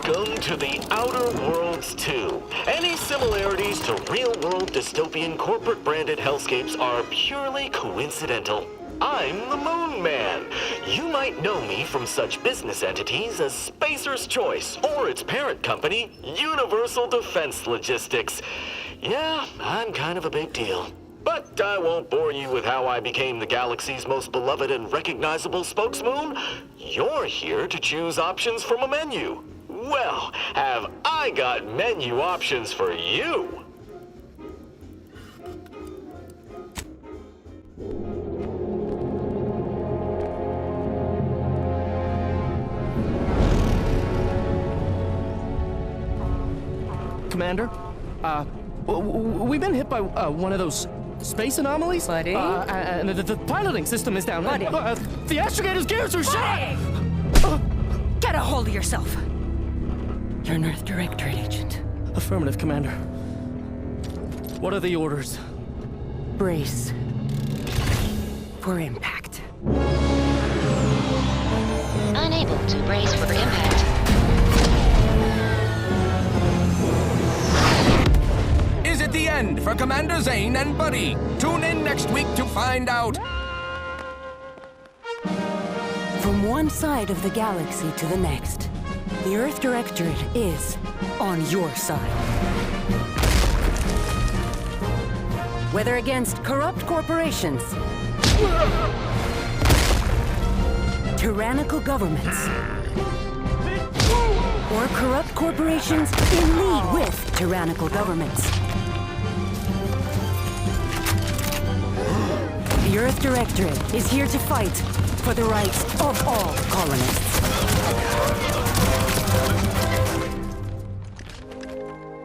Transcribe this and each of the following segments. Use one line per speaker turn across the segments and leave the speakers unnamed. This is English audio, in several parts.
Welcome to the Outer Worlds 2. Any similarities to real-world dystopian corporate-branded hellscapes are purely coincidental. I'm the Moon Man. You might know me from such business entities as Spacer's Choice or its parent company, Universal Defense Logistics. Yeah, I'm kind of a big deal. But I won't bore you with how I became the galaxy's most beloved and recognizable spokesmoon. You're here to choose options from a menu. Well, have I got menu options for you?
Commander, we've been hit by one of those space anomalies.
Buddy?
And the piloting system is down.
Buddy?
The astrogator's gears are shot!
Get a hold of yourself. You're an Earth Directorate agent.
Affirmative, Commander. What are the orders?
Brace for impact.
Unable to brace for impact.
Is it the end for Commander Zane and Buddy? Tune in next week to find out.
From one side of the galaxy to the next, the Earth Directorate is on your side. Whether against corrupt corporations, tyrannical governments, or corrupt corporations in league with tyrannical governments. The Earth Directorate is here to fight for the rights of all colonists.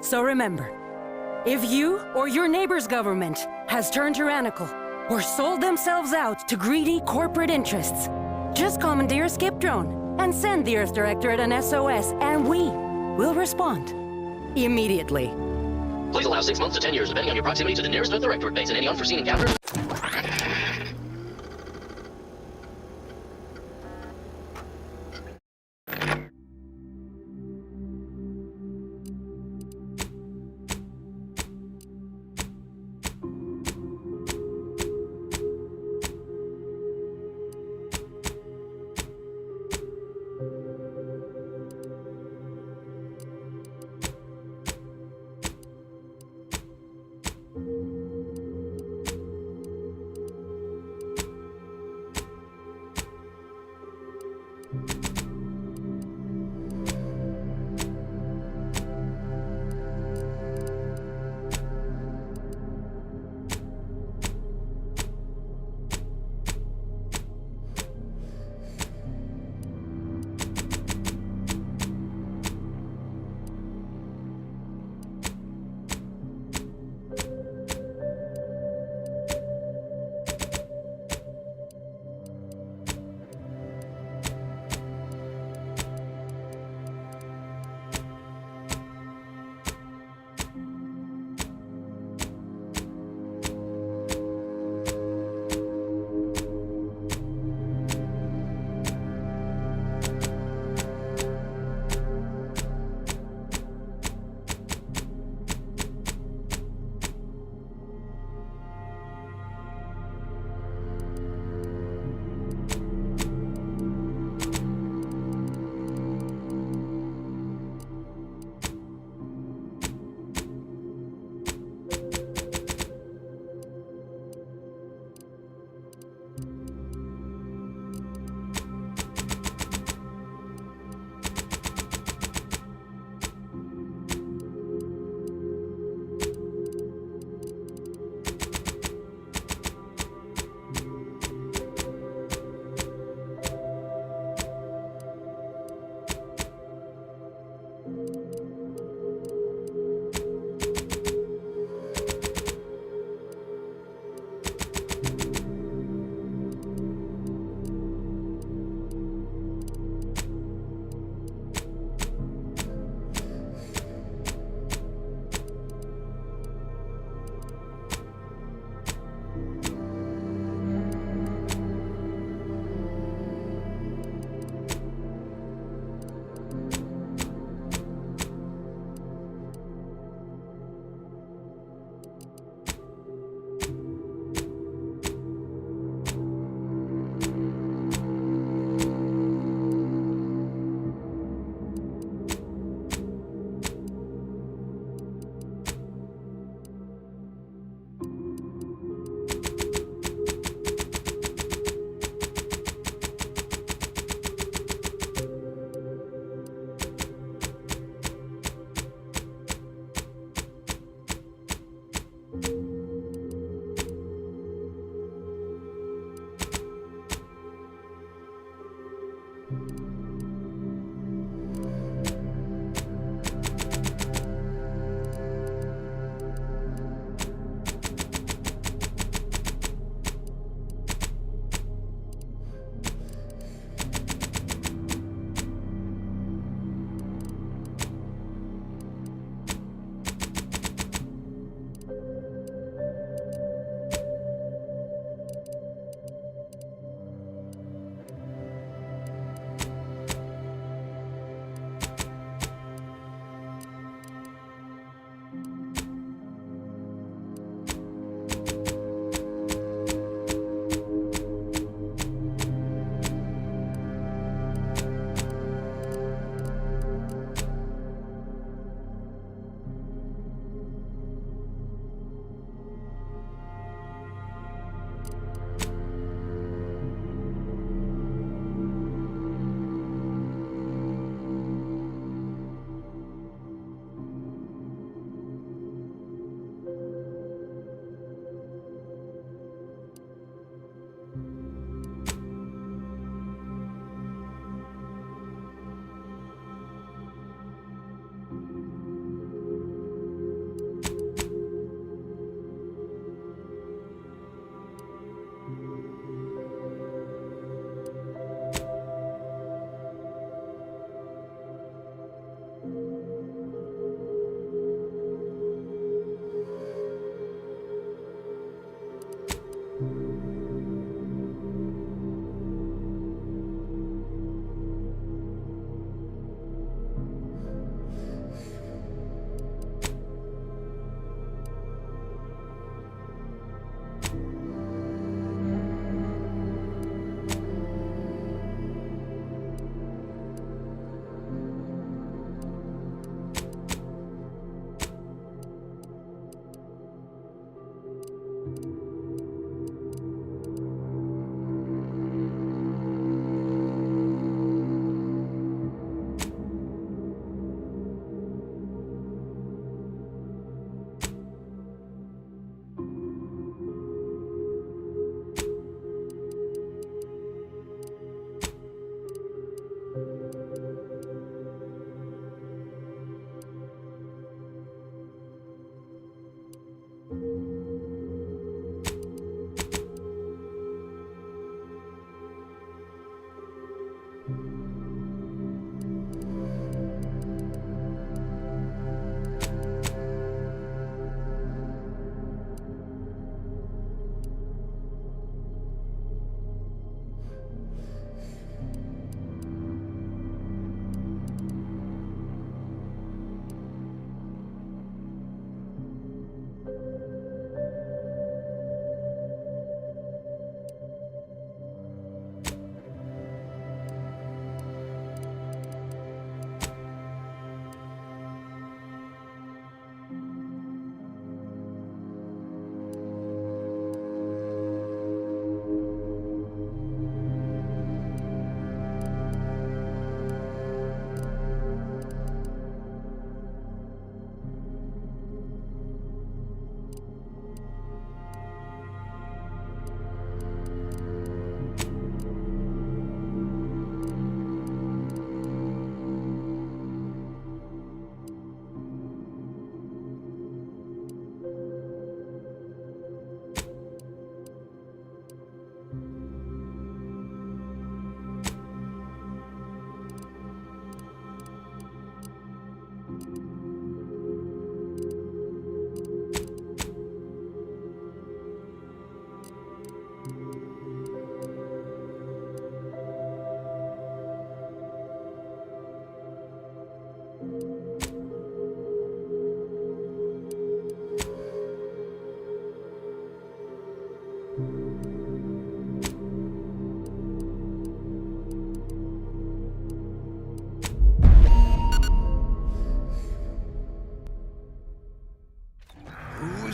So remember, if you or your neighbor's government has turned tyrannical or sold themselves out to greedy corporate interests, just commandeer a skip drone and send the Earth Directorate an SOS, and we will respond immediately.
Please allow 6 months to 10 years, depending on your proximity to the nearest Earth Directorate base and any unforeseen encounters.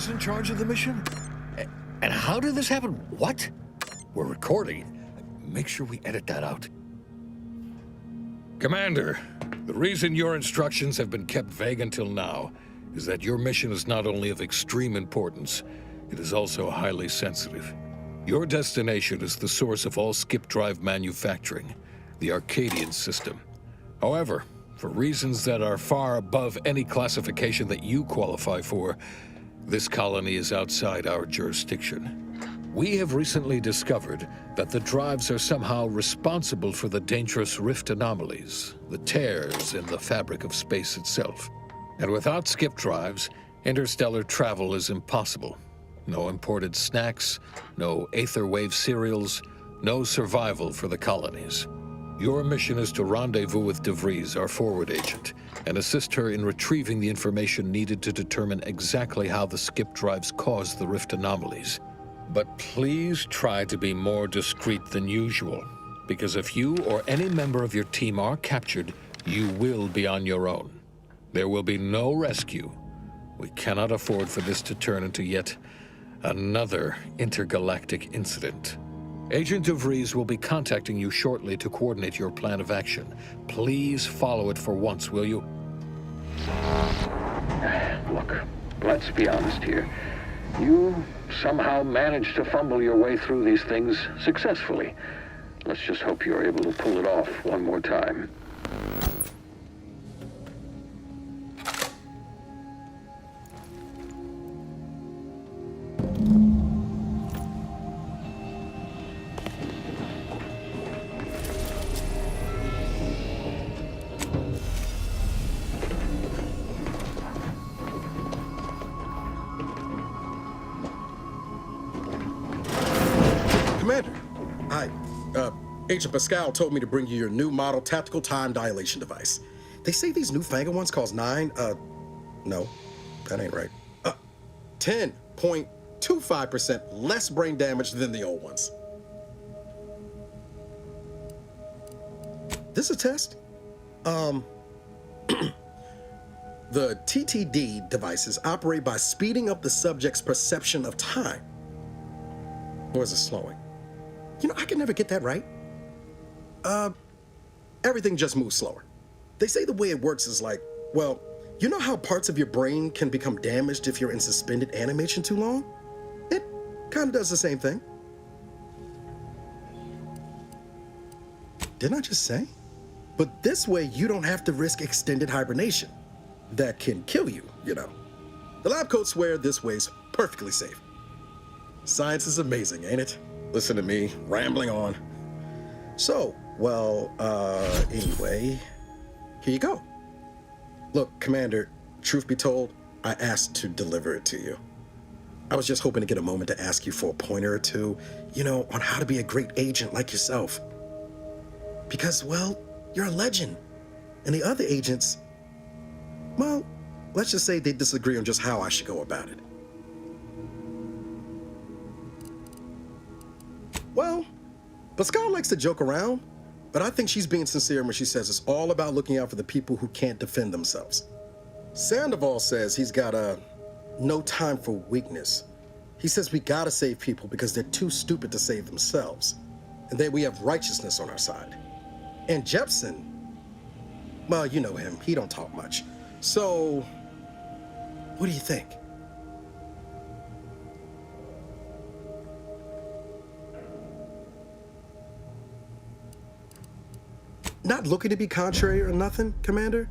in charge of the mission? And how did this happen? What? We're recording. Make sure we edit that out.
Commander, the reason your instructions have been kept vague until now is that your mission is not only of extreme importance, it is also highly sensitive. Your destination is the source of all skip drive manufacturing, the Arcadian system. However, for reasons that are far above any classification that you qualify for, this colony is outside our jurisdiction. We have recently discovered that the drives are somehow responsible for the dangerous rift anomalies, the tears in the fabric of space itself. And without skip drives, interstellar travel is impossible. No imported snacks, no aether wave cereals, no survival for the colonies. Your mission is to rendezvous with DeVries, our forward agent, and assist her in retrieving the information needed to determine exactly how the skip drives cause the rift anomalies. But please try to be more discreet than usual, because if you or any member of your team are captured, you will be on your own. There will be no rescue. We cannot afford for this to turn into yet another intergalactic incident. Agent DeVries will be contacting you shortly to coordinate your plan of action. Please follow it for once, will you?
Look, let's be honest here. You somehow managed to fumble your way through these things successfully. Let's just hope you're able to pull it off one more time.
Agent Pascal told me to bring you your new model tactical time dilation device. They say these newfangled ones cause no, that ain't right. 10.25% less brain damage than the old ones. This a test? The TTD devices operate by speeding up the subject's perception of time. Or is it slowing? You know, I can never get that right. Everything just moves slower. They say the way it works is like, well, you know how parts of your brain can become damaged if you're in suspended animation too long? It kind of does the same thing. Didn't I just say? But this way, you don't have to risk extended hibernation. That can kill you, you know. The lab coats swear this way's perfectly safe. Science is amazing, ain't it? Listen to me, rambling on. So, well, anyway, here you go. Look, Commander, truth be told, I asked to deliver it to you. I was just hoping to get a moment to ask you for a pointer or two, you know, on how to be a great agent like yourself. Because, well, you're a legend. And the other agents, well, let's just say they disagree on just how I should go about it. Well, Pascal likes to joke around, but I think she's being sincere when she says it's all about looking out for the people who can't defend themselves. Sandoval says he's got no time for weakness. He says we gotta save people because they're too stupid to save themselves. And then we have righteousness on our side. And Jepson, well, you know him, he don't talk much. So, what do you think? Not looking to be contrary or nothing, Commander,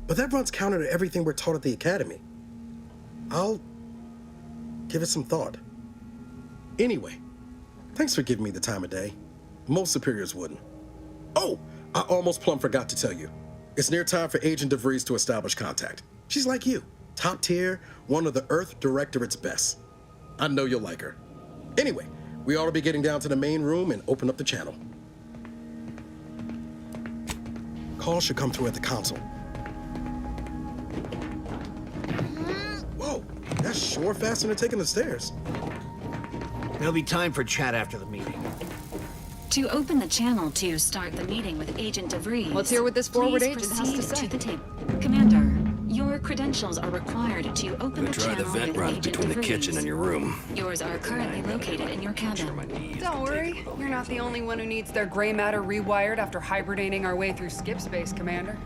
but that runs counter to everything we're taught at the Academy. I'll give it some thought. Anyway, thanks for giving me the time of day. Most superiors wouldn't. Oh, I almost plumb forgot to tell you. It's near time for Agent DeVries to establish contact. She's like you, top tier, one of the Earth Directorate's best. I know you'll like her. Anyway, we ought to be getting down to the main room and open up the channel. Call should come through at the console. Whoa, that's sure faster than taking the stairs.
There'll be time for chat after the meeting.
To open the channel to start the meeting with Agent DeVries.
Let's hear what this forward agent has to
proceed
say.
To the table. Commander, Your credentials are required to open the
Try
channel
the vent
with
run
Agent
between the
Freeze.
kitchen and your room.
Yours are currently located in your cabin.
Don't worry, you're not the only one who needs their gray matter rewired after hibernating our way through skip space, Commander.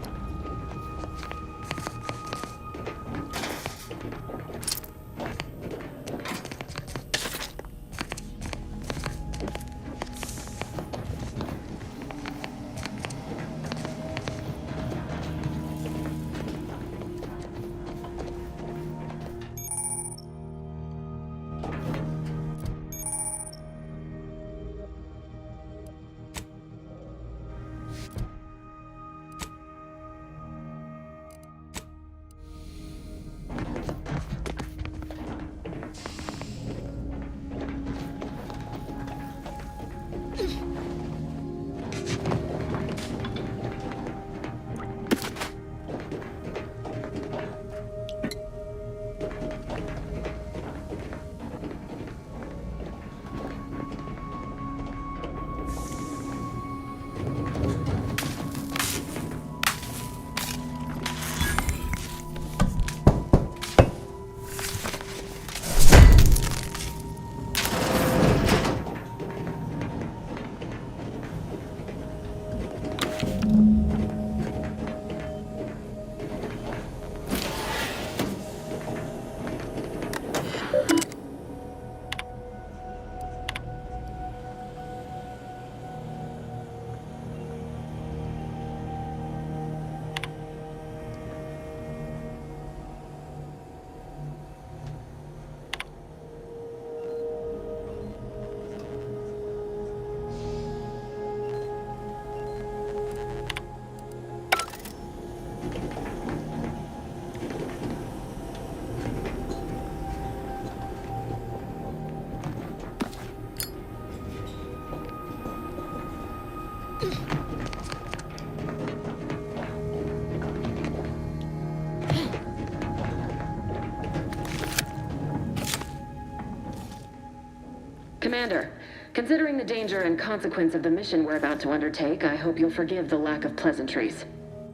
Commander, considering the danger and consequence of the mission we're about to undertake, I hope you'll forgive the lack of pleasantries.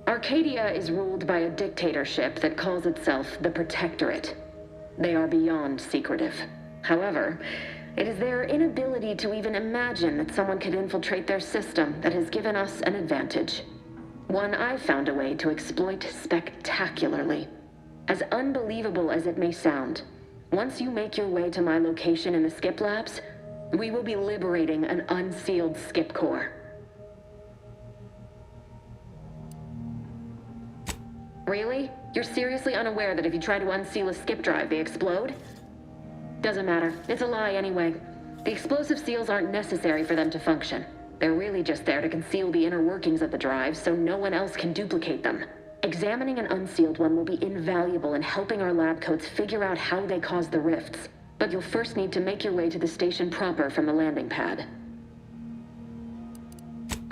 Arcadia is ruled by a dictatorship that calls itself the Protectorate. They are beyond secretive. However, it is their inability to even imagine that someone could infiltrate their system that has given us an advantage. One I've found a way to exploit spectacularly. As unbelievable as it may sound, once you make your way to my location in the skip labs, we will be liberating an unsealed skip core. Really? You're seriously unaware that if you try to unseal a skip drive, they explode? Doesn't matter. It's a lie anyway. The explosive seals aren't necessary for them to function. They're really just there to conceal the inner workings of the drive so no one else can duplicate them. Examining an unsealed one will be invaluable in helping our lab coats figure out how they caused the rifts. But you'll first need to make your way to the station proper from the landing pad.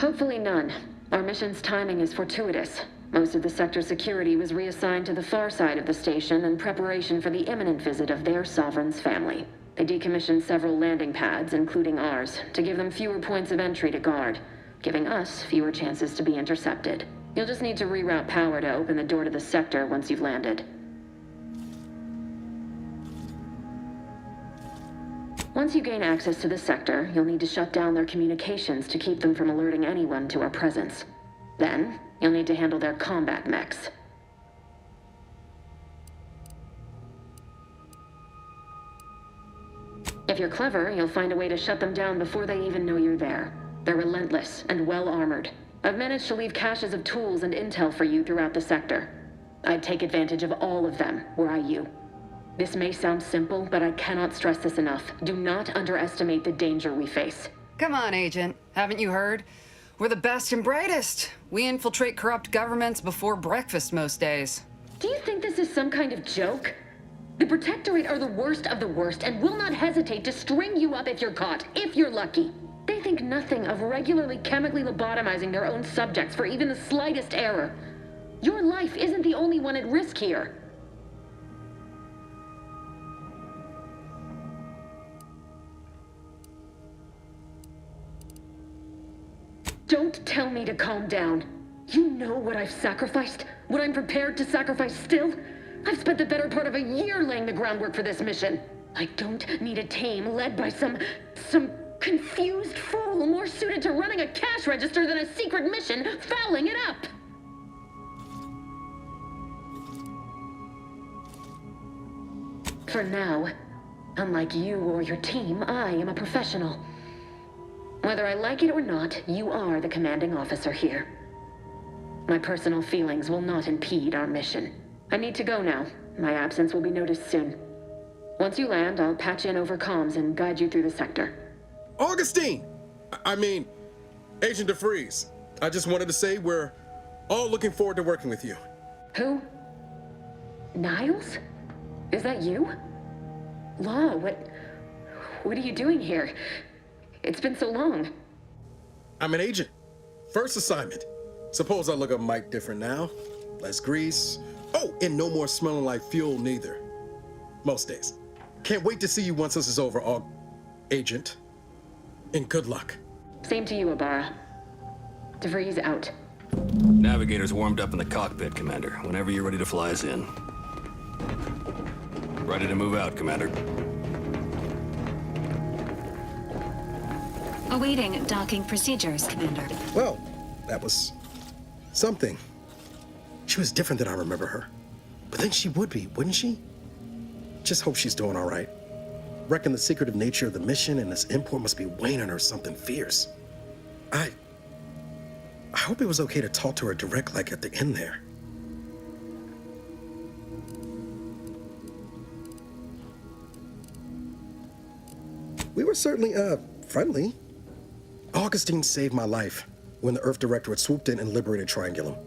Hopefully none. Our mission's timing is fortuitous. Most of the sector's security was reassigned to the far side of the station in preparation for the imminent visit of their sovereign's family. They decommissioned several landing pads, including ours, to give them fewer points of entry to guard, giving us fewer chances to be intercepted. You'll just need to reroute power to open the door to the sector once you've landed. Once you gain access to the sector, you'll need to shut down their communications to keep them from alerting anyone to our presence. Then, you'll need to handle their combat mechs. If you're clever, you'll find a way to shut them down before they even know you're there. They're relentless and well-armored. I've managed to leave caches of tools and intel for you throughout the sector. I'd take advantage of all of them, were I you. This may sound simple, but I cannot stress this enough. Do not underestimate the danger we face.
Come on, Agent. Haven't you heard? We're the best and brightest. We infiltrate corrupt governments before breakfast most days.
Do you think this is some kind of joke? The Protectorate are the worst of the worst and will not hesitate to string you up if you're caught, if you're lucky. They think nothing of regularly chemically lobotomizing their own subjects for even the slightest error. Your life isn't the only one at risk here. Don't tell me to calm down. You know what I've sacrificed? What I'm prepared to sacrifice still? I've spent the better part of a year laying the groundwork for this mission. I don't need a team led by some confused fool more suited to running a cash register than a secret mission fouling it up. For now, unlike you or your team, I am a professional. Whether I like it or not, you are the commanding officer here. My personal feelings will not impede our mission. I need to go now. My absence will be noticed soon. Once you land, I'll patch in over comms and guide you through the sector.
Augustine! I mean, Agent DeFreeze. I just wanted to say we're all looking forward to working with you.
Who? Niles? Is that you? Law, what are you doing here? It's been so long.
I'm an agent. First assignment. Suppose I look a mite different now. Less grease. Oh, and no more smelling like fuel neither. Most days. Can't wait to see you once this is over, Agent. And good luck.
Same to you, Ibarra. DeVries out.
Navigator's warmed up in the cockpit, Commander. Whenever you're ready to fly us in. Ready to move out, Commander.
Awaiting docking procedures, Commander.
Well, that was something. She was different than I remember her. But then she would be, wouldn't she? Just hope she's doing all right. Reckon the secretive nature of the mission and this import must be weighing on her something fierce. I hope it was okay to talk to her direct like at the end there. We were certainly, friendly. Augustine saved my life when the Earth Directorate swooped in and liberated Triangulum.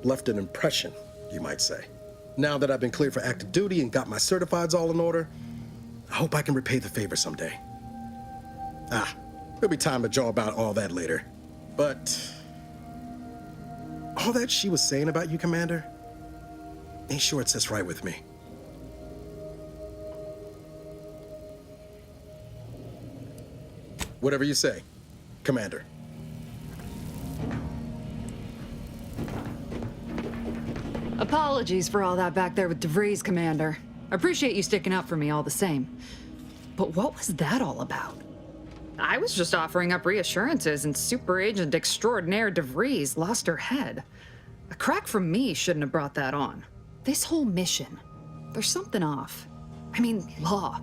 Left an impression, you might say. Now that I've been cleared for active duty and got my certifieds all in order, I hope I can repay the favor someday. There'll be time to jaw about all that later. But all that she was saying about you, Commander, ain't sure it sits right with me. Whatever you say, Commander.
Apologies for all that back there with DeVries, Commander. Appreciate you sticking up for me all the same. But what was that all about? I was just offering up reassurances and Super Agent Extraordinaire DeVries lost her head. A crack from me shouldn't have brought that on. This whole mission, there's something off. I mean, Law.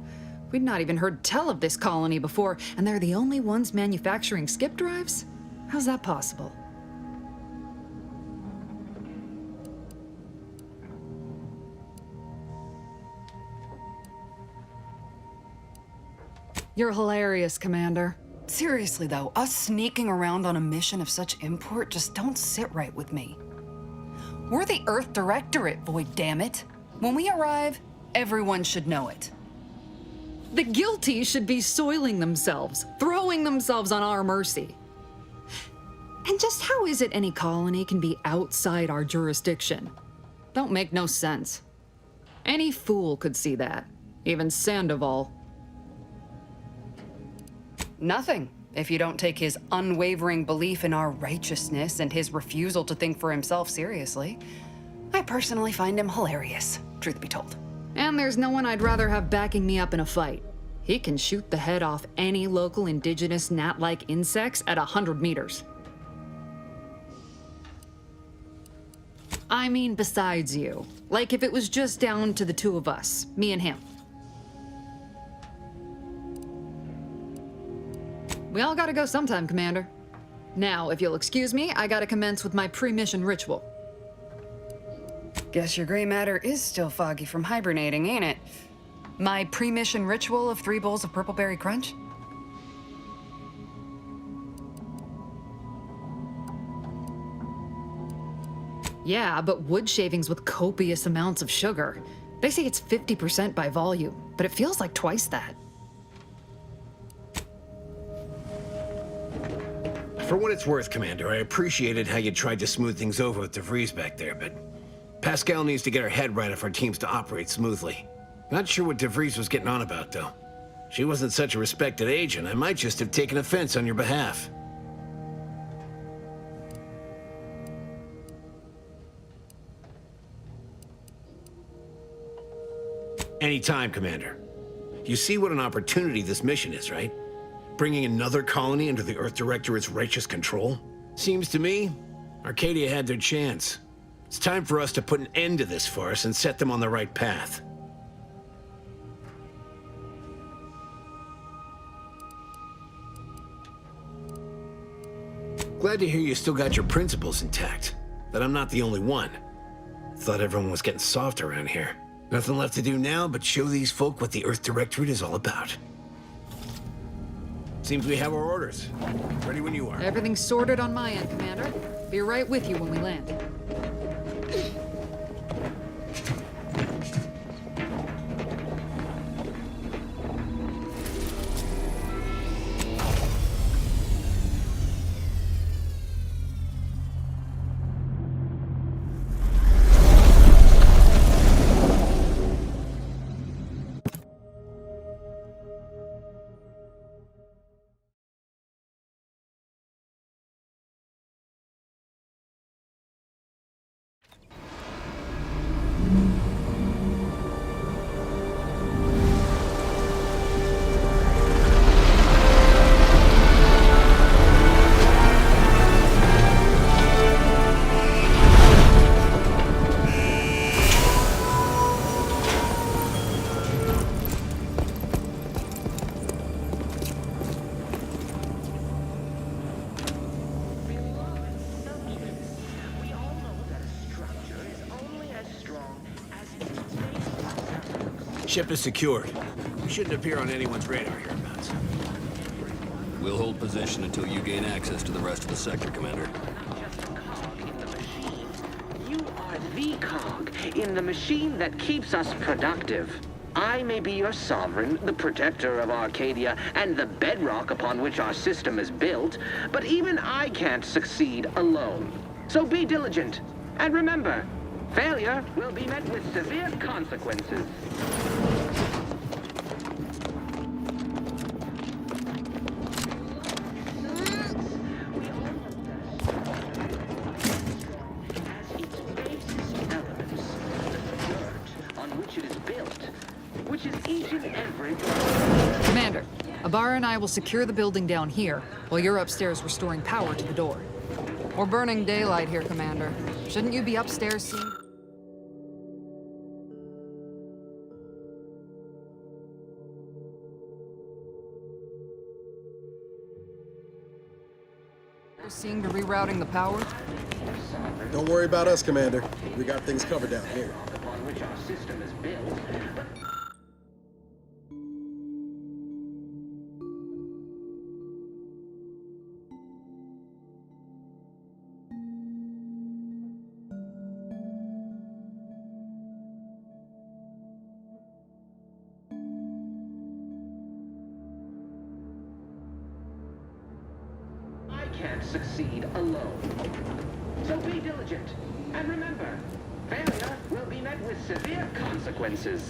We'd not even heard tell of this colony before, and they're the only ones manufacturing skip drives? How's that possible? You're hilarious, Commander.
Seriously, though, us sneaking around on a mission of such import just don't sit right with me. We're the Earth Directorate, Void, damn it. When we arrive, everyone should know it.
The guilty should be soiling themselves, throwing themselves on our mercy. And just how is it any colony can be outside our jurisdiction? Don't make no sense. Any fool could see that, even Sandoval.
Nothing, if you don't take his unwavering belief in our righteousness and his refusal to think for himself seriously. I personally find him hilarious, truth be told.
And there's no one I'd rather have backing me up in a fight. He can shoot the head off any local indigenous gnat-like insects at 100 meters. I mean, besides you. Like if it was just down to the two of us, me and him. We all gotta go sometime, Commander. Now, if you'll excuse me, I gotta commence with my pre-mission ritual.
Guess your gray matter is still foggy from hibernating, ain't it? My pre-mission ritual of 3 bowls of purple berry crunch?
Yeah, but wood shavings with copious amounts of sugar. They say it's 50% by volume, but it feels like twice that.
For what it's worth, Commander, I appreciated how you tried to smooth things over with DeVries back there, but Pascal needs to get her head right if our team's to operate smoothly. Not sure what DeVries was getting on about, though. She wasn't such a respected agent. I might just have taken offense on your behalf. Anytime, Commander. You see what an opportunity this mission is, right? Bringing another colony under the Earth Directorate's righteous control? Seems to me, Arcadia had their chance. It's time for us to put an end to this farce and set them on the right path. Glad to hear you still got your principles intact. That I'm not the only one. Thought everyone was getting soft around here. Nothing left to do now but show these folk what the Earth Directorate is all about. Seems we have our orders. Ready when you are.
Everything's sorted on my end, Commander. Be right with you when we land.
Ship is secured. We shouldn't appear on anyone's radar hereabouts.
We'll hold position until you gain access to the rest of the sector, Commander.
You are the cog in the machine that keeps us productive. I may be your sovereign, the protector of Arcadia, and the bedrock upon which our system is built, but even I can't succeed alone. So be diligent, and remember, failure will be met with severe consequences.
Commander, Abara and I will secure the building down here, while you're upstairs restoring power to the door. We're burning daylight here, Commander. Shouldn't you be upstairs seeing... Seeing to rerouting the power?
Don't worry about us, Commander. We got things covered down here.
Upon which our system is built. Can't succeed alone. So be diligent, and remember, failure will be met with severe consequences.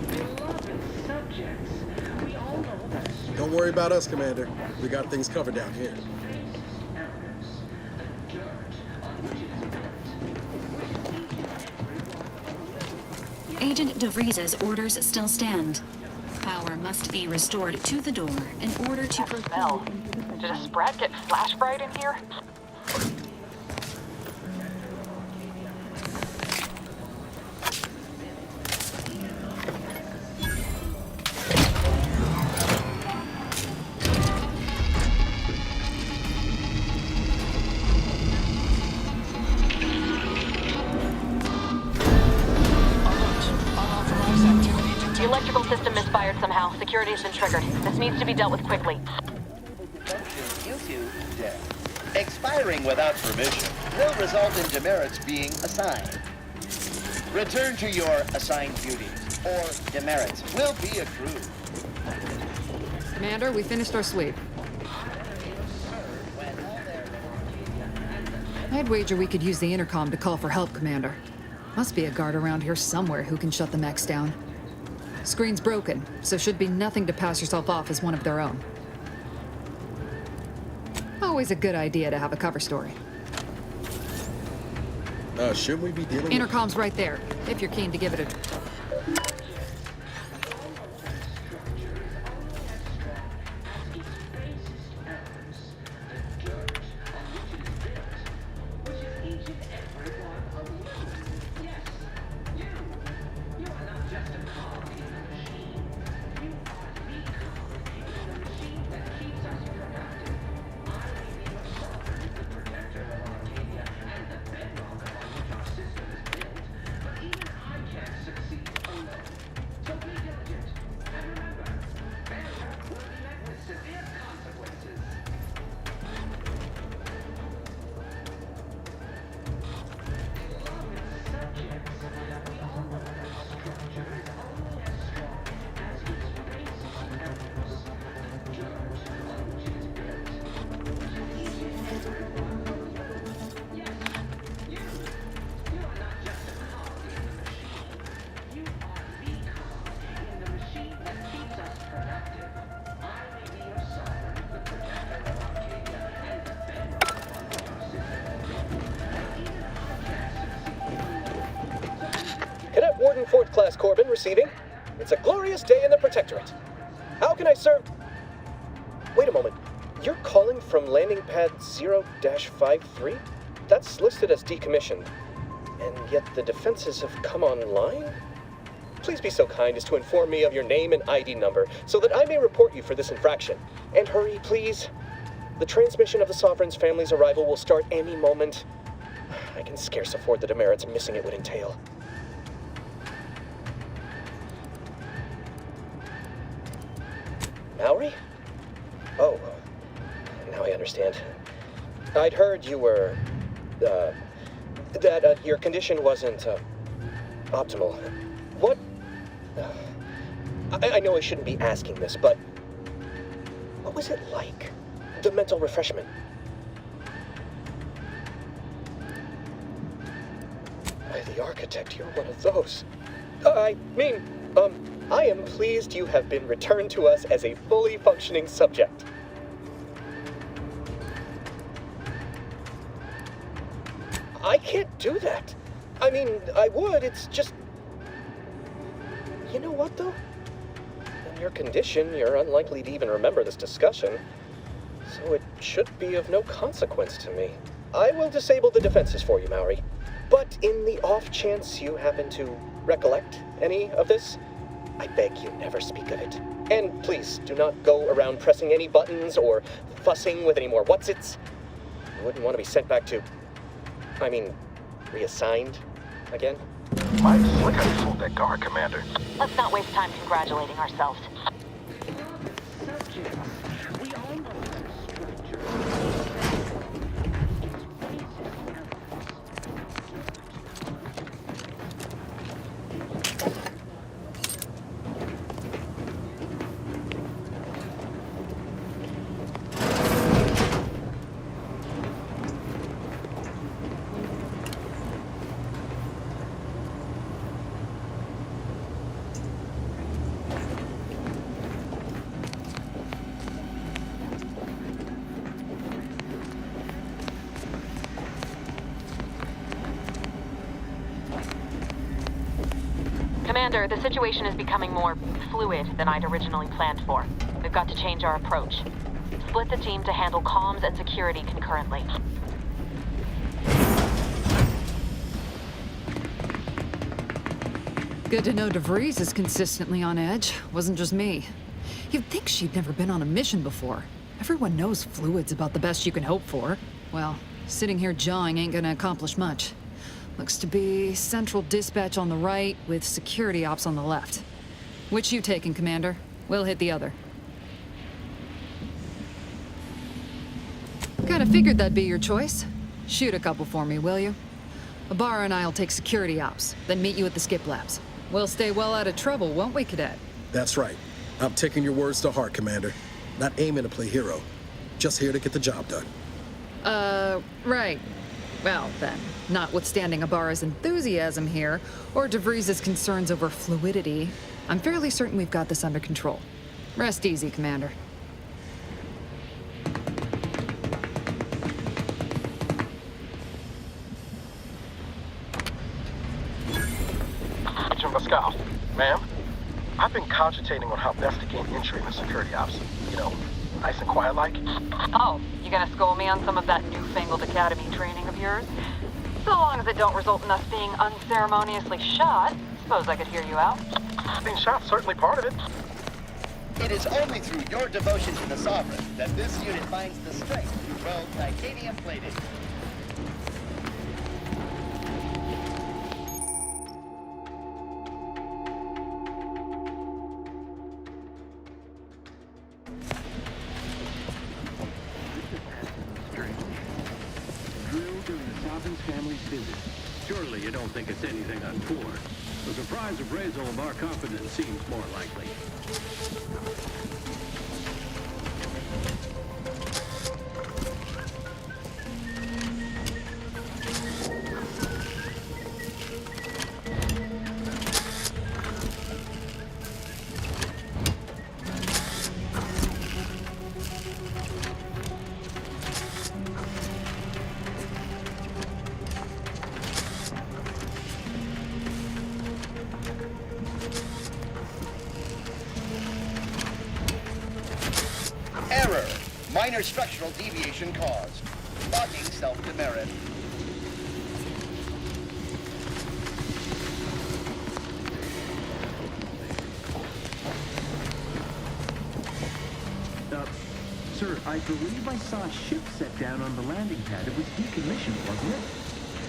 Beloved subjects, we all know that...
Don't worry about us, Commander. We got things covered down here.
Agent DeVries's orders still stand. Power must be restored to the door in order to
Mel, did a sprat get flash fried in here? The electrical system misfired somehow. Security has been triggered. This needs to be dealt with quickly.
Into death. Expiring without permission will result in demerits being assigned. Return to your assigned duties, or demerits will be accrued.
Commander, we finished our sweep. I'd wager we could use the intercom to call for help, Commander. Must be a guard around here somewhere who can shut the mechs down. Screen's broken, so should be nothing to pass yourself off as one of their own. Always a good idea to have a cover story.
Should we be dealing
Intercom's right there, if you're keen to give it a...
Warden Fourth Class Corbin receiving. It's a glorious day in the Protectorate. How can I serve? Wait a moment. You're calling from landing pad 0-53? That's listed as decommissioned. And yet the defenses have come online? Please be so kind as to inform me of your name and ID number so that I may report you for this infraction. And hurry, please. The transmission of the Sovereign's family's arrival will start any moment. I can scarce afford the demerits missing it would entail. Maori? Oh, now I understand. I'd heard you were, that your condition wasn't, optimal. What? I know I shouldn't be asking this, but what was it like? The mental refreshment? By the architect, you're one of those. I mean, I am pleased you have been returned to us as a fully functioning subject. I can't do that. I mean, I would, it's just... You know what, though? In your condition, you're unlikely to even remember this discussion, so it should be of no consequence to me. I will disable the defenses for you, Maori. But in the off chance you happen to recollect any of this, I beg you never speak of it. And please, do not go around pressing any buttons or fussing with any more whatsits. You wouldn't want to be sent back to... I mean, reassigned again?
My slick eyes hold that guard, Commander.
Let's not waste time congratulating ourselves. Commander, the situation is becoming more fluid than I'd originally planned for. We've got to change our approach. Split the team to handle comms and security concurrently.
Good to know DeVries is consistently on edge. Wasn't just me. You'd think she'd never been on a mission before. Everyone knows fluid's about the best you can hope for. Well, sitting here jawing ain't gonna accomplish much. Looks to be central dispatch on the right with security ops on the left. Which you taking, Commander? We'll hit the other. Kinda figured that'd be your choice. Shoot a couple for me, will you? Ibarra and I'll take security ops, then meet you at the skip labs. We'll stay well out of trouble, won't we, Cadet?
That's right. I'm taking your words to heart, Commander. Not aiming to play hero. Just here to get the job done.
Right. Well, then, notwithstanding Ibarra's enthusiasm here, or DeVries' concerns over fluidity, I'm fairly certain we've got this under control. Rest easy, Commander.
been cogitating on how best to gain entry in the security ops. You know, nice and quiet like.
Oh, you gonna school me on some of that newfangled academy training of yours? So long as it don't result in us being unceremoniously shot, suppose I could hear you out.
Being shot's certainly part of it.
It is only through your devotion to the Sovereign that this unit finds the strength to roll titanium plating.
Family's visit. Surely you don't think it's anything untoward. The surprise appraisal of our confidence seems more likely.
Minor structural deviation caused. Locking self-demerit.
Sir, I believe I saw a ship set down on the landing pad. It was decommissioned, wasn't it?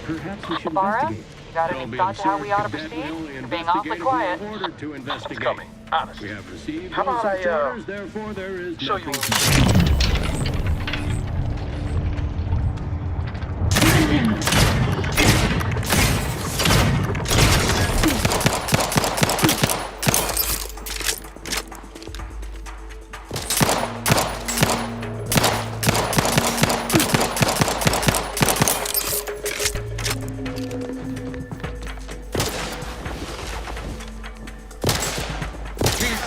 Perhaps we should investigate.
You got any thoughts how we ought to proceed? You're being awfully quiet.
Ordered to investigate.
It's coming. Honest.
We have received
How about
such
I,
orders, therefore there is
show
nothing.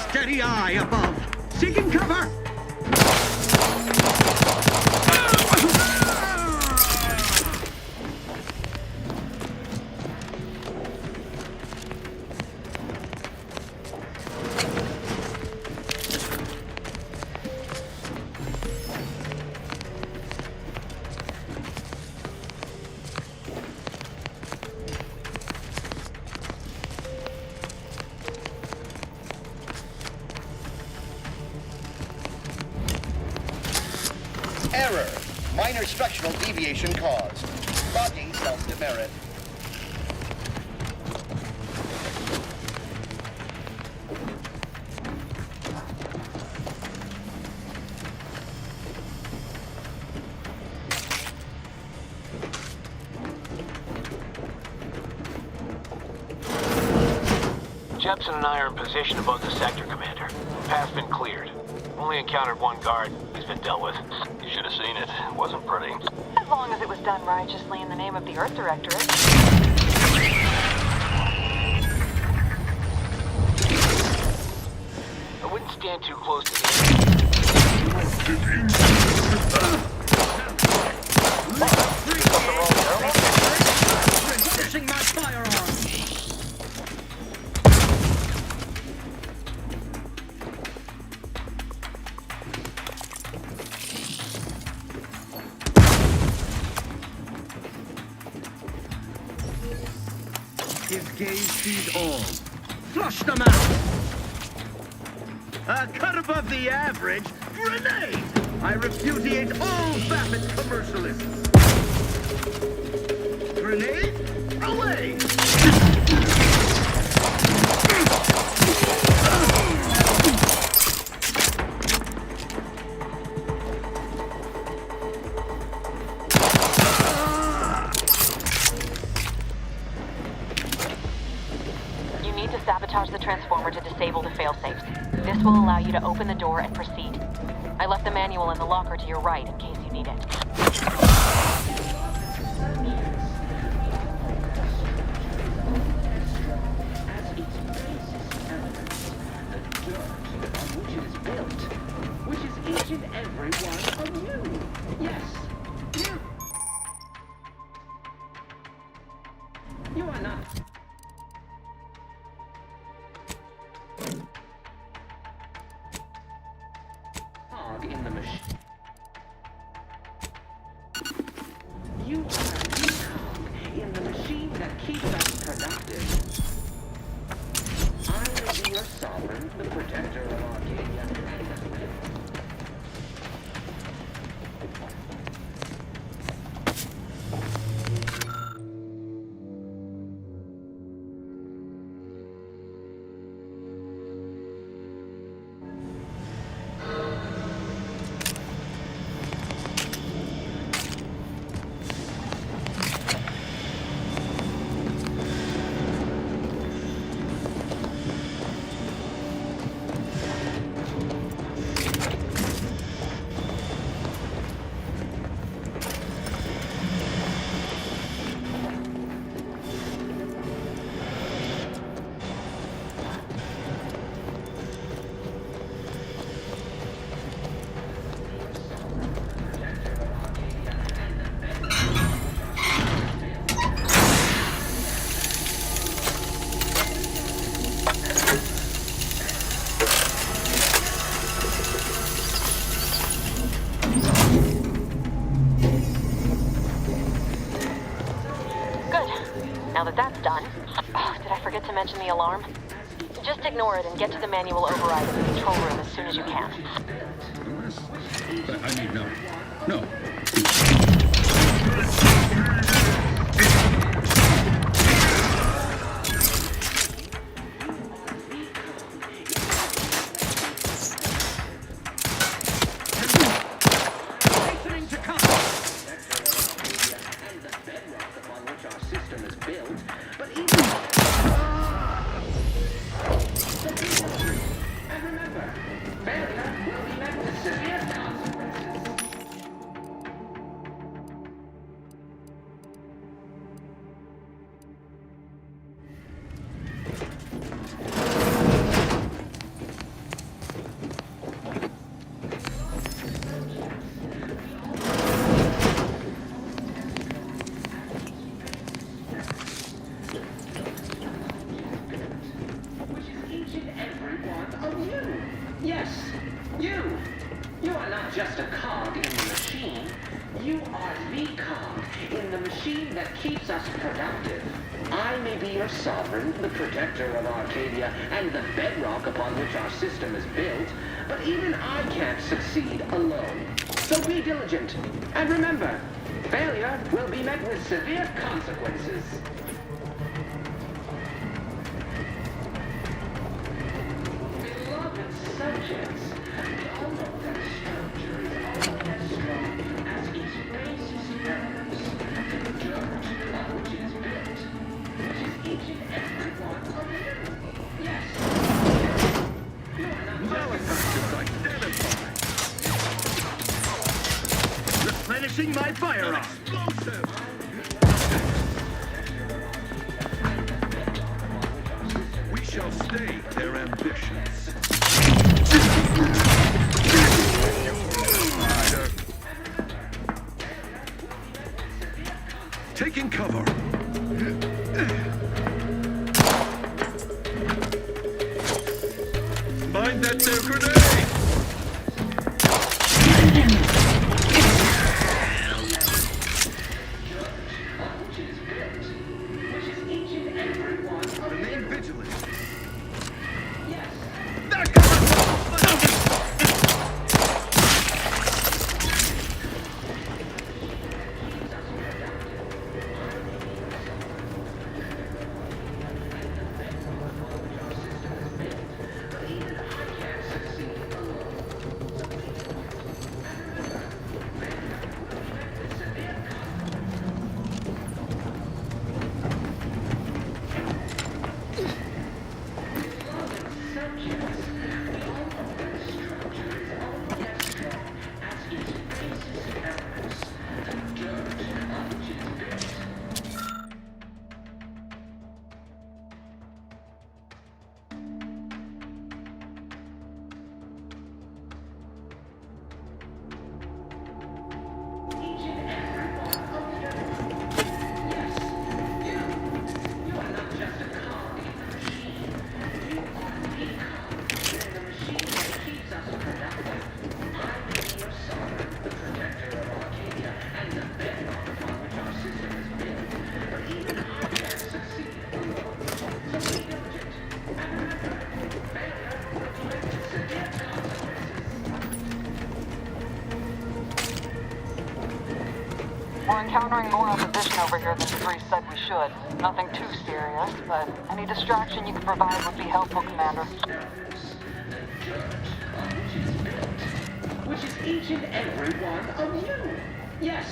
Steady eye above. Seeking cover!
Error. Minor structural deviation caused. Locking self-demerit.
Jepson and I are in position above the sector, Commander. Path's been cleared. Only encountered one guard. He's been dealt with. You should have seen it. It wasn't pretty.
As long as it was done righteously in the name of the Earth Directorate.
I wouldn't stand too close to the
Relinquishing my firearm! His gaze sees all. Flush them out! A cut above the average? Grenade! I repudiate all vapid commercialists! Grenade? Away!
Sabotage the transformer to disable the failsafes. This will allow you to open the door and proceed. I left the manual in the locker to your right in case you need it.
Which is each and every one of you. Yes, you are not.
cog in the machine. You are the cog in the machine that keeps us productive. I will be your sovereign, the protector of Arcadia, and
Now that that's done, did I forget to mention the alarm? Just ignore it and get to the manual override in the control room as soon as you can.
I mean, no.
The protector of Arcadia and the bedrock upon which our system is built, but even I can't succeed alone. So be diligent, and remember, failure will be met with severe consequences. Beloved subjects, we all know that structure is only as strong as its basis members. The church on which it is built, which is each and every one of you. Yes. You are not
Malefactors identified. Replenishing my firearm. Explosive. We shall stay their ambitions. Taking cover. Mind that there grenade! Remain vigilant. Yes.
We're encountering more opposition over here than DeVries said we should. Nothing too serious, but any distraction you can provide would be helpful, Commander.
Which is each and every one of you. Yes,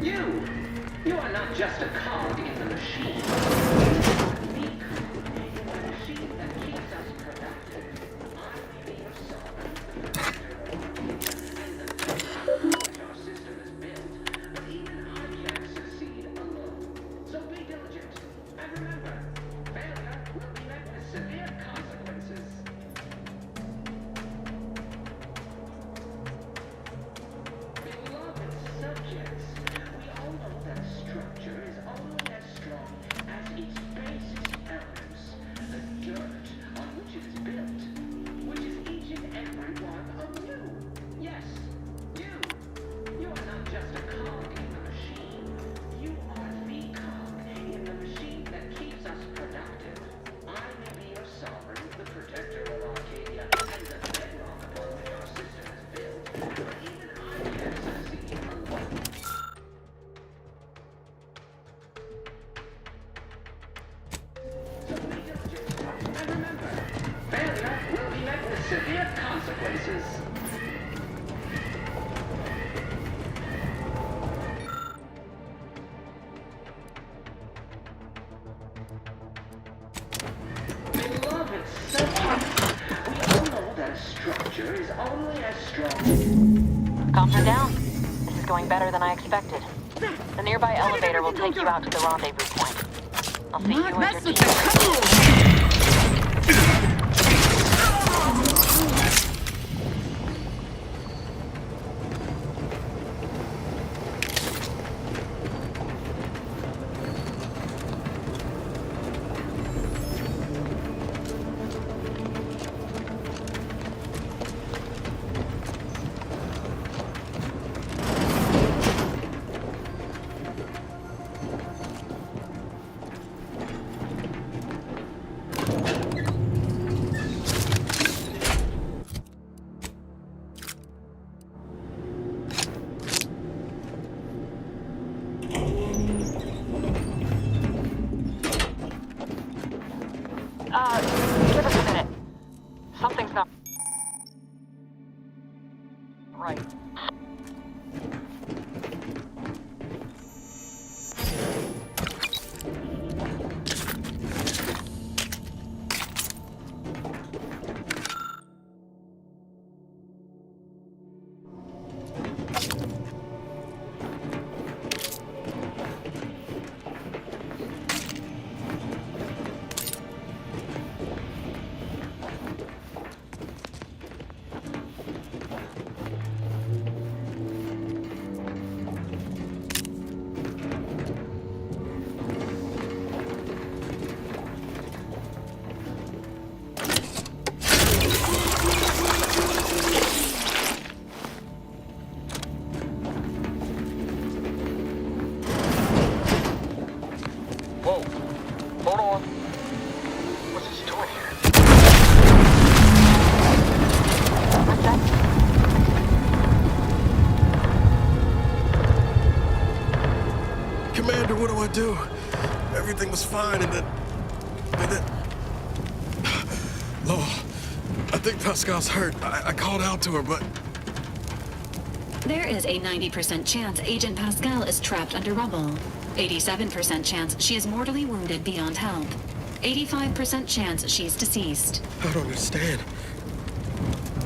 you. You are not just a cog in the machine. The cog in the machine that keeps us productive. I may be your sovereign protector, and the way our system is built, but even I can't succeed alone. So be diligent, and remember, failure will be met with severe consequences. Beloved subjects, we all know that a structure is only as strong as its basis elements, the dirt on which it is built, which is each and every one of you. Yes, you. You are not just a cog in the machine. You are the cog in the machine that keeps us productive. I may be your sovereign, the protector of Arcadia, and the bedrock upon which our system is built, but even I can't succeed alone. So be diligent, and remember, failure will be met with severe consequences. Beloved subjects, we all know that a structure is only as strong.
Comms are down. This is going better than I expected. The nearby elevator will take you out to the rendezvous point. I'll see you and your team. Give us a minute. Something's not right.
Do? Everything was fine, and then... Law, I think Pascal's hurt. I called out to her, but...
There is a 90% chance Agent Pascal is trapped under rubble. 87% chance she is mortally wounded beyond help. 85% chance she's deceased.
I don't understand.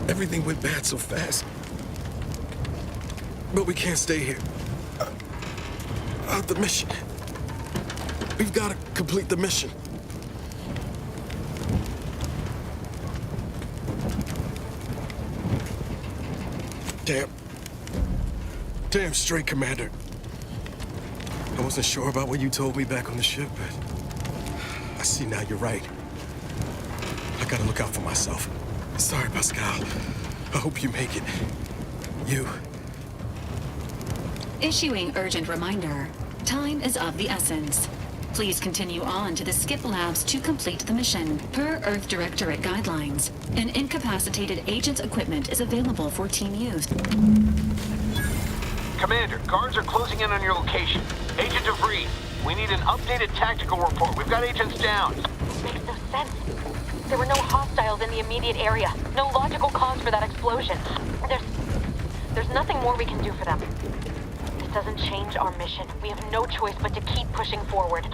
Everything went bad so fast. But we can't stay here. The mission. We've got to complete the mission. Damn straight, Commander. I wasn't sure about what you told me back on the ship, but I see now you're right. I gotta look out for myself. Sorry, Pascal. I hope you make it. You.
Issuing urgent reminder. Time is of the essence. Please continue on to the skip labs to complete the mission, per Earth Directorate guidelines. An incapacitated agent's equipment is available for team use.
Commander, guards are closing in on your location. Agent DeVries, we need an updated tactical report. We've got agents down.
This makes no sense. There were no hostiles in the immediate area. No logical cause for that explosion. There's nothing more we can do for them. This doesn't change our mission. We have no choice but to keep pushing forward.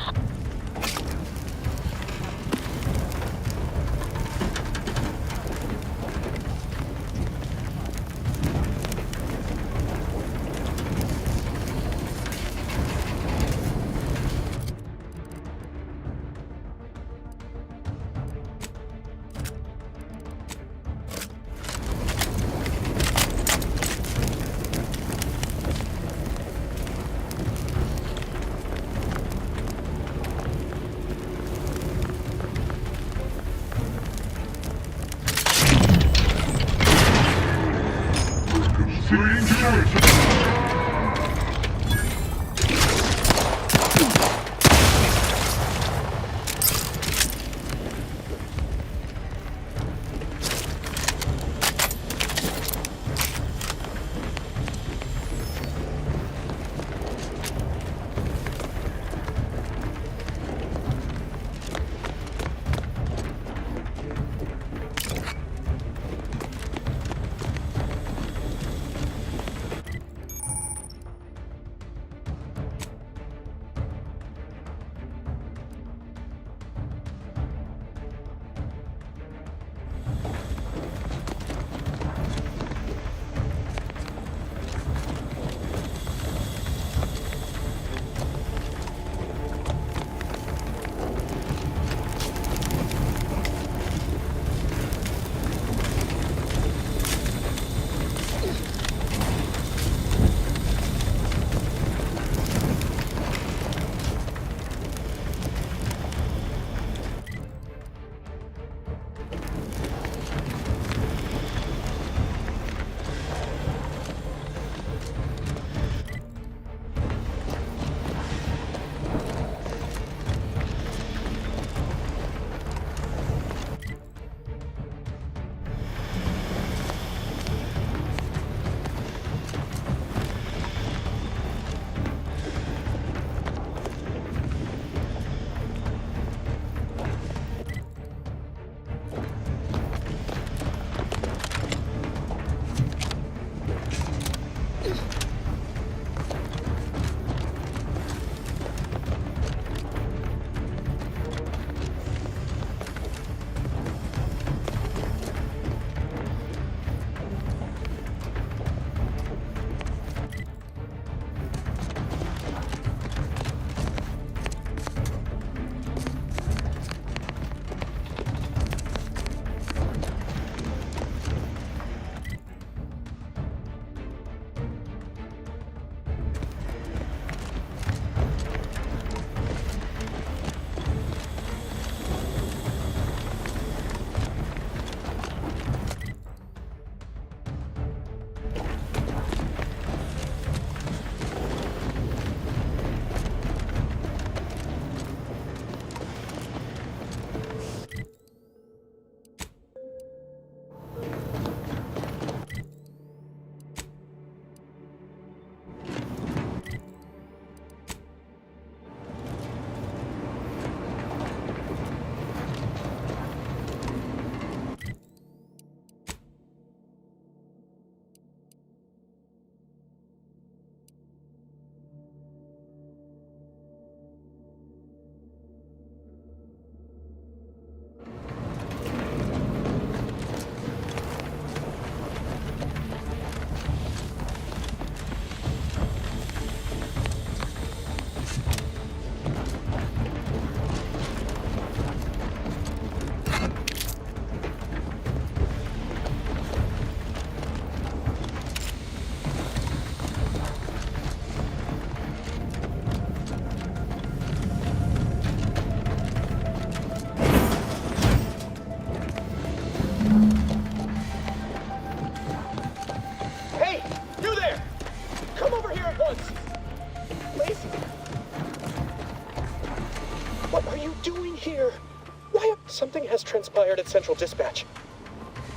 Something has transpired at Central Dispatch.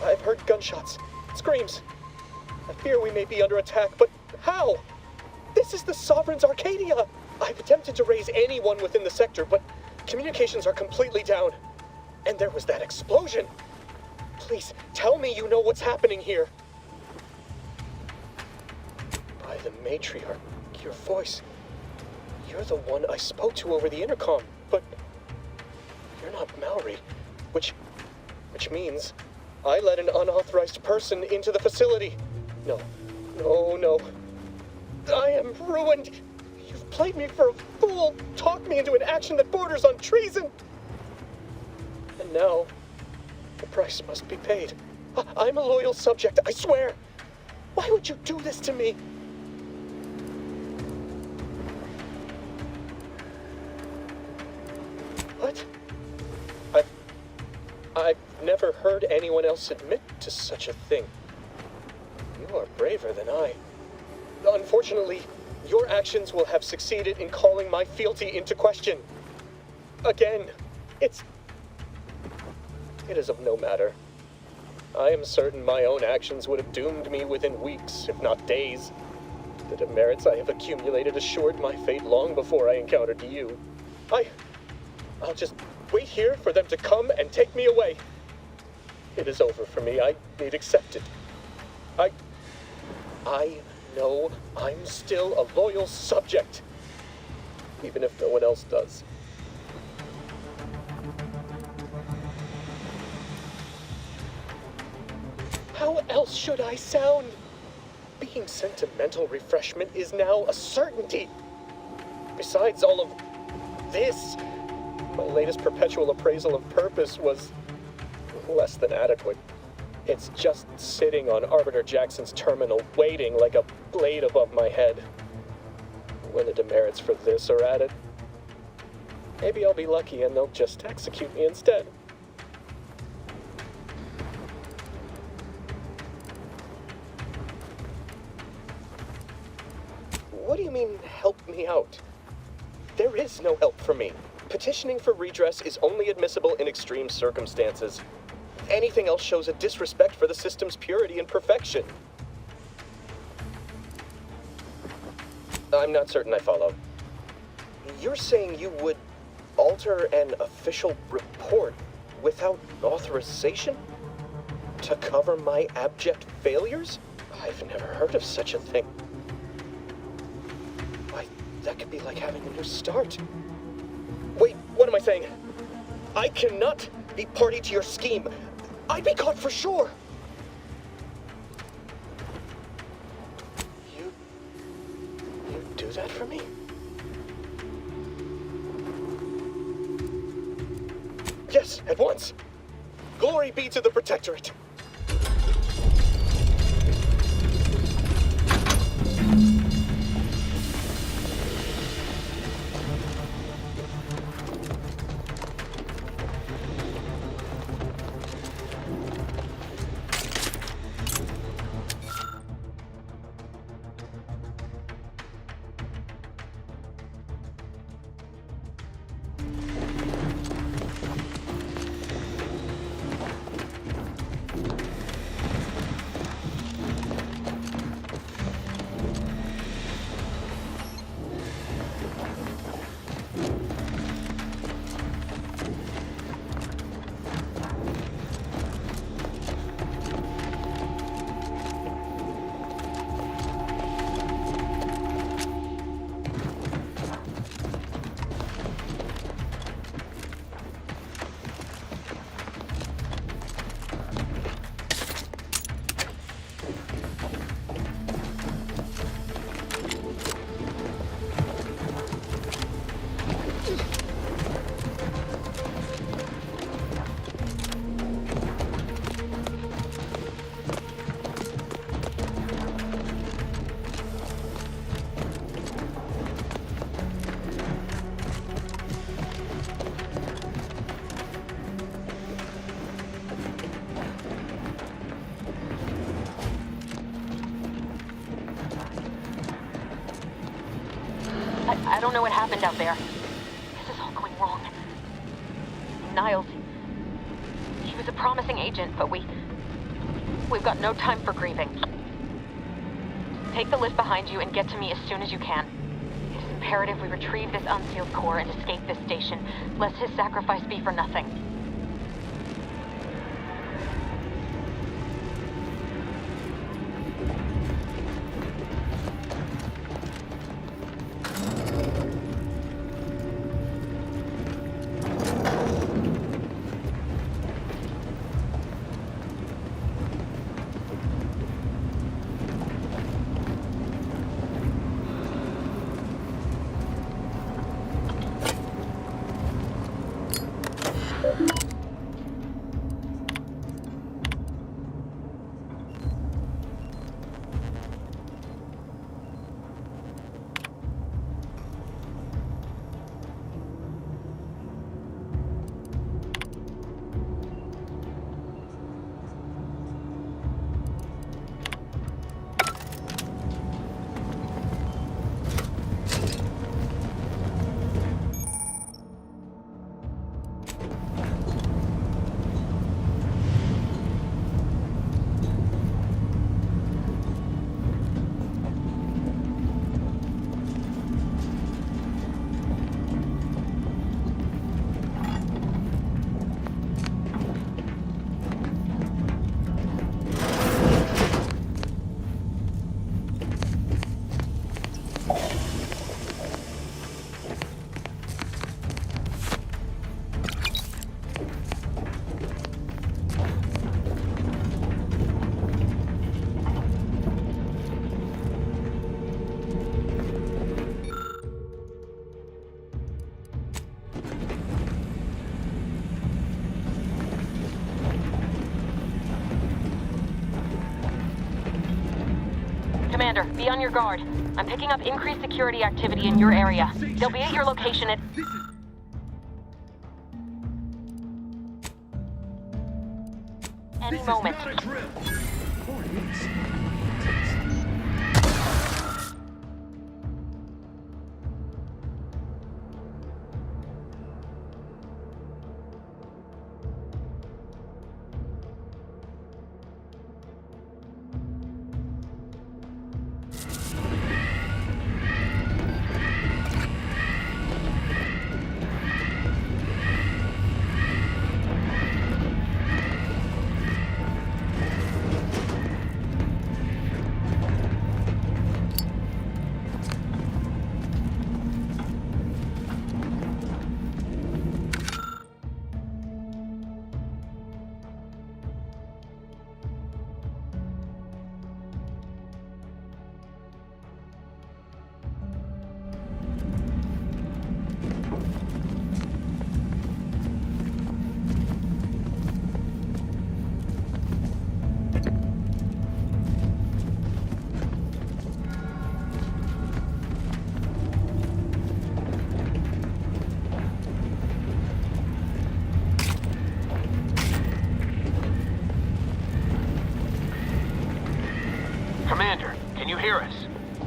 I've heard gunshots, screams. I fear we may be under attack, but how? This is the Sovereign's Arcadia! I've attempted to raise anyone within the sector, but communications are completely down. And there was that explosion. Please, tell me you know what's happening here. By the matriarch, your voice. You're the one I spoke to over the intercom, but you're not Mallory, which means I let an unauthorized person into the facility. No. I am ruined. You've played me for a fool, talked me into an action that borders on treason. And now, the price must be paid. I'm a loyal subject, I swear. Why would you do this to me? What? I've never heard anyone else admit to such a thing. You are braver than I. Unfortunately, your actions will have succeeded in calling my fealty into question. Again, it is of no matter. I am certain my own actions would have doomed me within weeks, if not days. The demerits I have accumulated assured my fate long before I encountered you. I'll just wait here for them to come and take me away. It is over for me. I need accepted. I know I'm still a loyal subject, even if no one else does. How else should I sound? Being sentimental refreshment is now a certainty. Besides all of this, my latest perpetual appraisal of purpose was less than adequate. It's just sitting on Arbiter Jackson's terminal, waiting like a blade above my head. When the demerits for this are added, maybe I'll be lucky and they'll just execute me instead. What do you mean, help me out? There is no help for me. Petitioning for redress is only admissible in extreme circumstances. Anything else shows a disrespect for the system's purity and perfection. I'm not certain I follow. You're saying you would alter an official report without authorization? To cover my abject failures? I've never heard of such a thing. Why, that could be like having a new start. Wait, what am I saying? I cannot be party to your scheme. I'd be caught for sure. You do that for me? Yes, at once. Glory be to the Protectorate.
I don't know what happened out there. This is all going wrong. Niles, he was a promising agent, but we've got no time for grieving. Take the lift behind you and get to me as soon as you can. It is imperative we retrieve this unsealed core and escape this station, lest his sacrifice be for nothing. Commander, be on your guard. I'm picking up increased security activity in your area. They'll be at your location at... any moment.
Commander, can you hear us?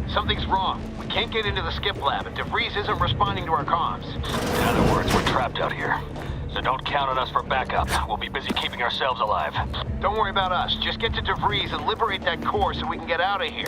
Something's wrong. We can't get into the skip lab, and DeVries isn't responding to our comms.
In other words, we're trapped out here. So don't count on us for backup. We'll be busy keeping ourselves alive.
Don't worry about us. Just get to DeVries and liberate that core so we can get out of here.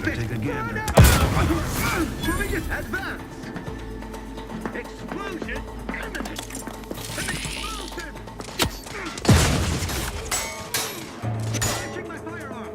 Take a gander.
Moving it, advance! Explosion imminent! An explosion! Charging my firearm!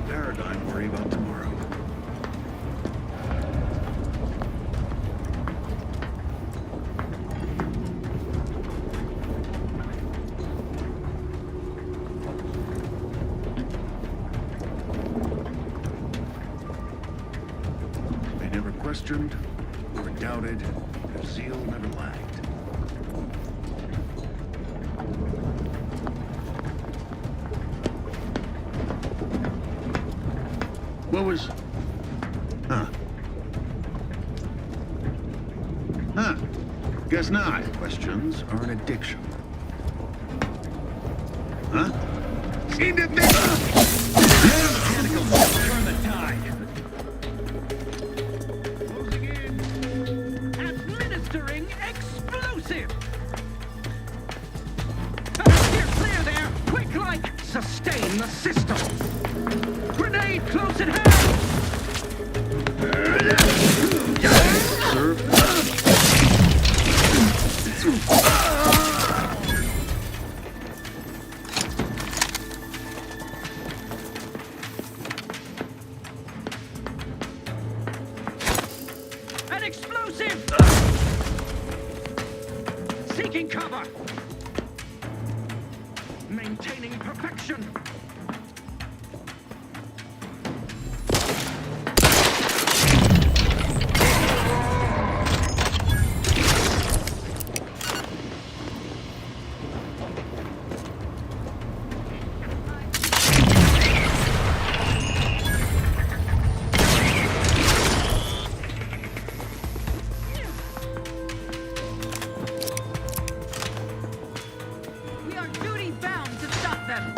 Paradigm worry about tomorrow. They never questioned or doubted. Their zeal never lagged. What was... Huh. Guess not. Questions are an addiction. Huh? Tentacles turn the tide.
Closing in. Administering explosive! Steer clear there! Quick like! Sustain the system! Grenade close at hand!
Serve.
An explosive! Seeking cover! Maintaining perfection! We are duty bound to stop them!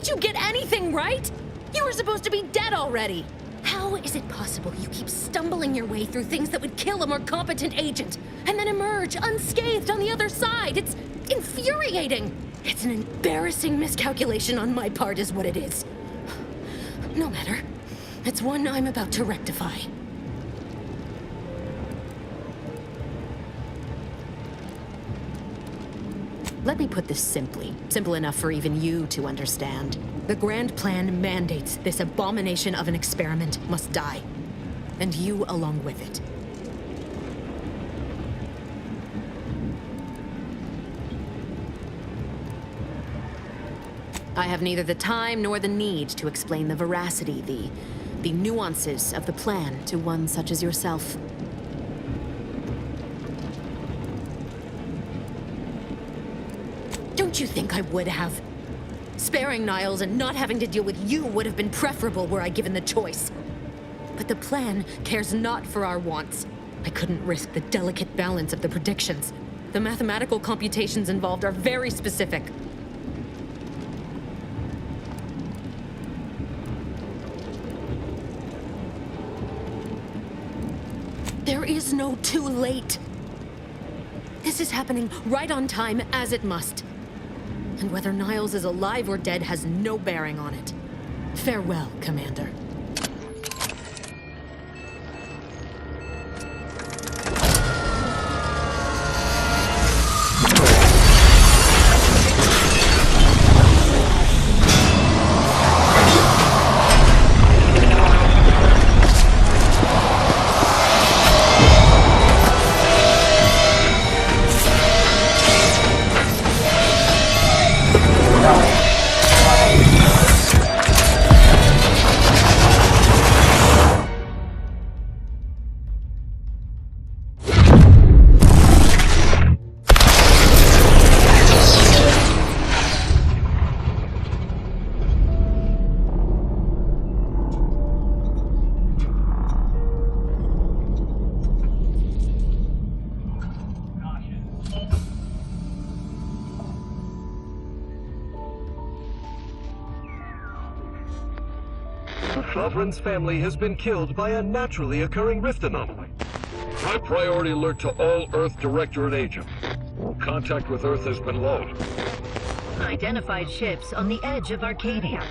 Didn't you get anything right? You were supposed to be dead already. How is it possible you keep stumbling your way through things that would kill a more competent agent, and then emerge unscathed on the other side? It's infuriating. It's an embarrassing miscalculation on my part is what it is. No matter. It's one I'm about to rectify. Let me put this simply. Simple enough for even you to understand. The grand plan mandates this abomination of an experiment must die. And you along with it. I have neither the time nor the need to explain the veracity, the nuances of the plan to one such as yourself. Don't you think I would have? Sparing Niles and not having to deal with you would have been preferable were I given the choice. But the plan cares not for our wants. I couldn't risk the delicate balance of the predictions. The mathematical computations involved are very specific. There is no too late. This is happening right on time, as it must. And whether Niles is alive or dead has no bearing on it. Farewell, Commander.
Sovereign's family has been killed by a naturally occurring rift anomaly. High priority alert to all Earth Directorate agents. Contact with Earth has been low.
Identified ships on the edge of Arcadia.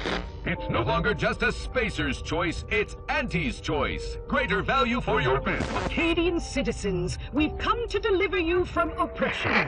It's no longer just a spacer's choice, it's Anti's choice. Greater value for your men.
Arcadian citizens, we've come to deliver you from oppression.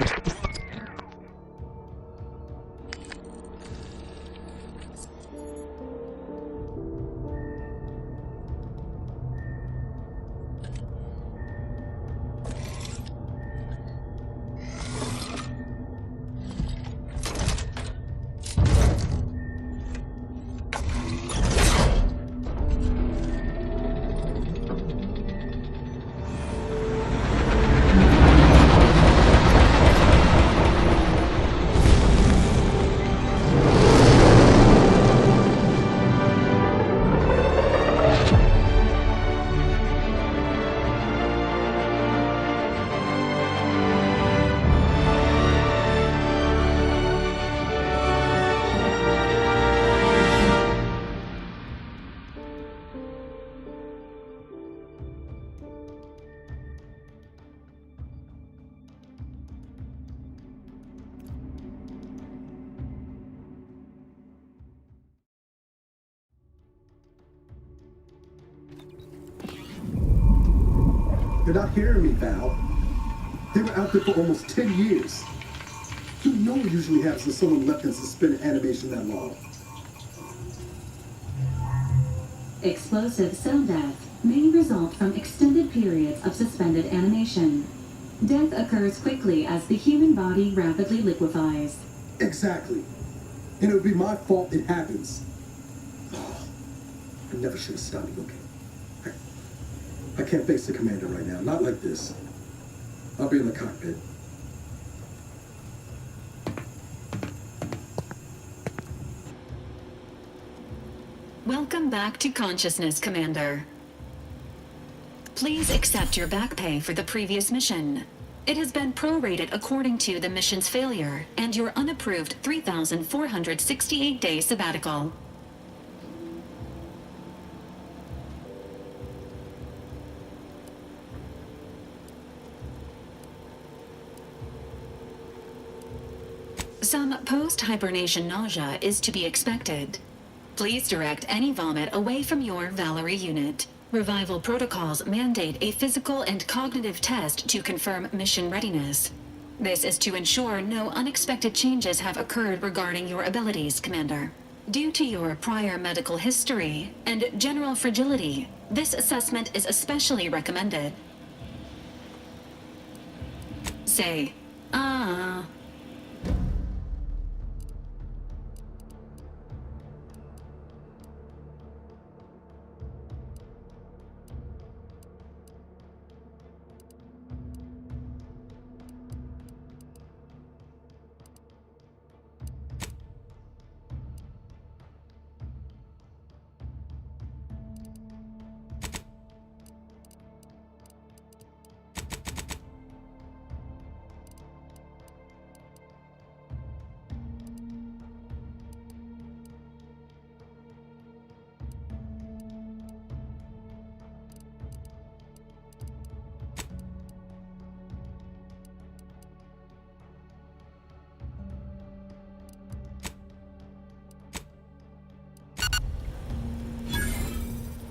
They're not hearing me, Val. They were out there for almost 10 years. You know it usually happens when someone left in suspended animation that long.
Explosive cell death may result from extended periods of suspended animation. Death occurs quickly as the human body rapidly liquefies.
Exactly. And it would be my fault it happens. Oh, I never should have stopped looking. I can't face the commander right now. Not like this. I'll be in the cockpit.
Welcome back to consciousness, Commander. Please accept your back pay for the previous mission. It has been prorated according to the mission's failure and your unapproved 3,468-day sabbatical. Some post-hibernation nausea is to be expected. Please direct any vomit away from your Valerie unit. Revival protocols mandate a physical and cognitive test to confirm mission readiness. This is to ensure no unexpected changes have occurred regarding your abilities, Commander. Due to your prior medical history and general fragility, this assessment is especially recommended. Say, ah.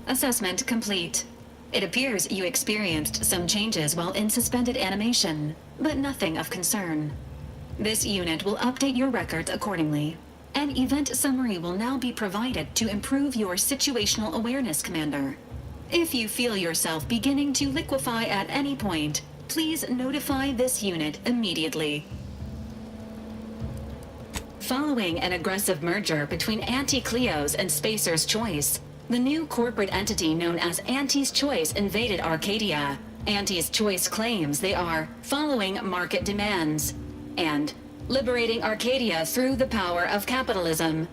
Assessment complete. It appears you experienced some changes while in suspended animation, but nothing of concern. This unit will update your records accordingly. An event summary will now be provided to improve your situational awareness, Commander. If you feel yourself beginning to liquefy at any point, please notify this unit immediately. Following an aggressive merger between Anti-Cleo's and Spacer's Choice, the new corporate entity known as Anti's Choice invaded Arcadia. Anti's Choice claims they are following market demands and liberating Arcadia through the power of capitalism.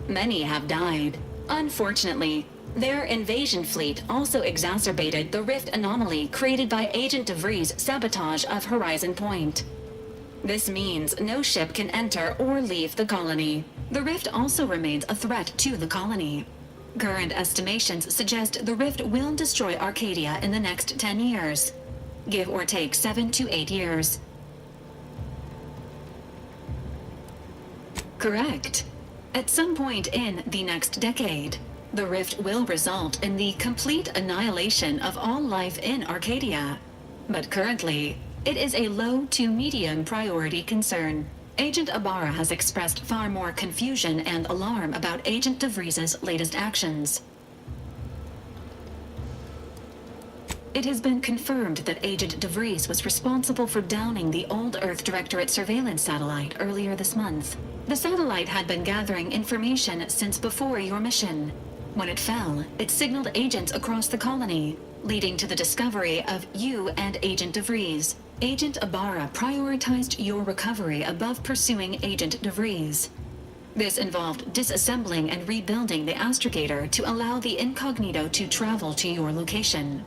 Many have died. Unfortunately, their invasion fleet also exacerbated the rift anomaly created by Agent DeVries' sabotage of Horizon Point. This means no ship can enter or leave the colony. The rift also remains a threat to the colony. Current estimations suggest the rift will destroy Arcadia in the next 10 years. Give or take 7 to 8 years. Correct. At some point in the next decade, the rift will result in the complete annihilation of all life in Arcadia. But currently, it is a low to medium priority concern. Agent Ibarra has expressed far more confusion and alarm about Agent DeVries' latest actions. It has been confirmed that Agent DeVries was responsible for downing the Old Earth Directorate surveillance satellite earlier this month. The satellite had been gathering information since before your mission. When it fell, it signaled agents across the colony, leading to the discovery of you and Agent DeVries. Agent Ibarra prioritized your recovery above pursuing Agent DeVries. This involved disassembling and rebuilding the astrogator to allow the incognito to travel to your location.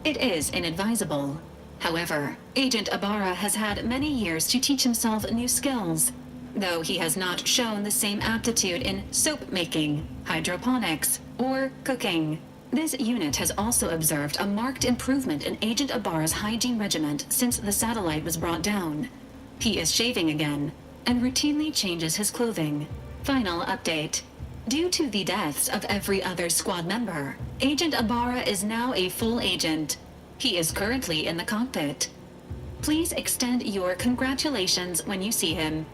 It is inadvisable. However, Agent Ibarra has had many years to teach himself new skills, though he has not shown the same aptitude in soap making, hydroponics, or cooking. This unit has also observed a marked improvement in Agent Ibarra's hygiene regiment since the satellite was brought down. He is shaving again, and routinely changes his clothing. Final update. Due to the deaths of every other squad member, Agent Ibarra is now a full agent. He is currently in the cockpit. Please extend your congratulations when you see him.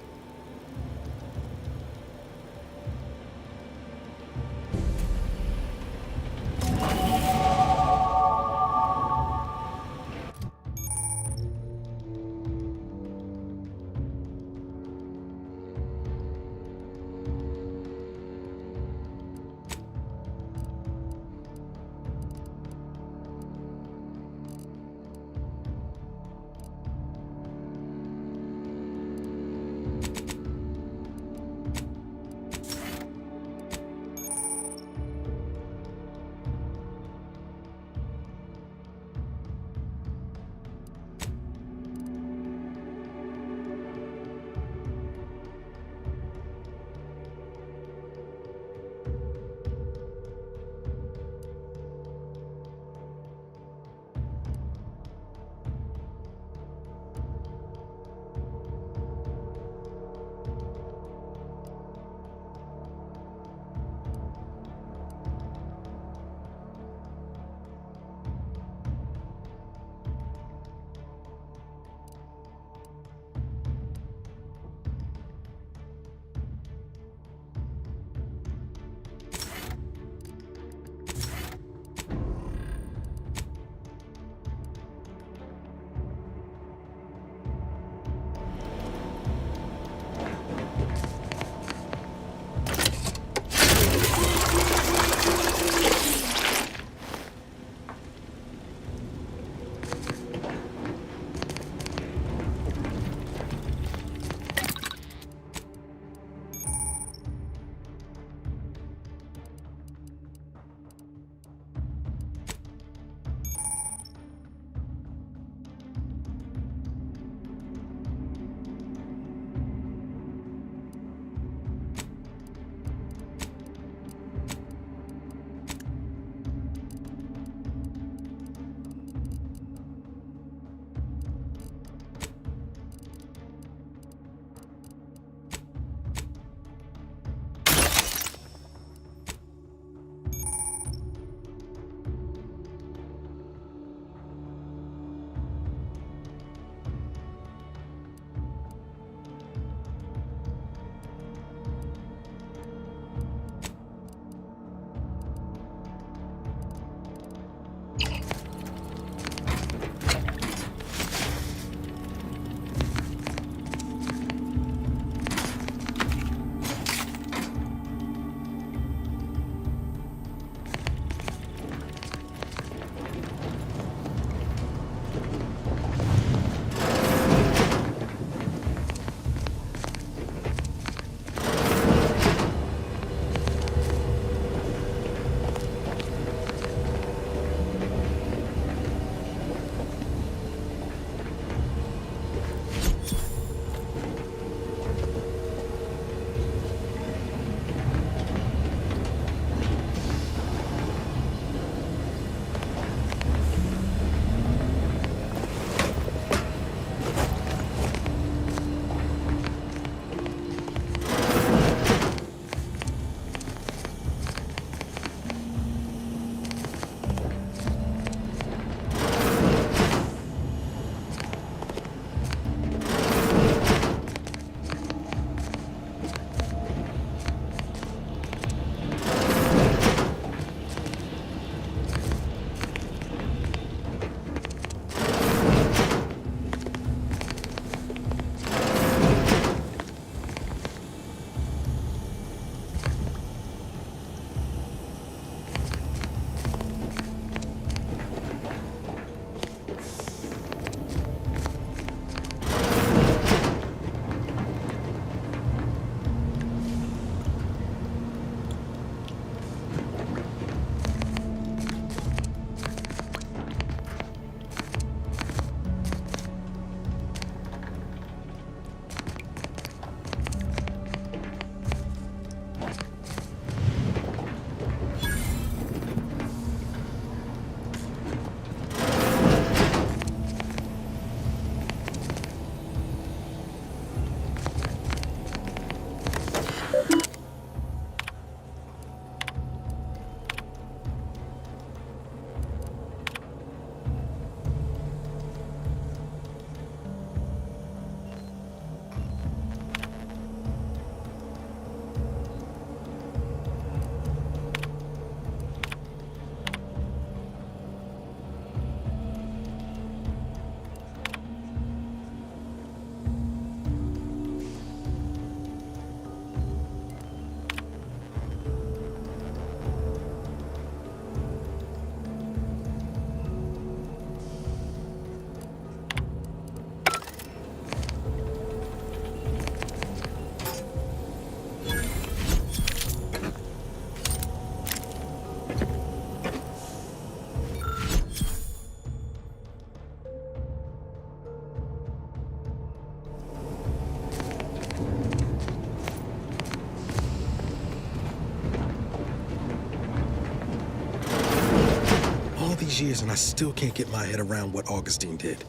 these years and I still can't get my head around what Augustine did.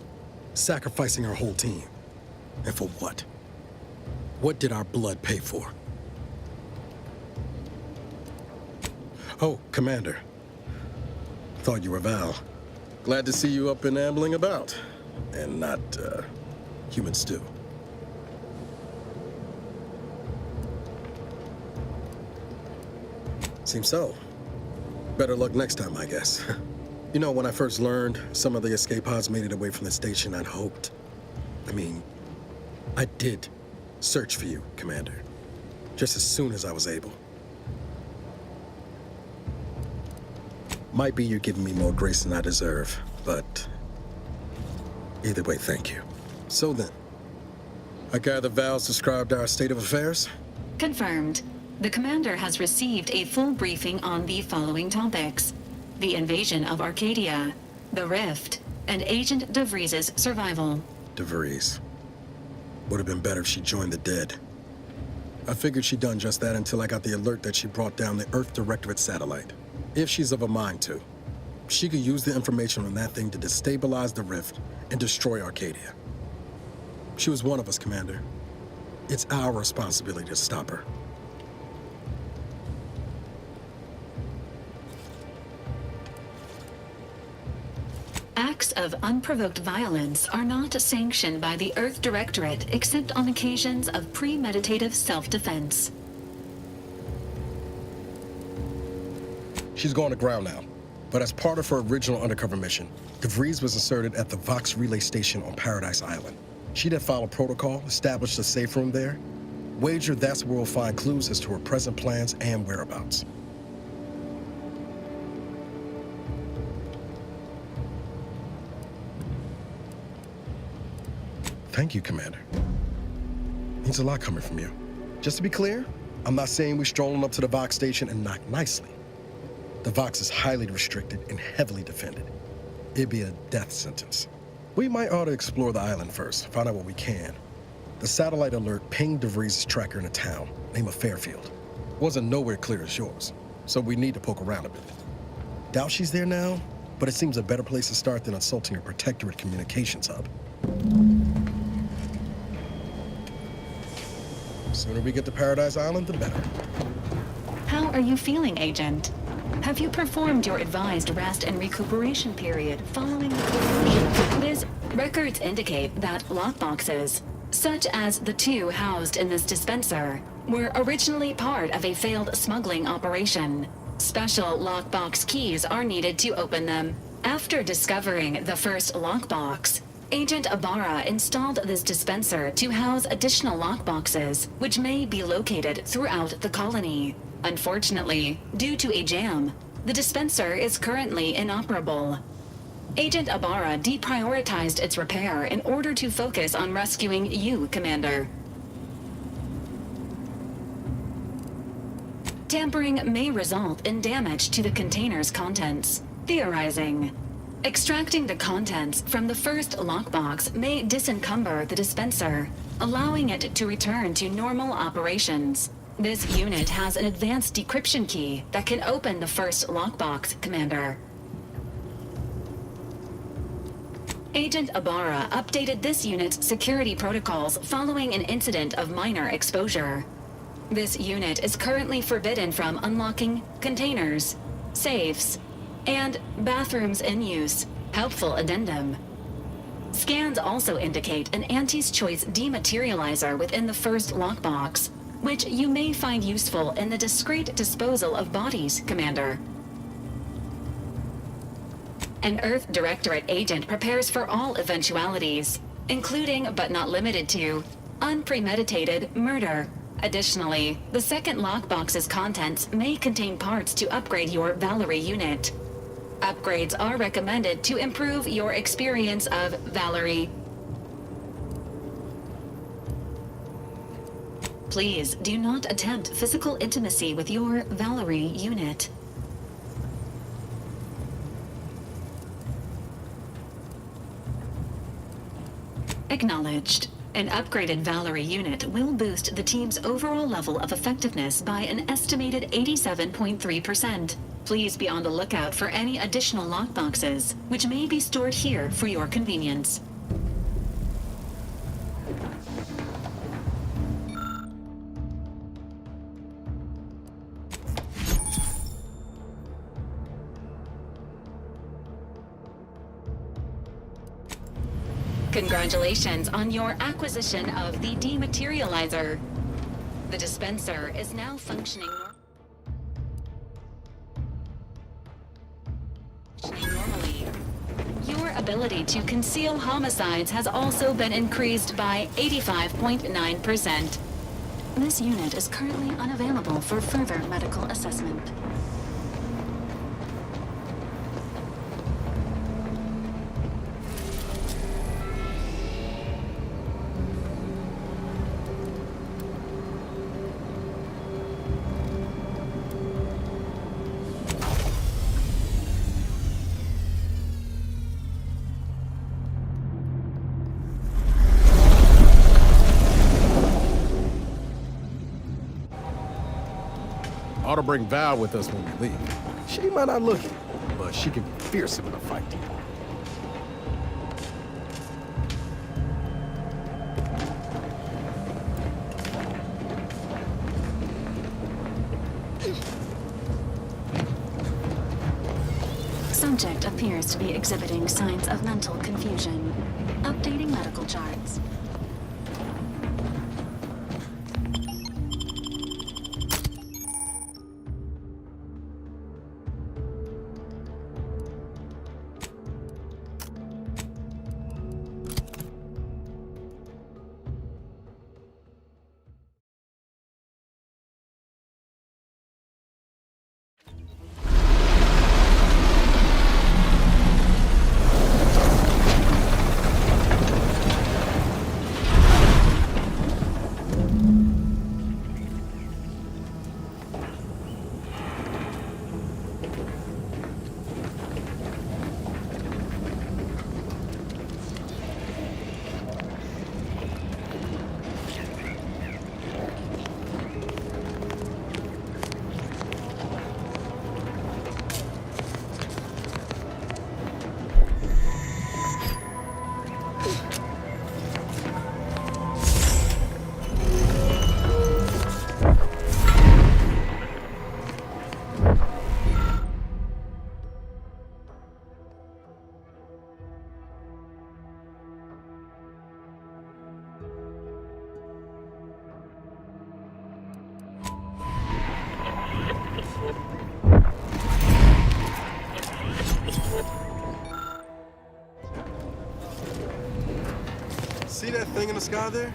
Sacrificing our whole team. And for what? What did our blood pay for? Oh, Commander. Thought you were Val. Glad to see you up and ambling about. And not, human stew. Seems so. Better luck next time, I guess. You know, when I first learned some of the escape pods made it away from the station, I'd hoped. I did search for you, Commander. Just as soon as I was able. Might be you're giving me more grace than I deserve, but either way, thank you. So then, I gather Val's described our state of affairs?
Confirmed. The commander has received a full briefing on the following topics: the invasion of Arcadia, the Rift, and Agent DeVries's survival.
DeVries. Would have been better if she joined the dead. I figured she'd done just that until I got the alert that she brought down the Earth Directorate satellite. If she's of a mind to, she could use the information on that thing to destabilize the Rift and destroy Arcadia. She was one of us, Commander. It's our responsibility to stop her.
Acts of unprovoked violence are not sanctioned by the Earth Directorate except on occasions of premeditative self-defense.
She's going to ground now, but as part of her original undercover mission, DeVries was inserted at the Vox relay station on Paradise Island. She'd have followed protocol, established a safe room there. Wager that's where we'll find clues as to her present plans and whereabouts. Thank you, Commander. Means a lot coming from you. Just to be clear, I'm not saying we're strolling up to the Vox station and knock nicely. The Vox is highly restricted and heavily defended. It'd be a death sentence. We might ought to explore the island first, find out what we can. The satellite alert pinged DeVries' tracker in a town, name of Fairfield. Wasn't nowhere clear as yours, so we need to poke around a bit. Doubt she's there now, but it seems a better place to start than assaulting her protectorate communications hub. Sooner we get to Paradise Island, the better.
How are you feeling, Agent? Have you performed your advised rest and recuperation period following the corrosion? These records indicate that lockboxes, such as the two housed in this dispenser, were originally part of a failed smuggling operation. Special lockbox keys are needed to open them. After discovering the first lockbox, Agent Ibarra installed this dispenser to house additional lockboxes, which may be located throughout the colony. Unfortunately, due to a jam, the dispenser is currently inoperable. Agent Ibarra deprioritized its repair in order to focus on rescuing you, Commander. Tampering may result in damage to the container's contents. Theorizing. Extracting the contents from the first lockbox may disencumber the dispenser, allowing it to return to normal operations. This unit has an advanced decryption key that can open the first lockbox, Commander. Agent Ibarra updated this unit's security protocols following an incident of minor exposure. This unit is currently forbidden from unlocking containers, safes, and bathrooms in use. Helpful addendum. Scans also indicate an Auntie's Choice dematerializer within the first lockbox, which you may find useful in the discreet disposal of bodies, Commander. An Earth Directorate agent prepares for all eventualities, including but not limited to unpremeditated murder. Additionally, the second lockbox's contents may contain parts to upgrade your Valerie unit. Upgrades are recommended to improve your experience of Valerie. Please do not attempt physical intimacy with your Valerie unit. Acknowledged. An upgraded Valerie unit will boost the team's overall level of effectiveness by an estimated 87.3%. Please be on the lookout for any additional lockboxes, which may be stored here for your convenience. Congratulations on your acquisition of the dematerializer. The dispenser is now functioning normally. Your ability to conceal homicides has also been increased by 85.9%. This unit is currently unavailable for further medical assessment.
Ought to bring Val with us when we leave. She might not look it, but she can be fearsome in a fight.
Subject appears to be exhibiting signs of mental confusion. Updating medical charts.
See that thing in the sky there?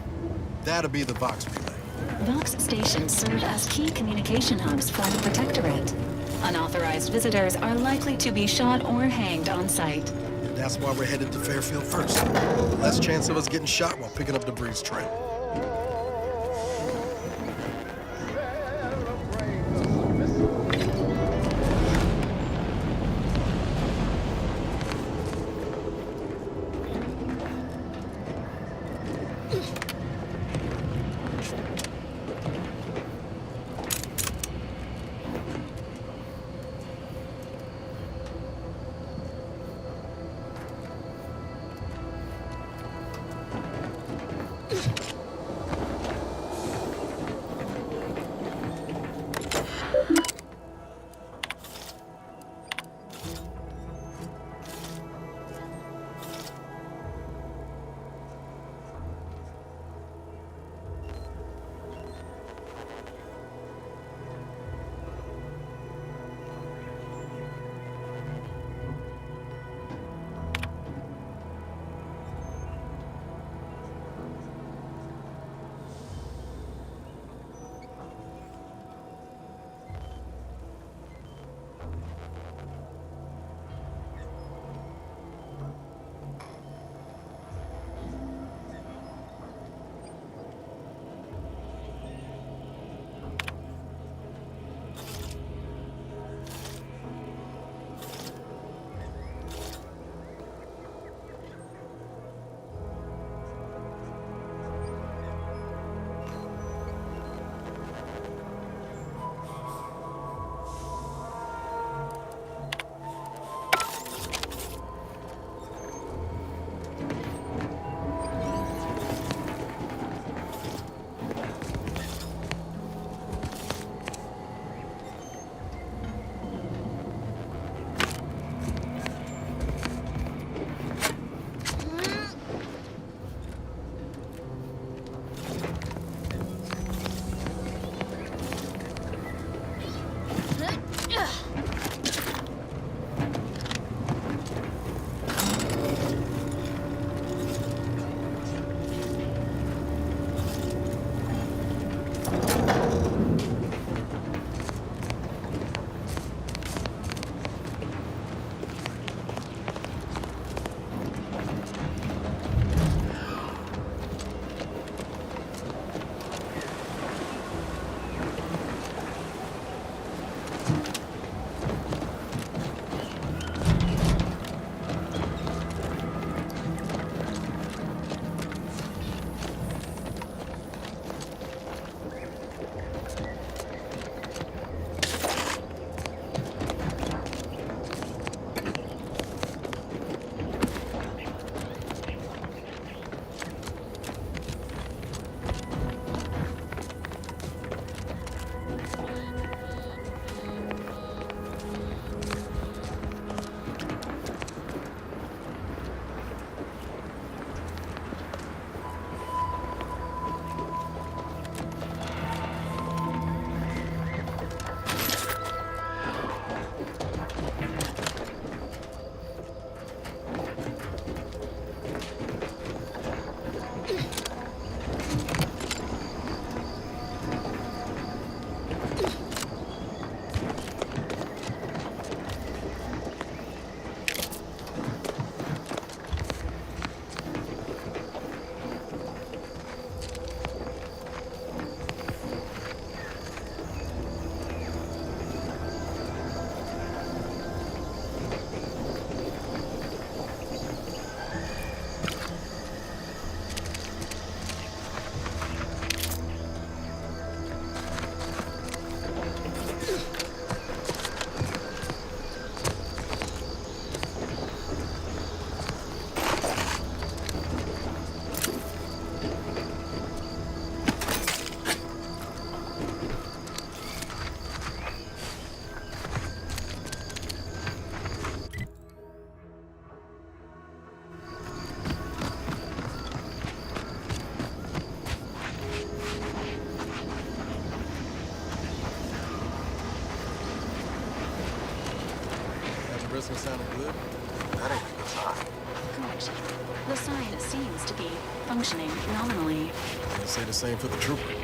That'll be the Vox relay.
Vox stations serve as key communication hubs for the Protectorate. Unauthorized visitors are likely to be shot or hanged on sight.
That's why we're headed to Fairfield first. Less chance of us getting shot while picking up debris trail. Interesting sounding good. That ain't a good sign.
Correct. The sign seems to be functioning nominally.
I'll say the same for the trooper.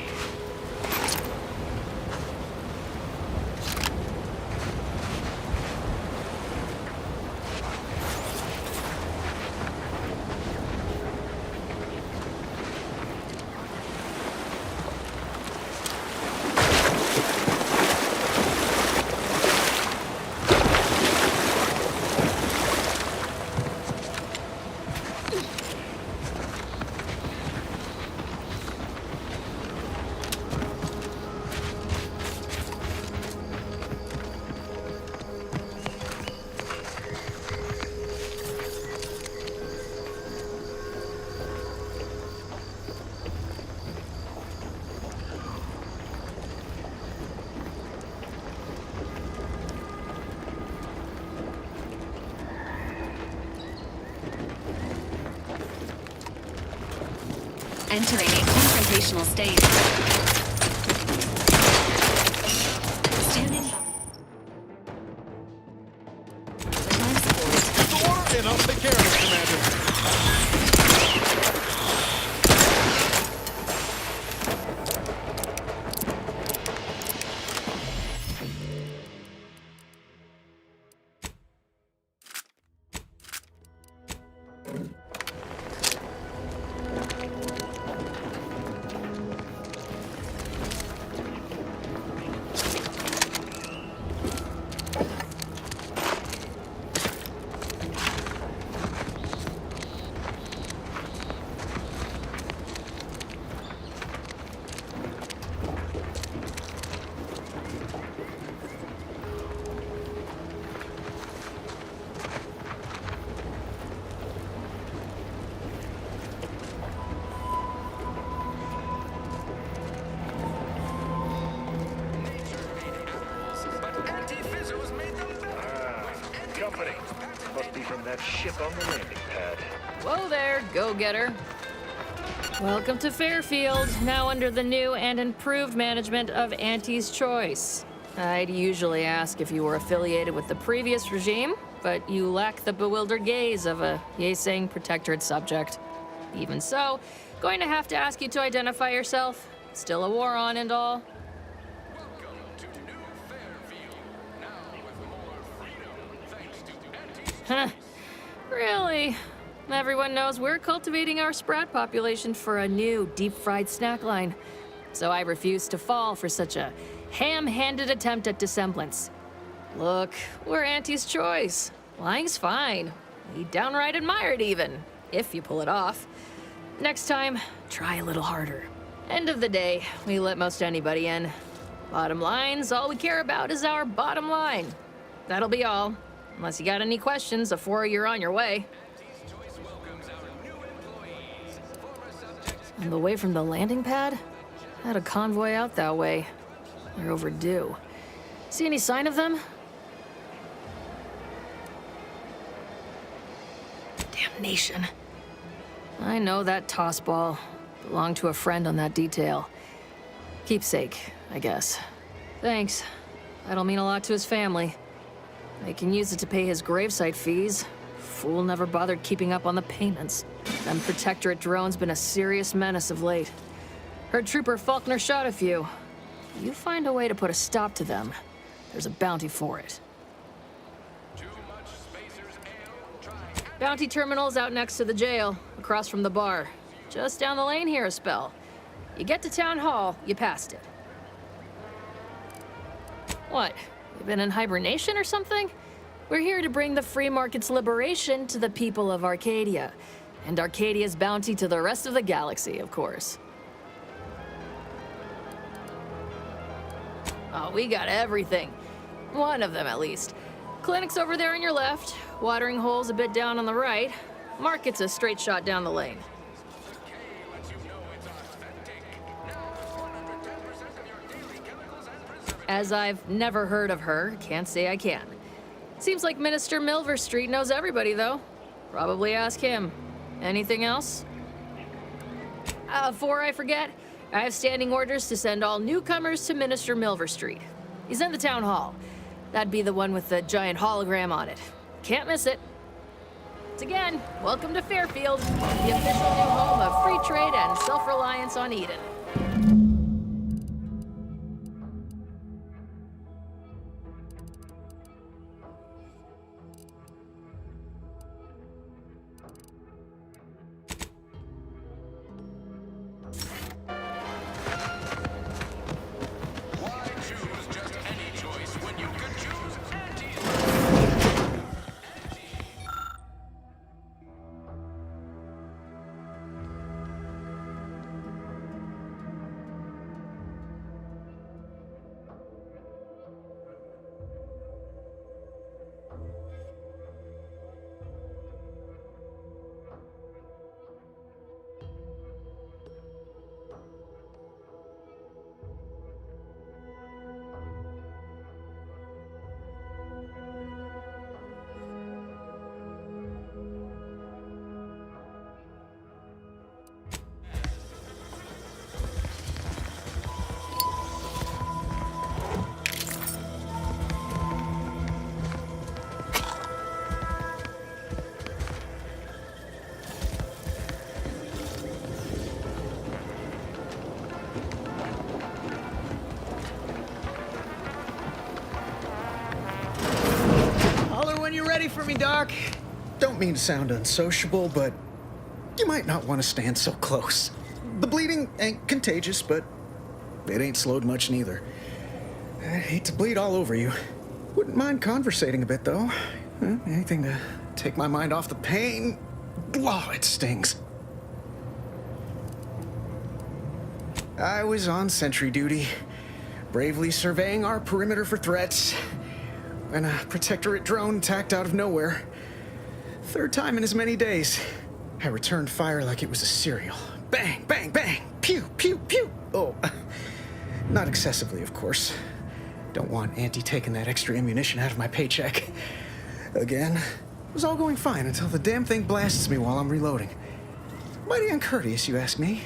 Entering a confrontational state. Standing.
Door, and I'll take care of it, Commander.
Must be from that ship on the landing pad.
Whoa there, go-getter. Welcome to Fairfield, now under the new and improved management of Auntie's Choice. I'd usually ask if you were affiliated with the previous regime, but you lack the bewildered gaze of a yay-saying protectorate subject. Even so, going to have to ask you to identify yourself. Still a war on and all. Huh. Really? Everyone knows we're cultivating our sprat population for a new deep-fried snack line. So I refuse to fall for such a ham-handed attempt at dissemblance. Look, we're Auntie's Choice. Lying's fine. We downright admire it even, if you pull it off. Next time, try a little harder. End of the day, we let most anybody in. Bottom line's all we care about is our bottom line. That'll be all. Unless you got any questions before you're on your way. On the way from the landing pad? Had a convoy out that way. They're overdue. See any sign of them? Damnation. I know that tossball belonged to a friend on that detail. Keepsake, I guess. Thanks. That'll mean a lot to his family. They can use it to pay his gravesite fees. Fool never bothered keeping up on the payments. Them Protectorate drones been a serious menace of late. Heard Trooper Faulkner shot a few. You find a way to put a stop to them, there's a bounty for it. Bounty terminal's out next to the jail, across from the bar. Just down the lane here a spell. You get to Town Hall, you passed it. What? You been in hibernation or something? We're here to bring the free market's liberation to the people of Arcadia. And Arcadia's bounty to the rest of the galaxy, of course. Oh, we got everything. One of them, at least. Clinic's over there on your left. Watering hole's a bit down on the right. Market's a straight shot down the lane. As I've never heard of her, can't say I can. Seems like Minister Milverstreet knows everybody, though. Probably ask him. Anything else? Before I forget, I have standing orders to send all newcomers to Minister Milverstreet. He's in the town hall. That'd be the one with the giant hologram on it. Can't miss it. Once again, welcome to Fairfield, the official new home of free trade and self-reliance on Eden.
Ready for me, Doc? Don't mean to sound unsociable, but you might not want to stand so close. The bleeding ain't contagious, but it ain't slowed much neither. I hate to bleed all over you. Wouldn't mind conversating a bit, though. Anything to take my mind off the pain. Oh, it stings. I was on sentry duty, bravely surveying our perimeter for threats, when a protectorate drone attacked out of nowhere. Third time in as many days. I returned fire like it was a cereal. Bang, bang, bang! Pew, pew, pew! Oh, not excessively, of course. Don't want Auntie taking that extra ammunition out of my paycheck. Again, it was all going fine until the damn thing blasts me while I'm reloading. Mighty uncourteous, you ask me.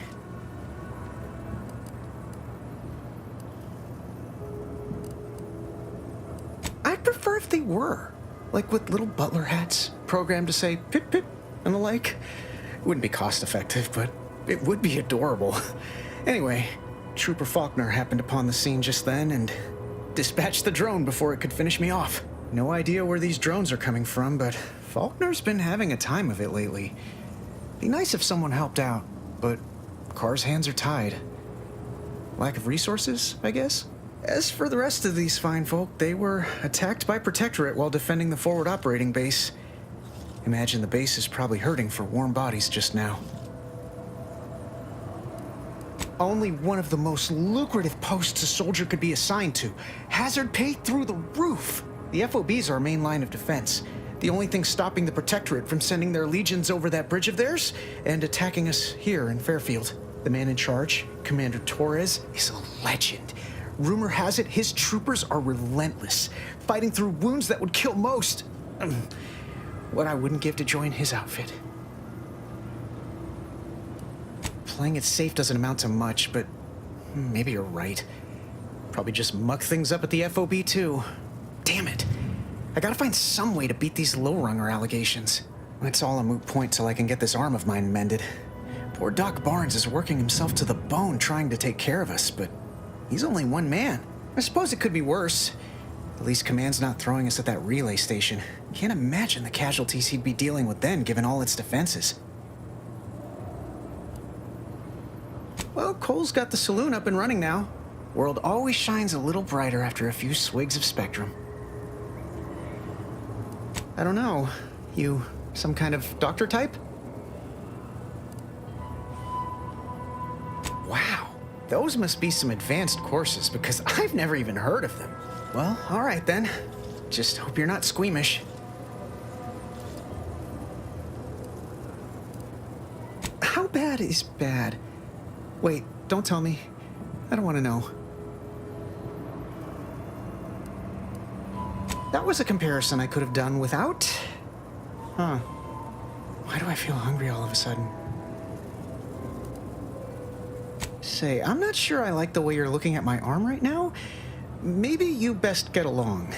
I'd prefer if they were. Like with little butler hats, programmed to say pip pip and the like. It wouldn't be cost effective, but it would be adorable. Anyway, Trooper Faulkner happened upon the scene just then and dispatched the drone before it could finish me off. No idea where these drones are coming from, but Faulkner's been having a time of it lately. Be nice if someone helped out, but Carr's hands are tied. Lack of resources, I guess? As for the rest of these fine folk, they were attacked by Protectorate while defending the forward operating base. Imagine the base is probably hurting for warm bodies just now. Only one of the most lucrative posts a soldier could be assigned to. Hazard pay through the roof. The FOB's our main line of defense. The only thing stopping the Protectorate from sending their legions over that bridge of theirs and attacking us here in Fairfield. The man in charge, Commander Torres, is a legend. Rumor has it his troopers are relentless, fighting through wounds that would kill most. What I wouldn't give to join his outfit. Playing it safe doesn't amount to much, but maybe you're right. Probably just muck things up at the FOB too. Damn it. I gotta find some way to beat these low-runger allegations. It's all a moot point till I can get this arm of mine mended. Poor Doc Barnes is working himself to the bone trying to take care of us, but he's only one man. I suppose it could be worse. At least Command's not throwing us at that relay station. Can't imagine the casualties he'd be dealing with then, given all its defenses. Well, Cole's got the saloon up and running now. World always shines a little brighter after a few swigs of Spectrum. I don't know. You some kind of doctor type? Wow. Those must be some advanced courses, because I've never even heard of them. Well, all right then. Just hope you're not squeamish. How bad is bad? Wait, don't tell me. I don't want to know. That was a comparison I could have done without. Huh. Why do I feel hungry all of a sudden? Say, I'm not sure I like the way you're looking at my arm right now. Maybe you best get along.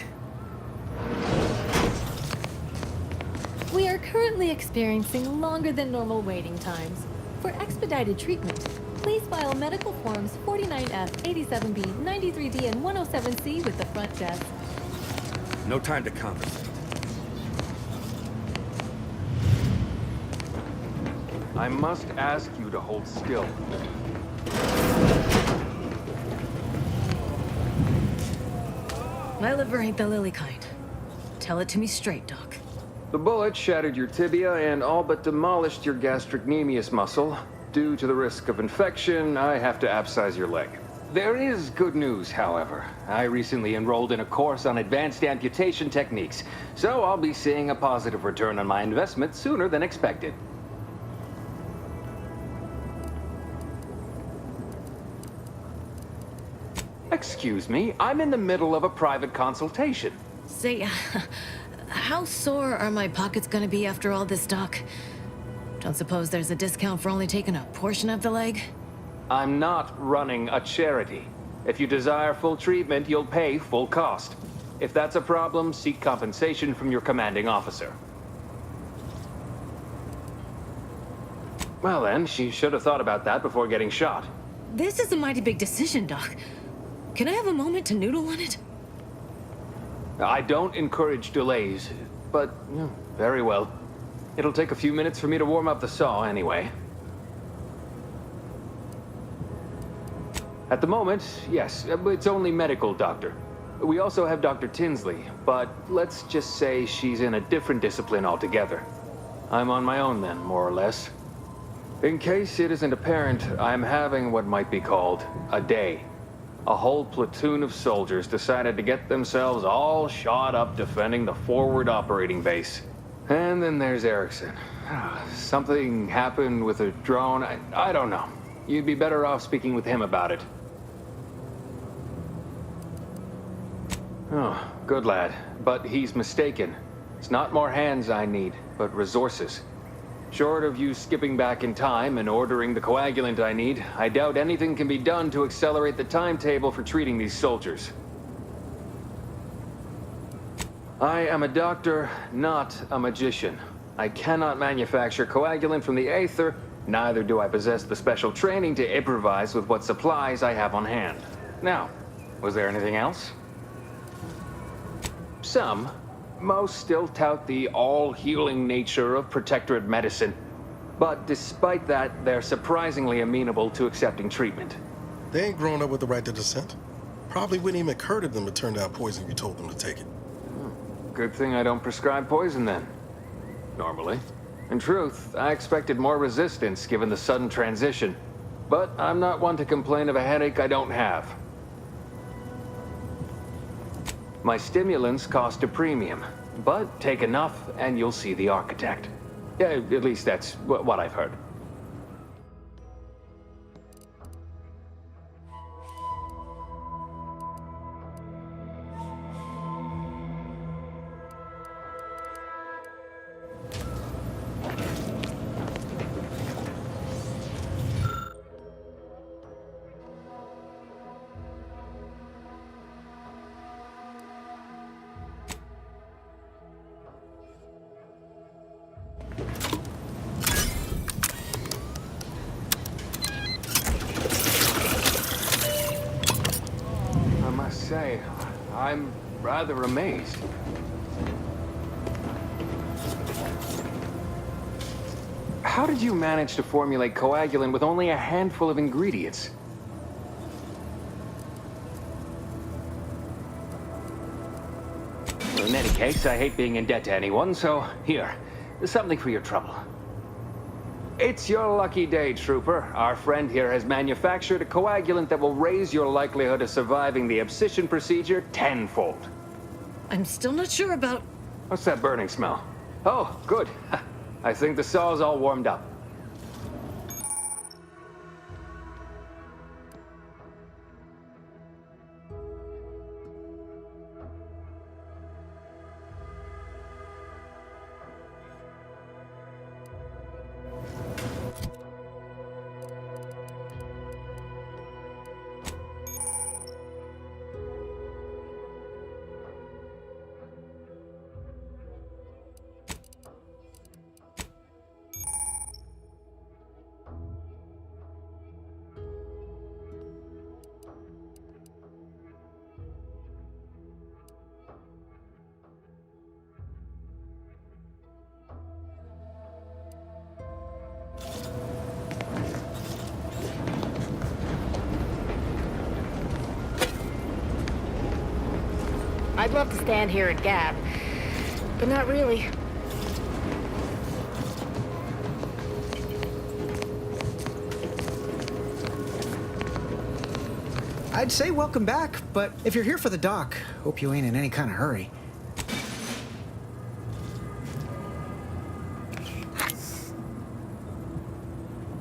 We are currently experiencing longer than normal waiting times. For expedited treatment, please file medical forms 49F, 87B, 93D, and 107C with the front desk.
No time to conversate. I must ask you to hold still.
My liver ain't the lily kind. Tell it to me straight, Doc.
The bullet shattered your tibia and all but demolished your gastrocnemius muscle. Due to the risk of infection, I have to abscise your leg. There is good news, however. I recently enrolled in a course on advanced amputation techniques, so I'll be seeing a positive return on my investment sooner than expected. Excuse me, I'm in the middle of a private consultation.
Say, how sore are my pockets gonna be after all this, Doc? Don't suppose there's a discount for only taking a portion of the leg?
I'm not running a charity. If you desire full treatment, you'll pay full cost. If that's a problem, seek compensation from your commanding officer. Well then, she should have thought about that before getting shot.
This is a mighty big decision, Doc. Can I have a moment to noodle on it?
I don't encourage delays, but very well. It'll take a few minutes for me to warm up the saw anyway. At the moment, yes, it's only medical, Doctor. We also have Dr. Tinsley, but let's just say she's in a different discipline altogether. I'm on my own then, more or less. In case it isn't apparent, I'm having what might be called a day. A whole platoon of soldiers decided to get themselves all shot up defending the forward operating base. And then there's Erickson. Something happened with a drone. I don't know. You'd be better off speaking with him about it. Oh, good lad. But he's mistaken. It's not more hands I need, but resources. Short of you skipping back in time and ordering the coagulant I need, I doubt anything can be done to accelerate the timetable for treating these soldiers. I am a doctor, not a magician. I cannot manufacture coagulant from the aether, neither do I possess the special training to improvise with what supplies I have on hand. Now, was there anything else? Some. Most still tout the all-healing nature of protectorate medicine. But despite that, they're surprisingly amenable to accepting treatment.
They ain't grown up with the right to dissent. Probably wouldn't even occur to them to turn down poison if you told them to take it.
Good thing I don't prescribe poison then. Normally. In truth, I expected more resistance given the sudden transition. But I'm not one to complain of a headache I don't have. My stimulants cost a premium, but take enough and you'll see the architect. Yeah, at least that's what I've heard. I'm rather amazed. How did you manage to formulate coagulant with only a handful of ingredients? In any case, I hate being in debt to anyone, so here, something for your trouble. It's your lucky day, Trooper. Our friend here has manufactured a coagulant that will raise your likelihood of surviving the abscission procedure tenfold.
I'm still not sure about...
What's that burning smell? Oh, good. I think the saw's all warmed up.
I'd love to stand here and gab, but not really.
I'd say welcome back, but if you're here for the dock, hope you ain't in any kind of hurry.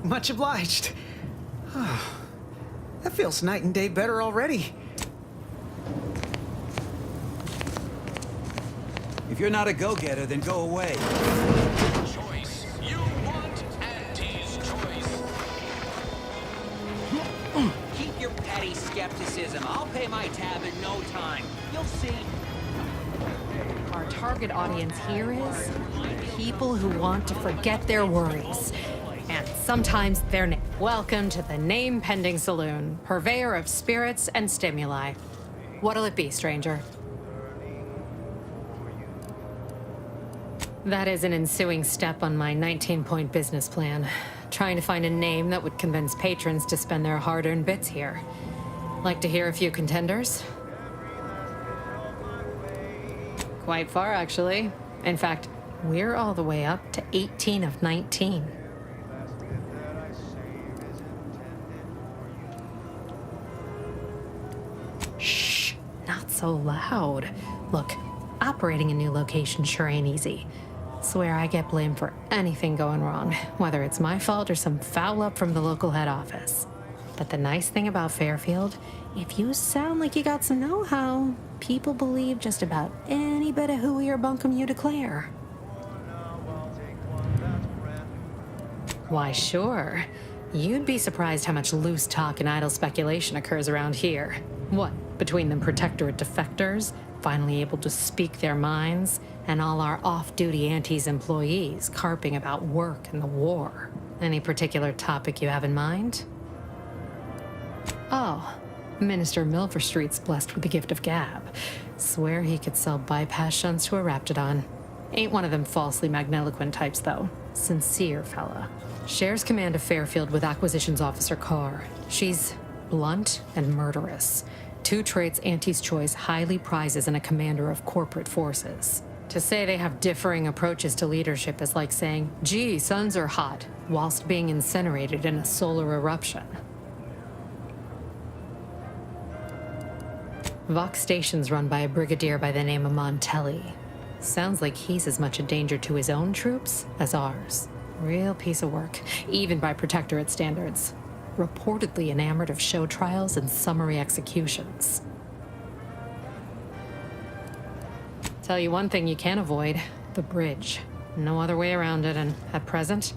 Much obliged. That feels night and day better already.
If you're not a go-getter, then go away.
Choice. You want Auntie's choice.
Keep your petty skepticism. I'll pay my tab in no time. You'll see.
Our target audience here is people who want to forget their worries. And sometimes their name. Welcome to the name-pending saloon, purveyor of spirits and stimuli. What'll it be, stranger? That is an ensuing step on my 19-point business plan. Trying to find a name that would convince patrons to spend their hard-earned bits here. Like to hear a few contenders? Quite far, actually. In fact, we're all the way up to 18 of 19. Shh, not so loud. Look, operating a new location sure ain't easy. Swear I get blamed for anything going wrong, whether it's my fault or some foul up from the local head office. But the nice thing about Fairfield, if you sound like you got some know-how, people believe just about any bit of hooey or bunkum you declare. Why, sure. You'd be surprised how much loose talk and idle speculation occurs around here. What, between the Protectorate defectors, finally able to speak their minds, and all our off-duty Antes employees carping about work and the war. Any particular topic you have in mind? Oh, Minister Milverstreet's blessed with the gift of gab. Swear he could sell bypass shunts to a Raptidon. Ain't one of them falsely magniloquent types, though. Sincere fella. Shares command of Fairfield with Acquisitions Officer Carr. She's blunt and murderous. Two traits Auntie's Choice highly prizes in a commander of corporate forces. To say they have differing approaches to leadership is like saying, gee, suns are hot, whilst being incinerated in a solar eruption. Vox Station's run by a brigadier by the name of Montelli. Sounds like he's as much a danger to his own troops as ours. Real piece of work, even by Protectorate standards. Reportedly enamored of show trials and summary executions. Tell you one thing you can't avoid, the bridge. No other way around it, and at present,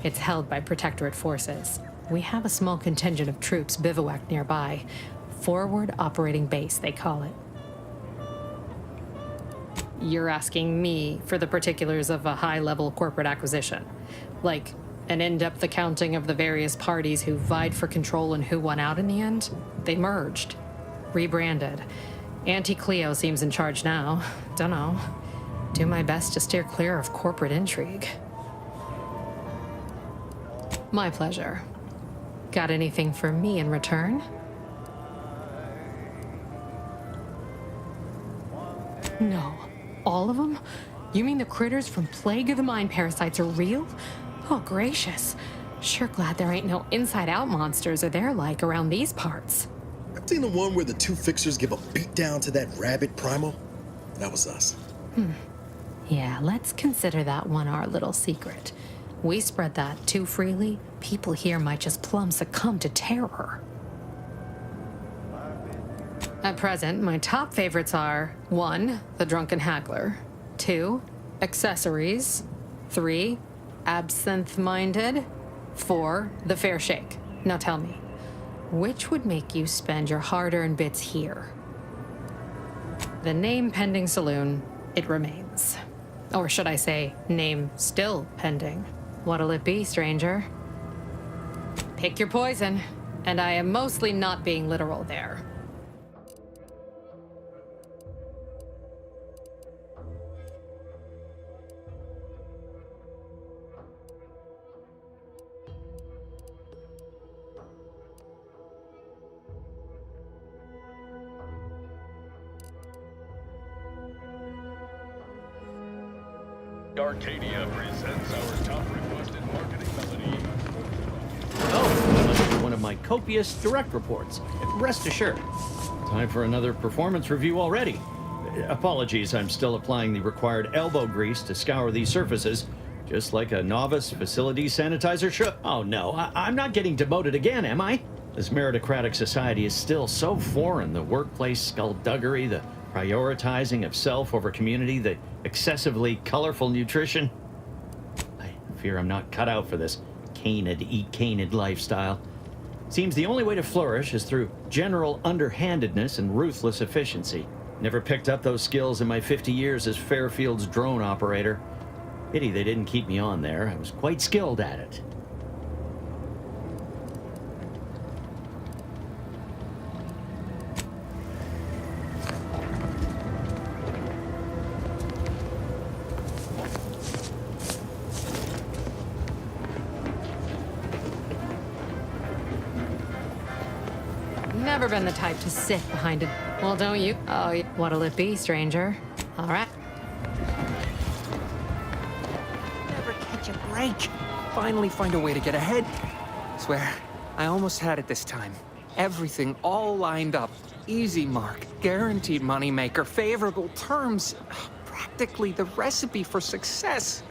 it's held by Protectorate forces. We have a small contingent of troops bivouacked nearby. Forward Operating Base, they call it. You're asking me for the particulars of a high-level corporate acquisition. Like an in-depth accounting of the various parties who vied for control and who won out in the end? They merged. Rebranded. Auntie Cleo seems in charge now. Dunno. Do my best to steer clear of corporate intrigue. My pleasure. Got anything for me in return? No. All of them? You mean the critters from Plague of the Mind parasites are real? Oh, gracious. Sure glad there ain't no inside-out monsters or their like around these parts.
I've seen the one where the two fixers give a beatdown to that rabid primal. That was us.
Yeah, let's consider that one our little secret. We spread that too freely, people here might just plumb succumb to terror. At present, my top favorites are 1. The Drunken Haggler, 2. Accessories, 3. Absinthe-minded, 4. The Fair Shake. Now tell me, which would make you spend your hard-earned bits here? The name pending saloon, it remains. Or should I say, name still pending. What'll it be, stranger? Pick your poison, and I am mostly not being literal there.
Arcadia presents our top requested marketing melody.
Oh, another one of my copious direct reports. Rest assured. Time for another performance review already. Apologies, I'm still applying the required elbow grease to scour these surfaces, just like a novice facility sanitizer should. Oh no, I'm not getting demoted again, am I? This meritocratic society is still so foreign. The workplace skullduggery, the prioritizing of self over community, the excessively colorful nutrition. I fear I'm not cut out for this canid, eat canid lifestyle. Seems the only way to flourish is through general underhandedness and ruthless efficiency. Never picked up those skills in my 50 years as Fairfield's drone operator. Pity they didn't keep me on there. I was quite skilled at it.
Never been the type to sit behind it. Well, don't you? Oh, what'll it be, stranger? All right.
Never catch a break. Finally find a way to get ahead. Swear, I almost had it this time. Everything all lined up. Easy mark, guaranteed moneymaker, favorable terms. Practically the recipe for success.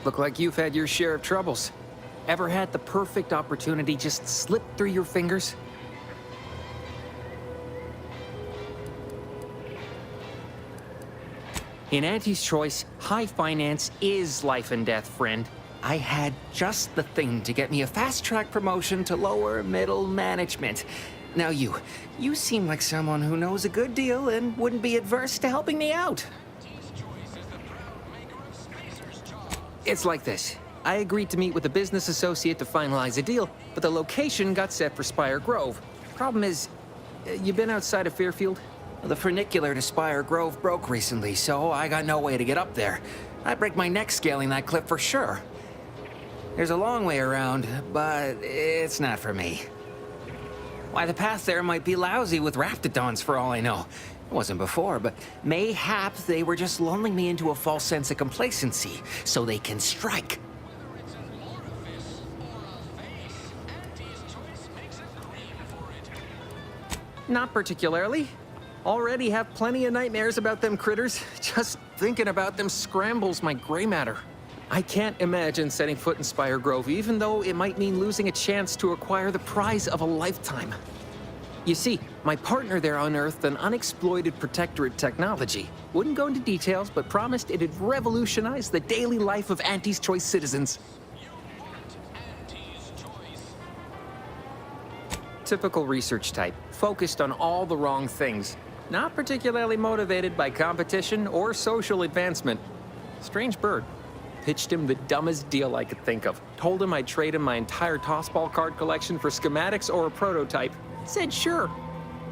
Look like you've had your share of troubles. Ever had the perfect opportunity just slip through your fingers? In Auntie's choice, high finance is life and death, friend. I had just the thing to get me a fast-track promotion to lower middle management. Now you seem like someone who knows a good deal and wouldn't be adverse to helping me out. It's like this. I agreed to meet with a business associate to finalize a deal, but the location got set for Spire Grove. Problem is, you been outside of Fairfield? The funicular to Spire Grove broke recently, so I got no way to get up there. I'd break my neck scaling that cliff for sure. There's a long way around, but it's not for me. Why, the path there might be lousy with raptidons for all I know. It wasn't before, but mayhap they were just lulling me into a false sense of complacency so they can strike. Not particularly. Already have plenty of nightmares about them critters. Just thinking about them scrambles my gray matter. I can't imagine setting foot in Spire Grove, even though it might mean losing a chance to acquire the prize of a lifetime. You see, my partner there unearthed an unexploited protectorate technology. Wouldn't go into details, but promised it'd revolutionize the daily life of Auntie's Choice citizens. Typical research type, focused on all the wrong things. Not particularly motivated by competition or social advancement. Strange bird. Pitched him the dumbest deal I could think of. Told him I'd trade him my entire tossball card collection for schematics or a prototype. Said sure.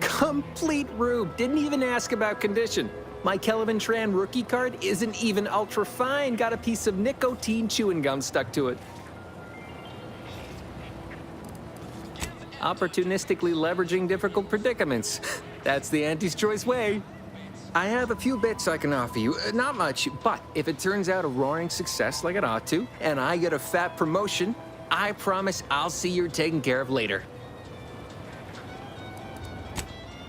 Complete rube. Didn't even ask about condition. My Kelvin Tran rookie card isn't even ultra fine. Got a piece of nicotine chewing gum stuck to it. Opportunistically leveraging difficult predicaments. That's the Auntie's Choice way. I have a few bits I can offer you. Not much, but if it turns out a roaring success like it ought to, and I get a fat promotion, I promise I'll see you're taken care of later.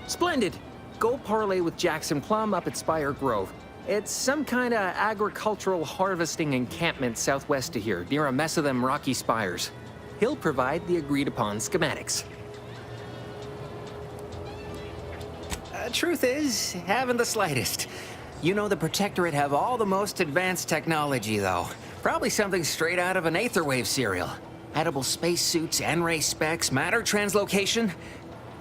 Splendid. Go parlay with Jackson Plum up at Spire Grove. It's some kind of agricultural harvesting encampment southwest of here, near a mess of them rocky spires. He'll provide the agreed-upon schematics. Truth is, haven't the slightest. You know the Protectorate have all the most advanced technology, though. Probably something straight out of an Aetherwave serial. Edible spacesuits, N-ray specs, matter translocation.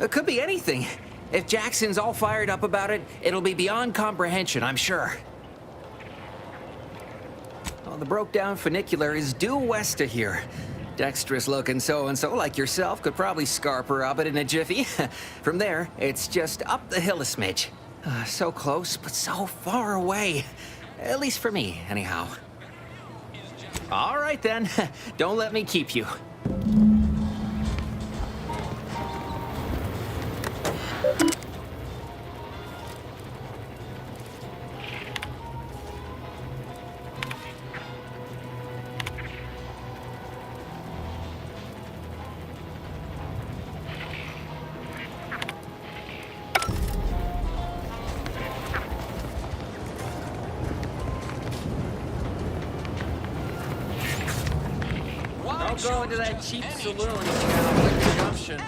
It could be anything. If Jackson's all fired up about it, it'll be beyond comprehension, I'm sure. Well, the broke-down funicular is due west of here. Dexterous-looking so-and-so like yourself could probably scarp her up it in a jiffy. From there, it's just up the hill a smidge. So close, but so far away. At least for me, anyhow. All right, then. Don't let me keep you.
Don't go into that cheap saloon if you got a liquor junction.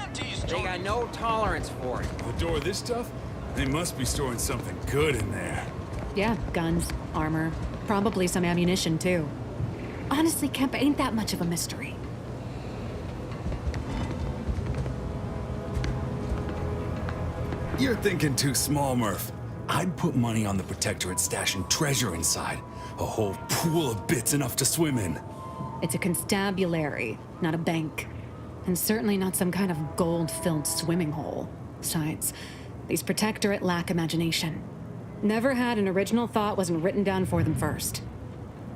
They got no tolerance for it.
The door this tough? They must be storing something good in there.
Yeah, guns, armor, probably some ammunition too. Honestly, Kemp ain't that much of a mystery.
You're thinking too small, Murph. I'd put money on the Protectorate stashing treasure inside. A whole pool of bits enough to swim in.
It's a constabulary, not a bank. And certainly not some kind of gold-filled swimming hole. Besides, these Protectorate lack imagination. Never had an original thought wasn't written down for them first.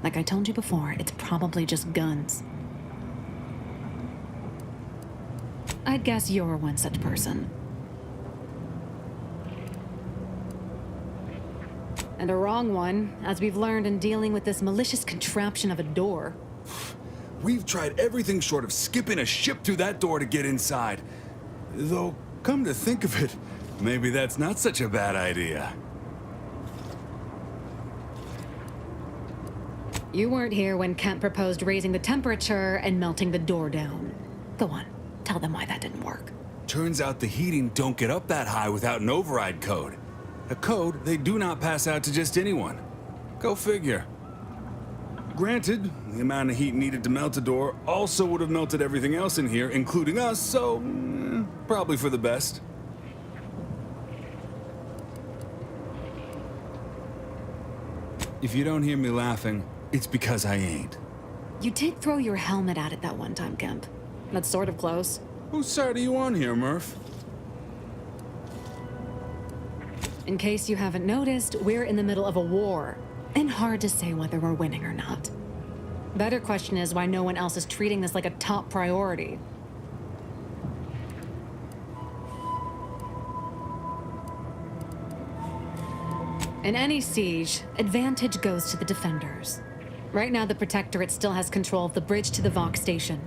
Like I told you before, it's probably just guns. I'd guess you're one such person. And a wrong one, as we've learned in dealing with this malicious contraption of a door.
We've tried everything short of skipping a ship through that door to get inside. Though, come to think of it, maybe that's not such a bad idea.
You weren't here when Kemp proposed raising the temperature and melting the door down. Go on, tell them why that didn't work.
Turns out the heating don't get up that high without an override code. A code they do not pass out to just anyone. Go figure. Granted, the amount of heat needed to melt a door also would have melted everything else in here, including us, so probably for the best. If you don't hear me laughing, it's because I ain't.
You did throw your helmet at it that one time, Kemp. That's sort of close.
Whose side are you on here, Murph?
In case you haven't noticed, we're in the middle of a war, and hard to say whether we're winning or not. Better question is why no one else is treating this like a top priority. In any siege, advantage goes to the defenders. Right now, the Protectorate still has control of the bridge to the Vox station.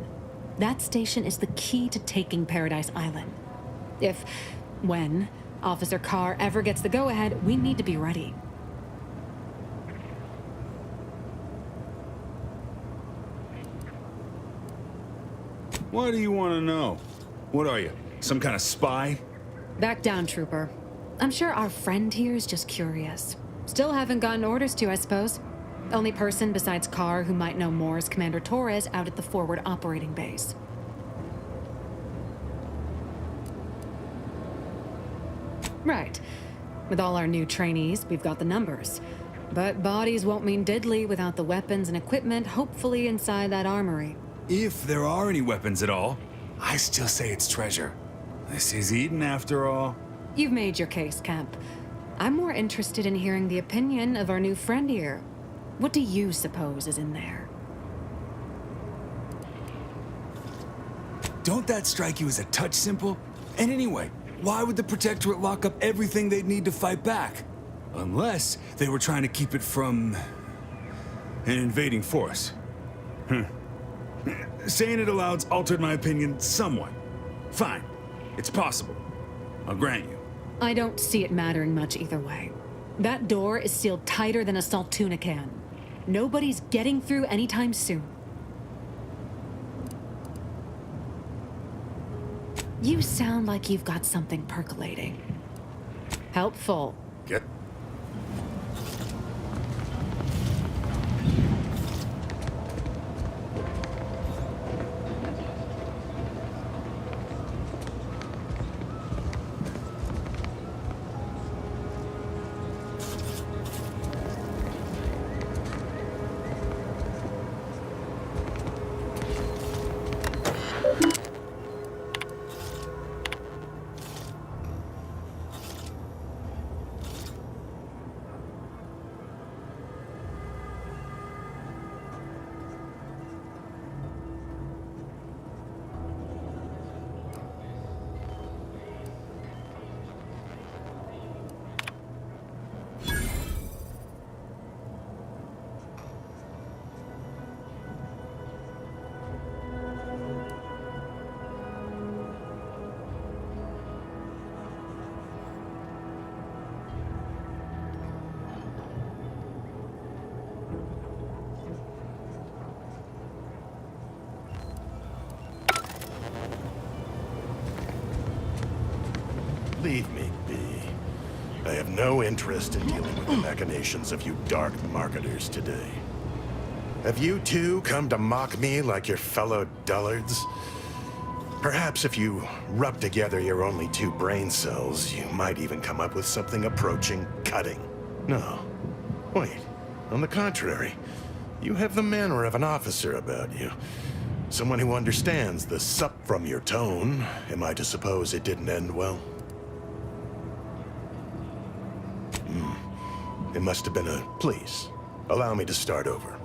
That station is the key to taking Paradise Island. When Officer Carr ever gets the go-ahead, we need to be ready.
Why do you want to know? What are you, some kind of spy?
Back down, Trooper. I'm sure our friend here is just curious. Still haven't gotten orders to, I suppose. Only person besides Carr who might know more is Commander Torres out at the forward operating base. Right. With all our new trainees, we've got the numbers. But bodies won't mean diddly without the weapons and equipment hopefully inside that armory.
If there are any weapons at all, I still say it's treasure. This is Eden after all.
You've made your case, Kemp. I'm more interested in hearing the opinion of our new friend here. What do you suppose is in there?
Don't that strike you as a touch simple? And anyway, why would the Protectorate lock up everything they'd need to fight back? Unless they were trying to keep it from an invading force. Saying it aloud's altered my opinion somewhat. Fine. It's possible. I'll grant you.
I don't see it mattering much either way. That door is sealed tighter than a salt tuna can. Nobody's getting through anytime soon. You sound like you've got something percolating. Helpful.
Get.
Leave me be. I have no interest in dealing with the machinations of you dark marketers today. Have you two come to mock me like your fellow dullards? Perhaps if you rub together your only 2 brain cells, you might even come up with something approaching cutting. No. Wait. On the contrary, you have the manner of an officer about you. Someone who understands the sup from your tone. Am I to suppose it didn't end well? It must have been a... Please, allow me to start over.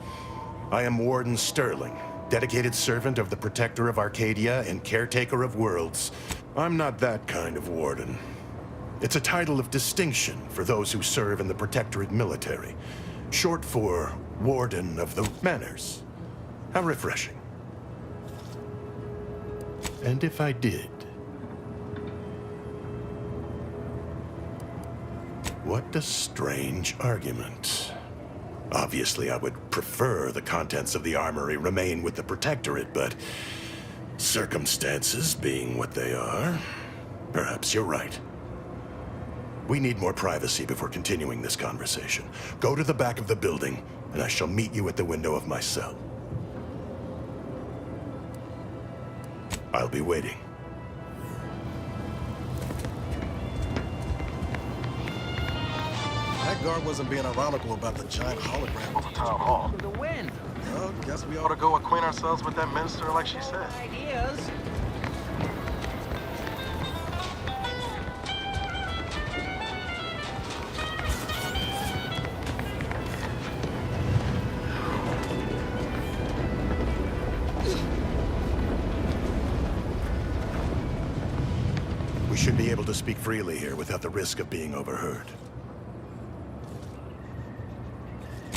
I am Warden Sterling, dedicated servant of the Protector of Arcadia and caretaker of worlds. I'm not that kind of warden. It's a title of distinction for those who serve in the Protectorate military. Short for Warden of the Manors. How refreshing. And if I did... What a strange argument. Obviously, I would prefer the contents of the armory remain with the Protectorate, but circumstances being what they are, perhaps you're right. We need more privacy before continuing this conversation. Go to the back of the building, and I shall meet you at the window of my cell. I'll be waiting.
That guard wasn't being ironical about the giant hologram of the town hall.
The wind.
Well, guess we ought to go acquaint ourselves with that minister like she said.
Ideas.
We should be able to speak freely here without the risk of being overheard.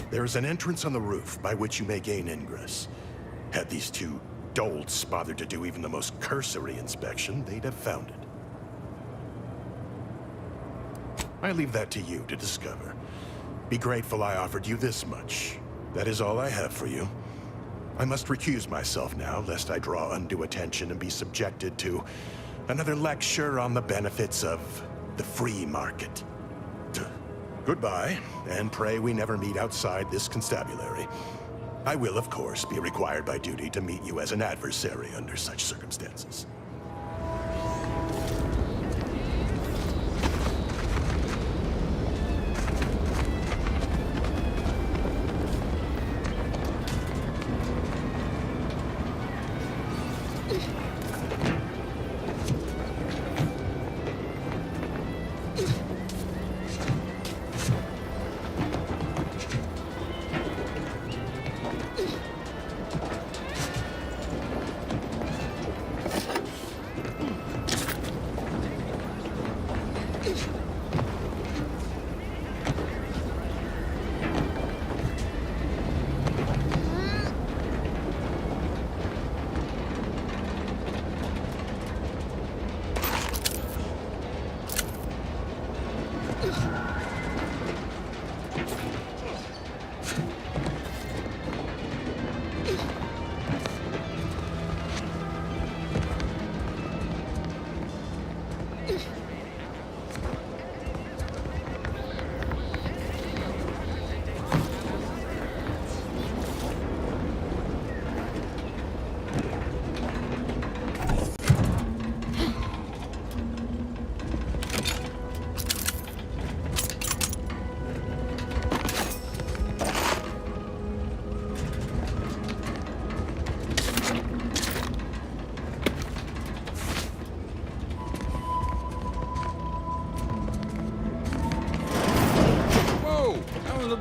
There is an entrance on the roof by which you may gain ingress. Had these 2 dolts bothered to do even the most cursory inspection, they'd have found it. I leave that to you to discover. Be grateful I offered you this much. That is all I have for you. I must recuse myself now, lest I draw undue attention and be subjected to another lecture on the benefits of the free market. Goodbye, and pray we never meet outside this constabulary. I will, of course, be required by duty to meet you as an adversary under such circumstances.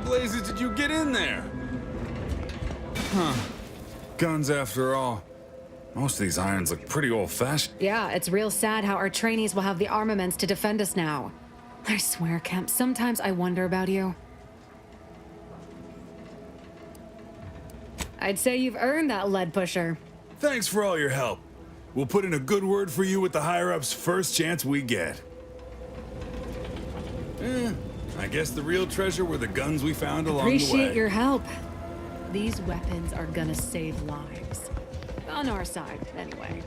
blazes did you get in there? Huh. Guns after all. Most of these irons look pretty old-fashioned.
Yeah, it's real sad how our trainees will have the armaments to defend us now. I swear, Kemp, sometimes I wonder about you. I'd say you've earned that lead pusher.
Thanks for all your help. We'll put in a good word for you with the higher-ups first chance we get. I guess the real treasure were the guns we found along the way.
Appreciate your help. These weapons are gonna save lives. On our side, anyway.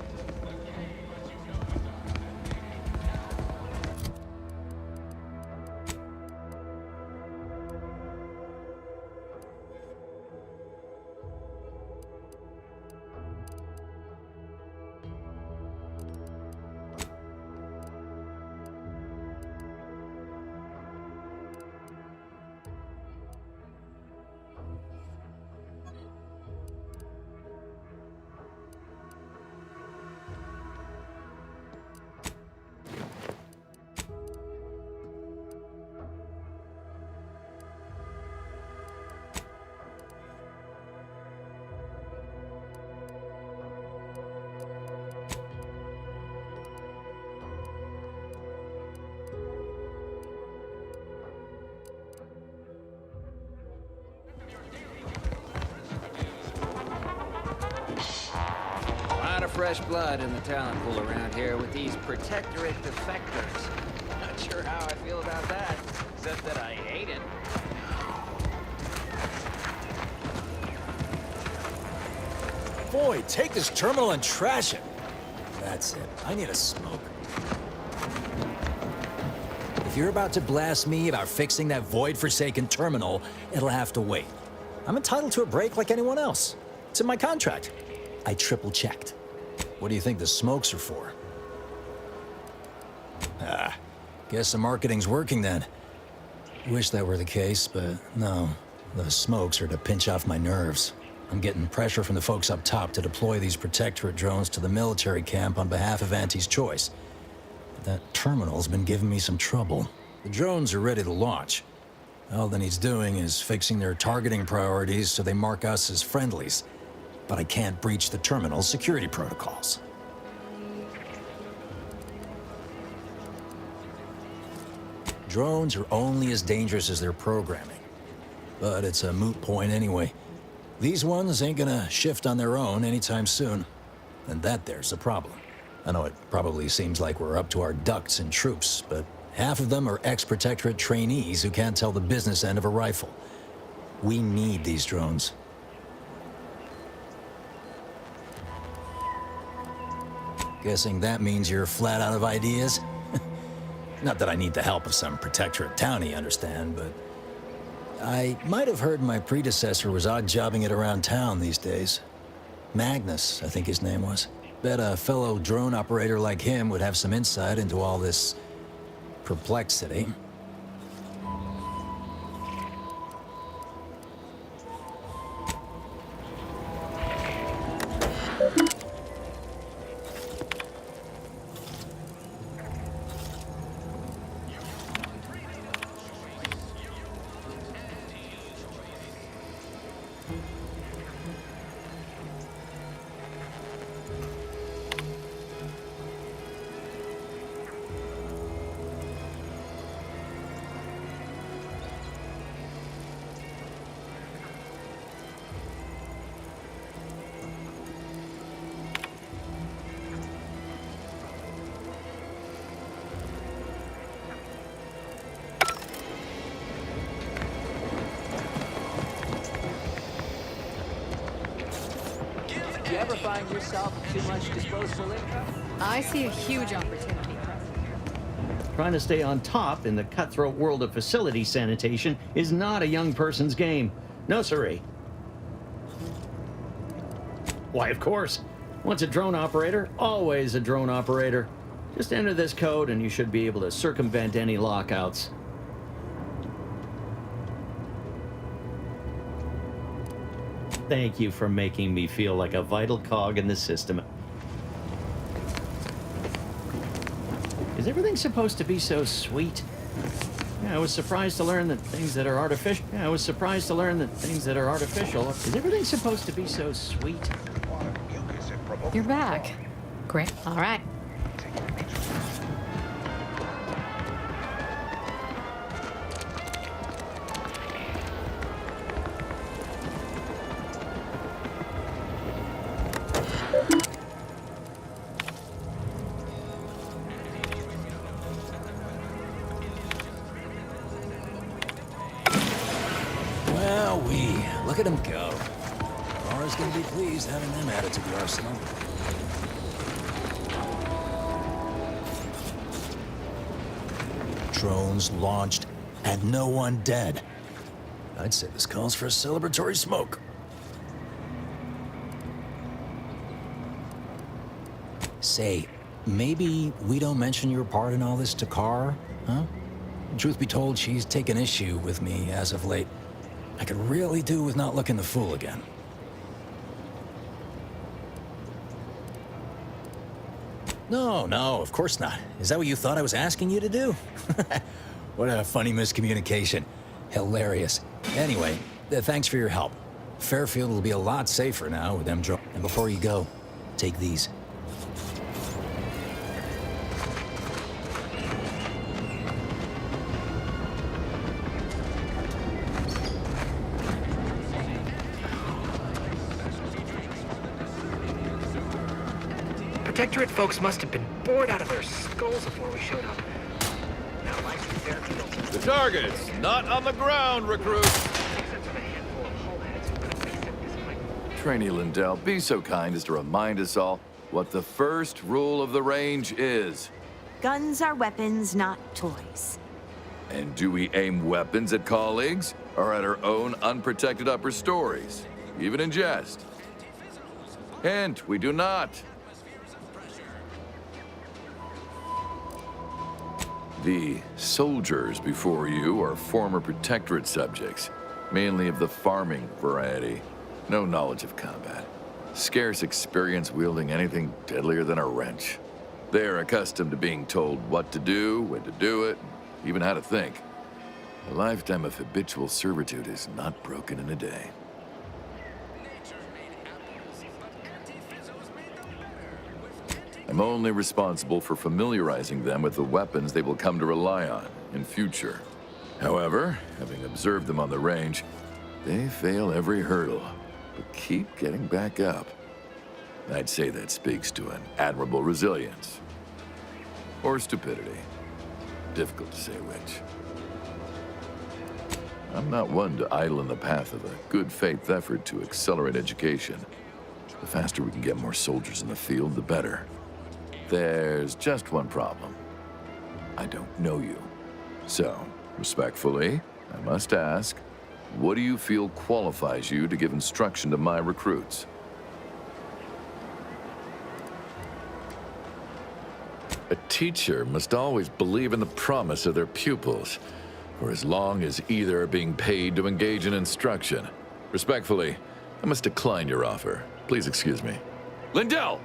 fresh blood in the talent pool around here with these protectorate defectors. Not sure how I feel about that, except that I hate it.
Boy, take this terminal and trash it. That's it. I need a smoke. If you're about to blast me about fixing that void-forsaken terminal, it'll have to wait. I'm entitled to a break like anyone else. It's in my contract. I triple-checked. What do you think the smokes are for? Ah, guess the marketing's working then. Wish that were the case, but no. The smokes are to pinch off my nerves. I'm getting pressure from the folks up top to deploy these protectorate drones to the military camp on behalf of Auntie's Choice. But that terminal's been giving me some trouble. The drones are ready to launch. All that needs doing is fixing their targeting priorities so they mark us as friendlies. But I can't breach the terminal's security protocols. Drones are only as dangerous as their programming. But it's a moot point anyway. These ones ain't gonna shift on their own anytime soon. And that there's the problem. I know it probably seems like we're up to our ducks in troops, but half of them are ex-protectorate trainees who can't tell the business end of a rifle. We need these drones. Guessing that means you're flat out of ideas? Not that I need the help of some protectorate townie, understand, but I might have heard my predecessor was odd-jobbing it around town these days. Magnus, I think his name was. Bet a fellow drone operator like him would have some insight into all this perplexity.
You ever find yourself too much disposable income?
I see a huge opportunity.
Trying to stay on top in the cutthroat world of facility sanitation is not a young person's game. No, sirree. Why, of course. Once a drone operator, always a drone operator. Just enter this code and you should be able to circumvent any lockouts. Thank you for making me feel like a vital cog in the system. Is everything supposed to be so sweet? Yeah, I was surprised to learn that things that are artificial. Is everything supposed to be so sweet?
You're back. Great. All right.
Look at them go. Laura's gonna be pleased having them added to the arsenal. Drones launched and no one dead. I'd say this calls for a celebratory smoke. Say, maybe we don't mention your part in all this to Carr, huh? Truth be told, she's taken issue with me as of late. I could really do with not looking the fool again. No, of course not. Is that what you thought I was asking you to do? What a funny miscommunication. Hilarious. Anyway, thanks for your help. Fairfield will be a lot safer now with them drones. And before you go, take these.
Protectorate folks must have been bored out of their skulls before we showed up. Now, like Fairfield,
The target's not on the ground, recruit. Trainee Lindell, be so kind as to remind us all what the first rule of the range is.
Guns are weapons, not toys.
And do we aim weapons at colleagues or at our own unprotected upper stories, even in jest? Hint, we do not. The soldiers before you are former Protectorate subjects, mainly of the farming variety. No knowledge of combat. Scarce experience wielding anything deadlier than a wrench. They are accustomed to being told what to do, when to do it, even how to think. A lifetime of habitual servitude is not broken in a day. I'm only responsible for familiarizing them with the weapons they will come to rely on in future. However, having observed them on the range, they fail every hurdle, but keep getting back up. I'd say that speaks to an admirable resilience. Or stupidity. Difficult to say which. I'm not one to idle in the path of a good faith effort to accelerate education. The faster we can get more soldiers in the field, the better. There's just one problem. I don't know you. So, respectfully, I must ask, what do you feel qualifies you to give instruction to my recruits? A teacher must always believe in the promise of their pupils, for as long as either are being paid to engage in instruction. Respectfully, I must decline your offer. Please excuse me. Lindell!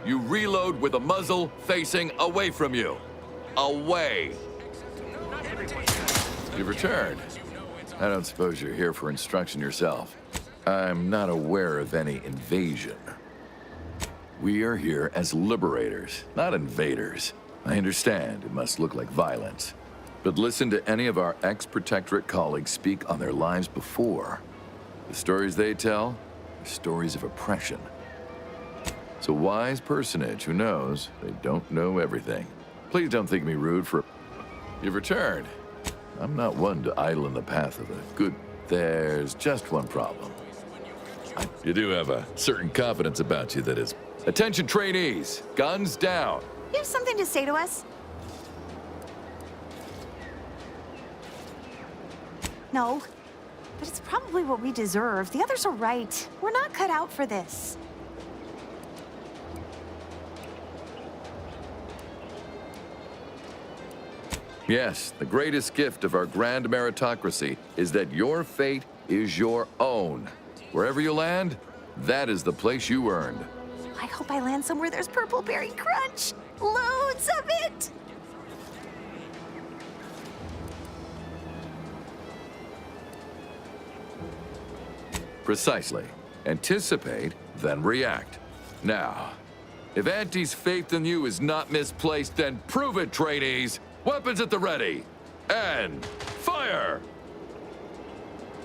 You reload with the muzzle facing away from you. Away! You've returned. I don't suppose you're here for instruction yourself. I'm not aware of any invasion. We are here as liberators, not invaders. I understand it must look like violence. But listen to any of our ex-Protectorate colleagues speak on their lives before. The stories they tell are stories of oppression. It's a wise personage who knows they don't know everything. Please don't think me rude for... You've returned. I'm not one to idle in the path of a good... There's just one problem. You do have a certain confidence about you that is... Attention trainees, guns down.
You have something to say to us? No, but it's probably what we deserve. The others are right. We're not cut out for this.
Yes, the greatest gift of our grand meritocracy is that your fate is your own. Wherever you land, that is the place you earned.
I hope I land somewhere there's purple berry crunch. Loads of it!
Precisely. Anticipate, then react. Now, if Auntie's faith in you is not misplaced, then prove it, trainees! Weapons at the ready! And fire!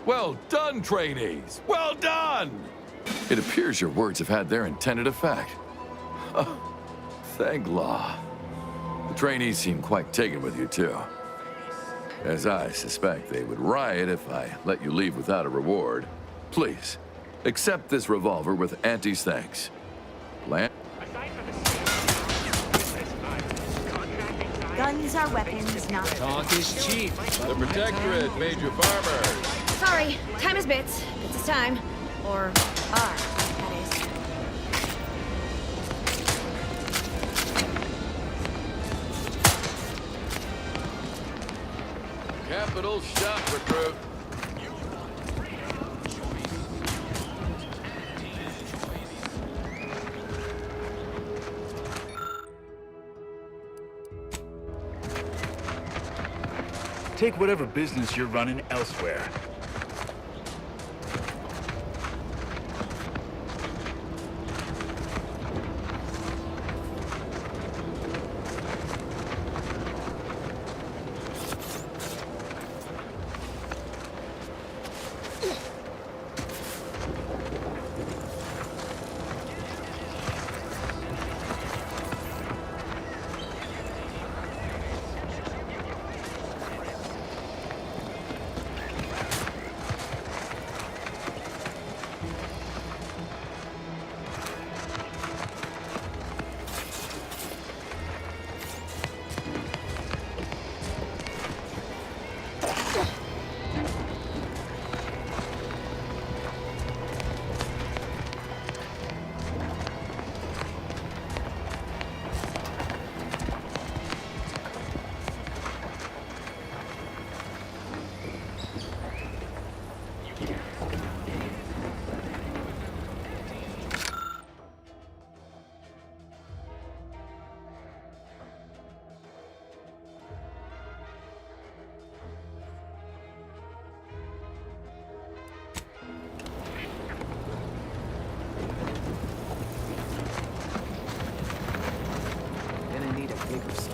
Well done, trainees! Well done! It appears your words have had their intended effect. Oh, thank law. The trainees seem quite taken with you, too. As I suspect they would riot if I let you leave without a reward. Please, accept this revolver with Auntie's thanks.
Guns are weapons, not...
Talk is cheap. The Protectorate made you farmers.
Sorry, time is bits. Bits is time. Or are, that is.
Capital shot, recruit.
Take whatever business you're running elsewhere.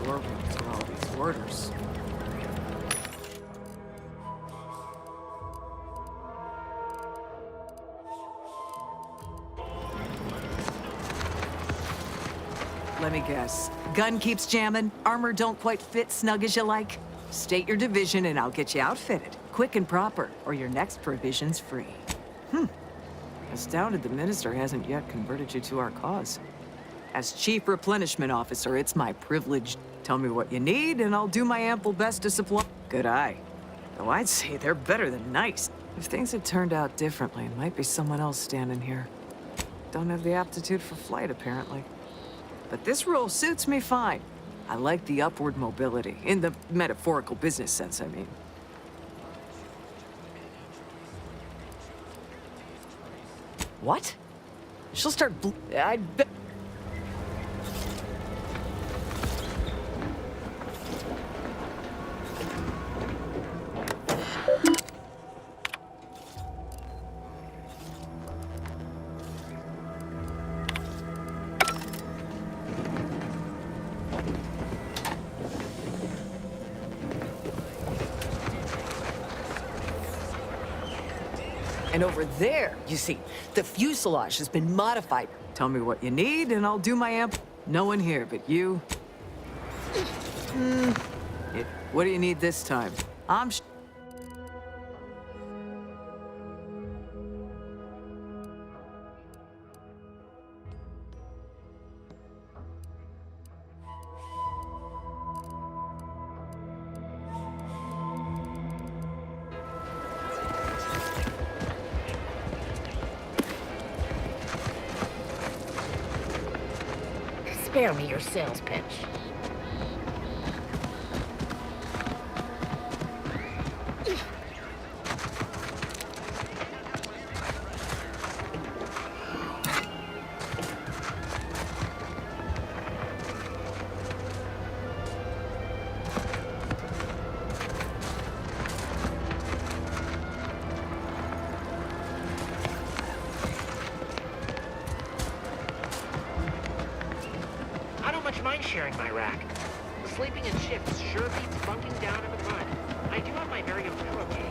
storerooms with all these orders. Let me guess. Gun keeps jamming, armor don't quite fit snug as you like. State your division and I'll get you outfitted. Quick and proper, or your next provision's free. Astounded the minister hasn't yet converted you to our cause. As Chief Replenishment Officer, it's my privilege. Tell me what you need, and I'll do my ample best to supply. Good eye. Though I'd say they're better than nice. If things had turned out differently, it might be someone else standing here. Don't have the aptitude for flight, apparently. But this role suits me fine. I like the upward mobility, in the metaphorical business sense, I mean. What? She'll start I bet. And over there, you see, the fuselage has been modified. Tell me what you need, and I'll do my amp. No one here but you. What do you need this time? I'm
Spare me your sales pitch. Mind sharing my rack. Sleeping in shifts sure beats bunking down in the mud. I do have my very own pillowcase.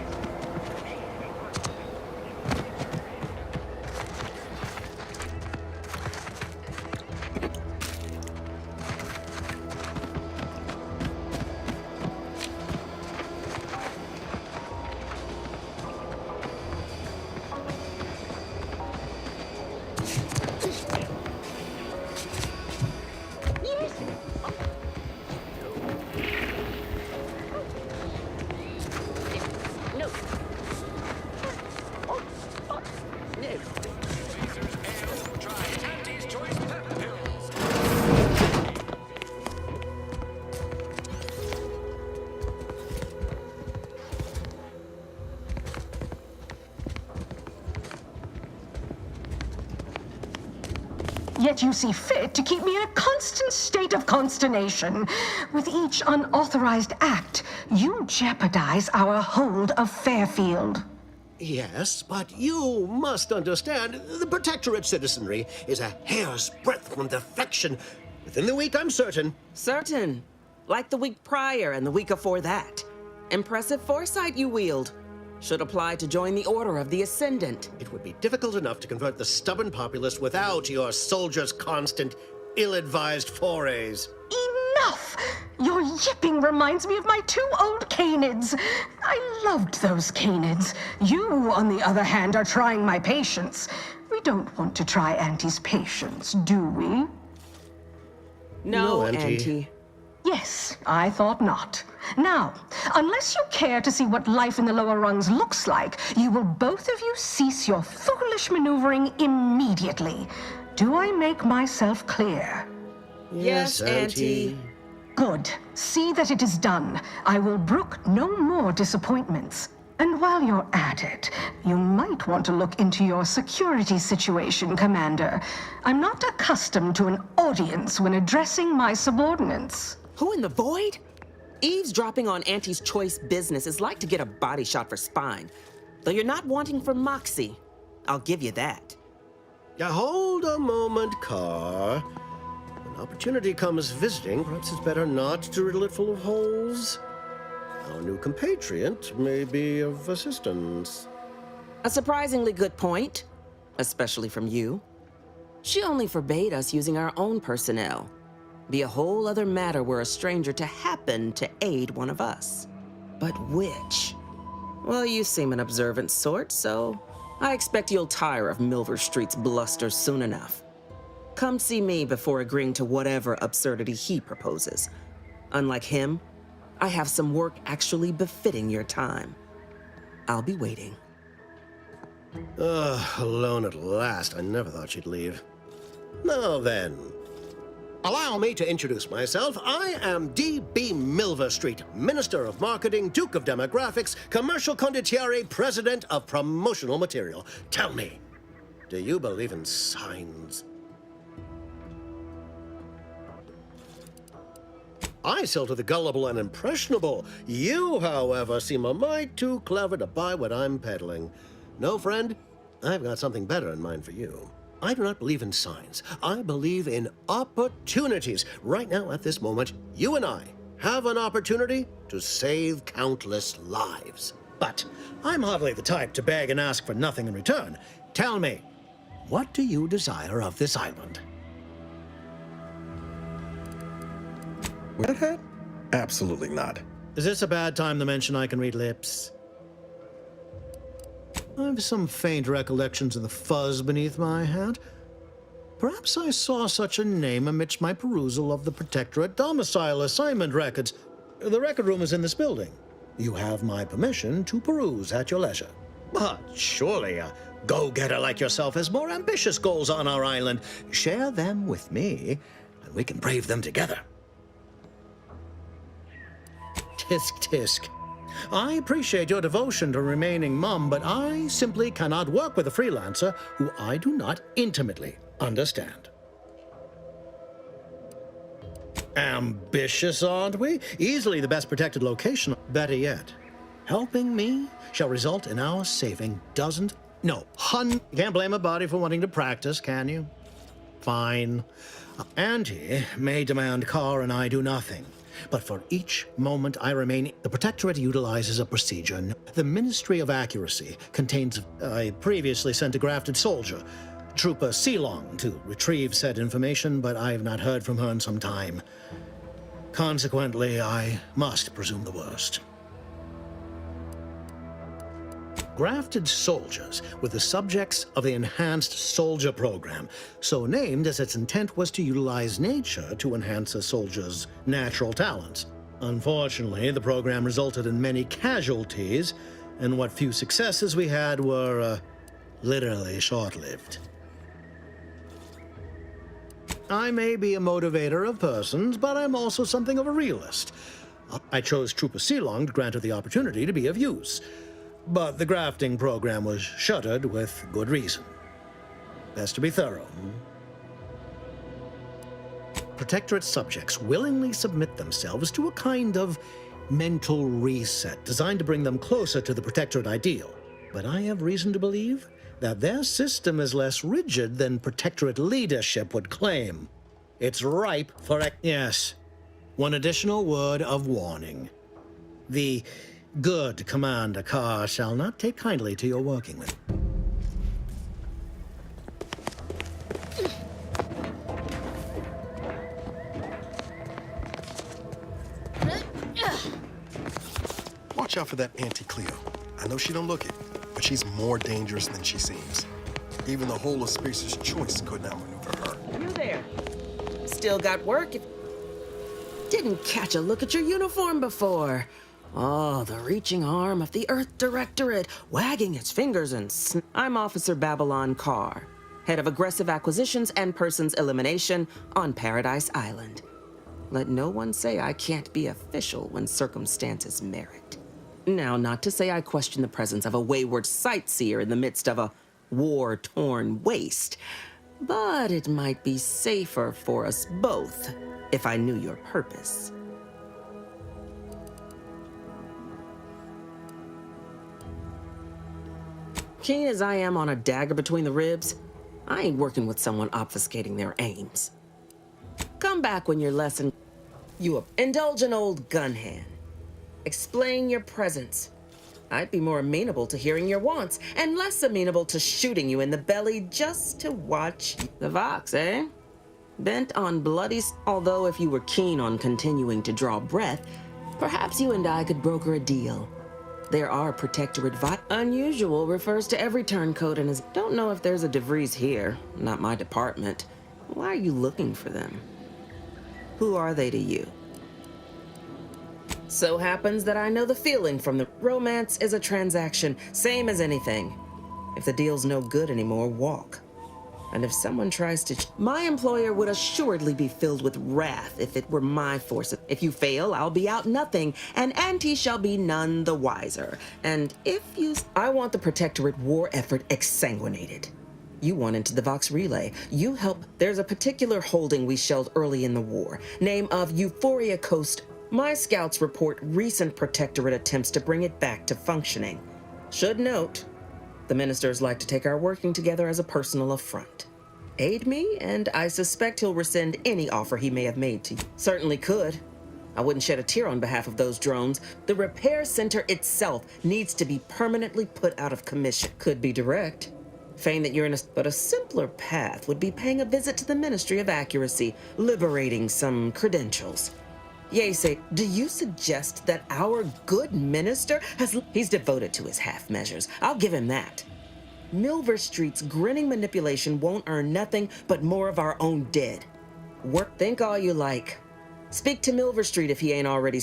Yet you see fit to keep me in a constant state of consternation. With each unauthorized act, you jeopardize our hold of Fairfield.
Yes, but you must understand, the Protectorate citizenry is a hair's breadth from defection. Within the week, I'm certain.
Certain? Like the week prior and the week before that. Impressive foresight you wield. Should apply to join the Order of the Ascendant.
It would be difficult enough to convert the stubborn populace without your soldiers' constant, ill-advised forays.
Enough! Your yipping reminds me of my 2 old canids. I loved those canids. You, on the other hand, are trying my patience. We don't want to try Auntie's patience, do we?
No, Auntie.
Yes, I thought not. Now, unless you care to see what life in the lower rungs looks like, you will both of you cease your foolish maneuvering immediately. Do I make myself clear?
Yes, Auntie.
Good. See that it is done. I will brook no more disappointments. And while you're at it, you might want to look into your security situation, Commander. I'm not accustomed to an audience when addressing my subordinates.
Who in the void? Eavesdropping on Auntie's choice business is like to get a body shot for spine. Though you're not wanting for moxie. I'll give you that.
Hold a moment, Carr. When opportunity comes visiting, perhaps it's better not to riddle it full of holes. Our new compatriot may be of assistance.
A surprisingly good point, especially from you. She only forbade us using our own personnel. Be a whole other matter were a stranger to happen to aid one of us. But which? Well, you seem an observant sort, so I expect you'll tire of Milver Street's bluster soon enough. Come see me before agreeing to whatever absurdity he proposes. Unlike him, I have some work actually befitting your time. I'll be waiting.
Alone at last. I never thought she'd leave. Now then, allow me to introduce myself. I am D.B. Milver Street, Minister of Marketing, Duke of Demographics, Commercial Condottiere, President of Promotional Material. Tell me, do you believe in signs? I sell to the gullible and impressionable. You, however, seem a mite too clever to buy what I'm peddling. No, friend, I've got something better in mind for you. I do not believe in signs. I believe in opportunities. Right now, at this moment, you and I have an opportunity to save countless lives. But I'm hardly the type to beg and ask for nothing in return. Tell me, what do you desire of this island?
Redhead? Absolutely not.
Is this a bad time to mention I can read lips? I have some faint recollections of the fuzz beneath my hat. Perhaps I saw such a name amidst my perusal of the Protectorate domicile assignment records. The record room is in this building. You have my permission to peruse at your leisure. But surely a go-getter like yourself has more ambitious goals on our island. Share them with me, and we can brave them together. Tisk, tisk. I appreciate your devotion to remaining mum, but I simply cannot work with a freelancer who I do not intimately understand. Ambitious, aren't we? Easily the best protected location. Better yet, helping me shall result in our saving dozens, no, You can't blame a body for wanting to practice, can you? Fine. Auntie may demand car and I do nothing. But for each moment I remain, the Protectorate utilizes a procedure. The Ministry of Accuracy contains, I previously sent a grafted soldier, Trooper Sealong, to retrieve said information, but I have not heard from her in some time. Consequently, I must presume the worst. Grafted soldiers were the subjects of the Enhanced Soldier Program, so named as its intent was to utilize nature to enhance a soldier's natural talents. Unfortunately, the program resulted in many casualties, and what few successes we had were, literally short-lived. I may be a motivator of persons, but I'm also something of a realist. I chose Trooper Sealong to grant her the opportunity to be of use. But the grafting program was shuttered with good reason. Best to be thorough. Protectorate subjects willingly submit themselves to a kind of mental reset designed to bring them closer to the Protectorate ideal. But I have reason to believe that their system is less rigid than Protectorate leadership would claim. It's ripe for... Yes. One additional word of warning. The good Commander Carr shall not take kindly to your working with.
Watch out for that Auntie Cleo. I know she don't look it, but she's more dangerous than she seems. Even the whole of Spears' Choice could not maneuver her.
You there? Still got work? Didn't catch a look at your uniform before. Oh, the reaching arm of the Earth Directorate, wagging its fingers and I'm Officer Babylon Carr, head of aggressive acquisitions and persons elimination on Paradise Island. Let no one say I can't be official when circumstances merit. Now, not to say I question the presence of a wayward sightseer in the midst of a war-torn waste, but it might be safer for us both if I knew your purpose. Keen as I am on a dagger between the ribs, I ain't working with someone obfuscating their aims. Come back when you're less in... You indulge an old gun hand. Explain your presence. I'd be more amenable to hearing your wants, and less amenable to shooting you in the belly just to watch the Vox, eh? Bent on bloody... Although if you were keen on continuing to draw breath, perhaps you and I could broker a deal. There are protectorate Unusual refers to every turncoat and is... Don't know if there's a DeVries here. Not my department. Why are you looking for them? Who are they to you? So happens that I know the feeling from the... Romance is a transaction, same as anything. If the deal's no good anymore, walk. And if someone tries to... My employer would assuredly be filled with wrath if it were my force. If you fail, I'll be out nothing, and Auntie shall be none the wiser. And if you... I want the Protectorate war effort exsanguinated. You want into the Vox Relay. You help... There's a particular holding we shelled early in the war. Name of Euphoria Coast. My scouts report recent Protectorate attempts to bring it back to functioning. Should note... The ministers like to take our working together as a personal affront. Aid me, and I suspect he'll rescind any offer he may have made to you. Certainly could. I wouldn't shed a tear on behalf of those drones. The repair center itself needs to be permanently put out of commission. Could be direct. Feign that you're in a... But a simpler path would be paying a visit to the Ministry of Accuracy, liberating some credentials. Yea, say, do you suggest that our good minister has... He's devoted to his half measures. I'll give him that. Milver Street's grinning manipulation won't earn nothing but more of our own dead. Work, think all you like. Speak to Milver Street if he ain't already...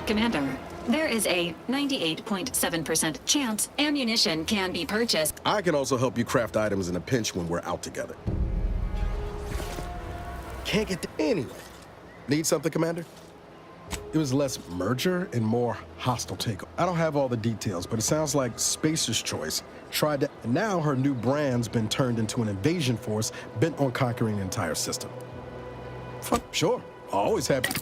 Commander, there is a 98.7% chance ammunition can be purchased.
I can also help you craft items in a pinch when we're out together. Can't get to anyway. Need something, Commander? It was less merger and more hostile takeover. I don't have all the details, but it sounds like Spacer's Choice tried to... And now her new brand's been turned into an invasion force bent on conquering the entire system. Sure, always happy.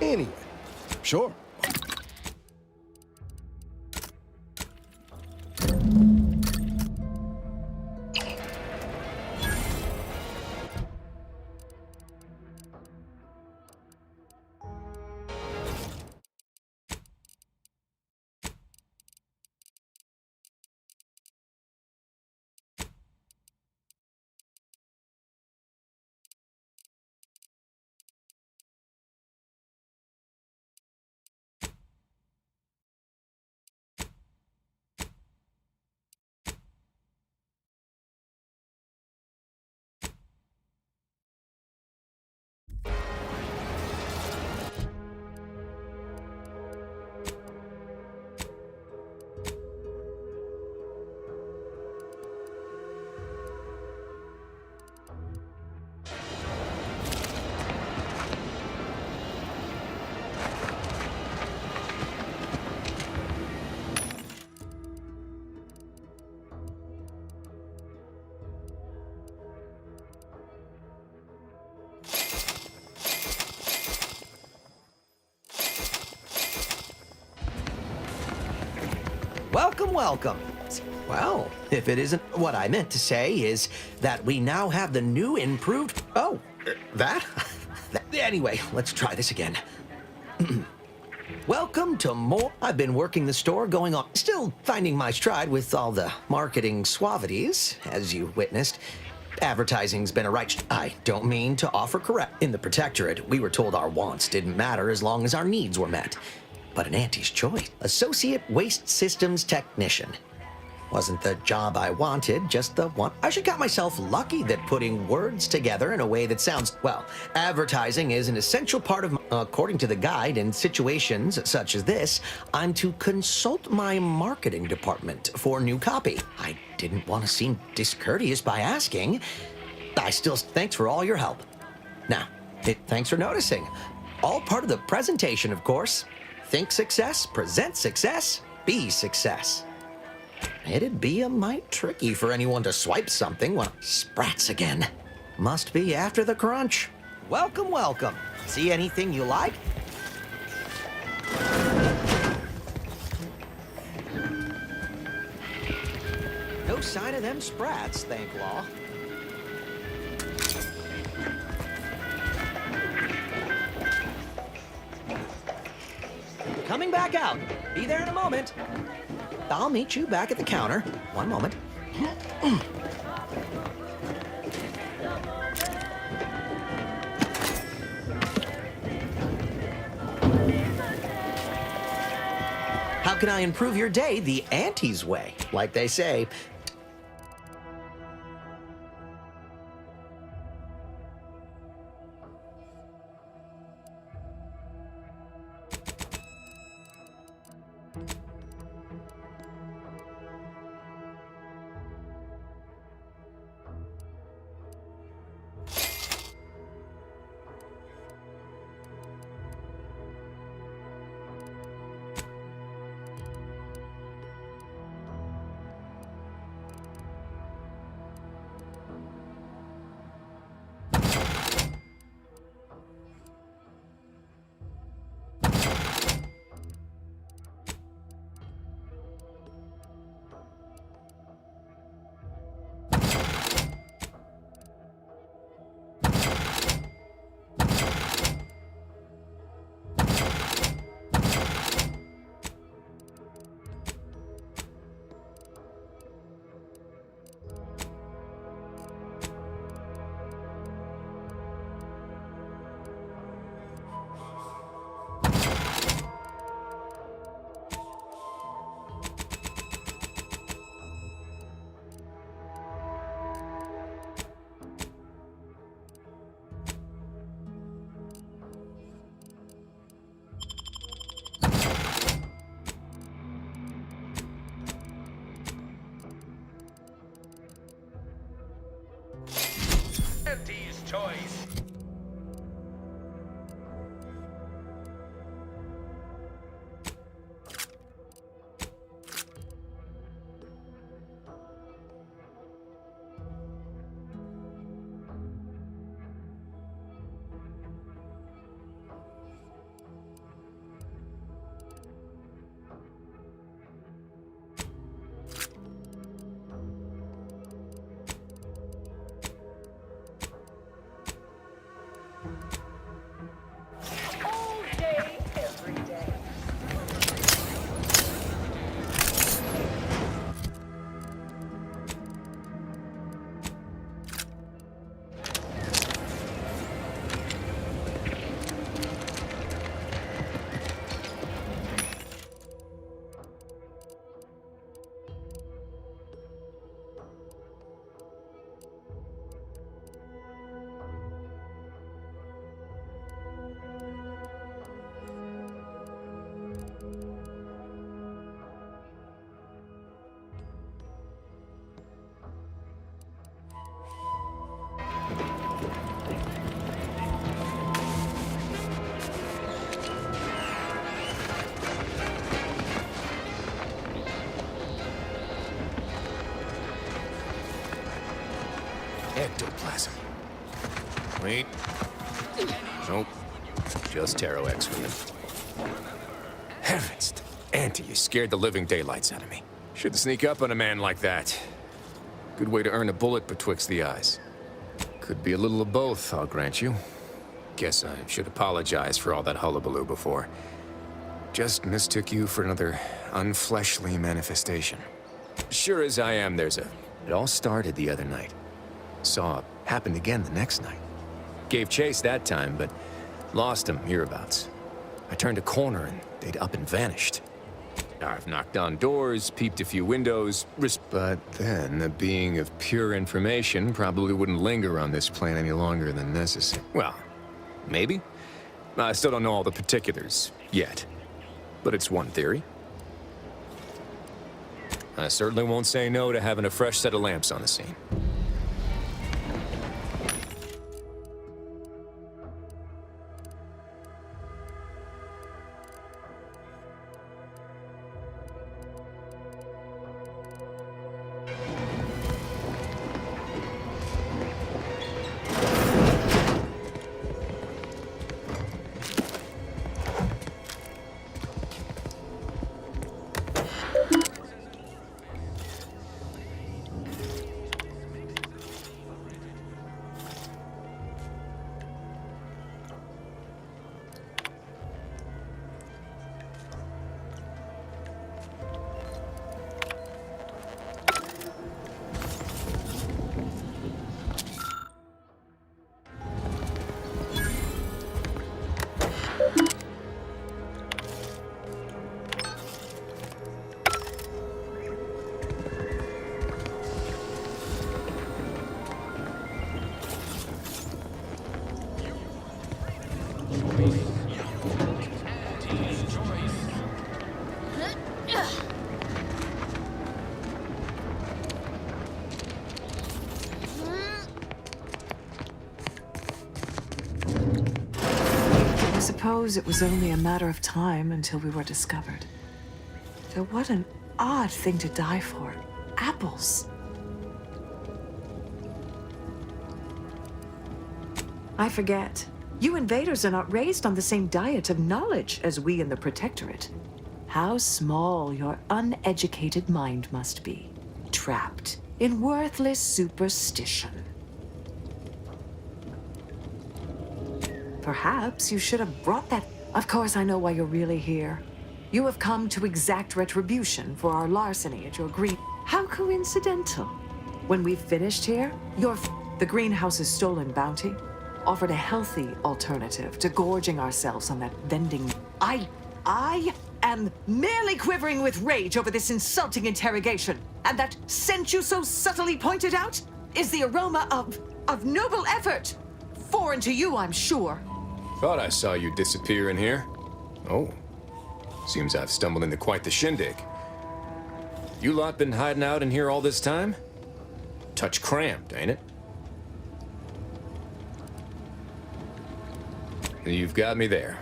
Anyway, sure.
Welcome, welcome. Well, if it isn't, what I meant to say is that we now have the new improved... Oh, that? Anyway, let's try this again. Welcome to more... I've been working the store going on... Still finding my stride with all the marketing suavities, as you witnessed. Advertising's been a right... I don't mean to offer correct. In the Protectorate, we were told our wants didn't matter as long as our needs were met. But an Auntie's choice. Associate Waste Systems Technician. Wasn't the job I wanted, just the one. I should count myself lucky that putting words together in a way that sounds, well, advertising is an essential part of, according to the guide, in situations such as this, I'm to consult my marketing department for new copy. I didn't want to seem discourteous by asking. Thanks for all your help. Now, thanks for noticing. All part of the presentation, of course. Think success, present success, be success. It'd be a mite tricky for anyone to swipe something when sprats again. Must be after the crunch. Welcome, welcome. See anything you like? No sign of them sprats, thank law. Coming back out. Be there in a moment. I'll meet you back at the counter. One moment. How can I improve your day the Auntie's way? Like they say,
choice.
Ectoplasm. Wait. Nope. Just Taro excrement. Heavens, Auntie, you scared the living daylights out of me. Shouldn't sneak up on a man like that. Good way to earn a bullet betwixt the eyes. Could be a little of both, I'll grant you. Guess I should apologize for all that hullabaloo before. Just mistook you for another unfleshly manifestation. Sure as I am, there's a... It all started the other night. Saw it happened again the next night. Gave chase that time, but lost him hereabouts. I turned a corner and they'd up and vanished. I've knocked on doors, peeped a few windows, but then a being of pure information probably wouldn't linger on this plane any longer than necessary. Well, maybe. I still don't know all the particulars yet, but it's one theory. I certainly won't say no to having a fresh set of lamps on the scene.
I suppose it was only a matter of time until we were discovered. Though what an odd thing to die for. Apples. I forget. You invaders are not raised on the same diet of knowledge as we in the Protectorate. How small your uneducated mind must be. Trapped in worthless superstition. Perhaps you should have brought that... Of course, I know why you're really here. You have come to exact retribution for our larceny at your green... How coincidental. When we've finished here, the greenhouse's stolen bounty offered a healthy alternative to gorging ourselves on that vending... I am merely quivering with rage over this insulting interrogation. And that scent you so subtly pointed out is the aroma of noble effort. Foreign to you, I'm sure.
Thought I saw you disappear in here. Oh. Seems I've stumbled into quite the shindig. You lot been hiding out in here all this time? Touch cramped, ain't it? You've got me there.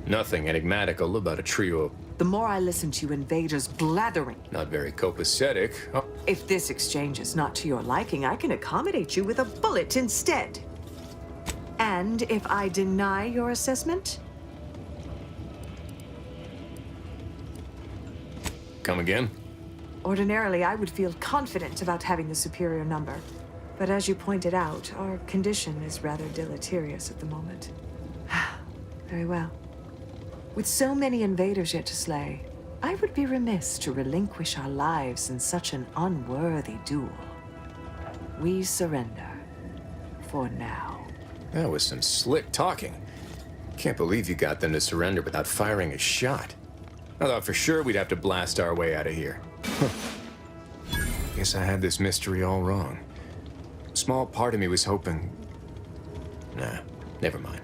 Nothing enigmatical about a trio of...
The more I listen to you invaders blathering.
Not very copacetic. Oh.
If this exchange is not to your liking, I can accommodate you with a bullet instead. And if I deny your assessment?
Come again?
Ordinarily, I would feel confident about having the superior number. But as you pointed out, our condition is rather deleterious at the moment. Very well. With so many invaders yet to slay, I would be remiss to relinquish our lives in such an unworthy duel. We surrender. For now.
That was some slick talking. Can't believe you got them to surrender without firing a shot. I thought for sure we'd have to blast our way out of here. Guess I had this mystery all wrong. A small part of me was hoping... Nah, never mind.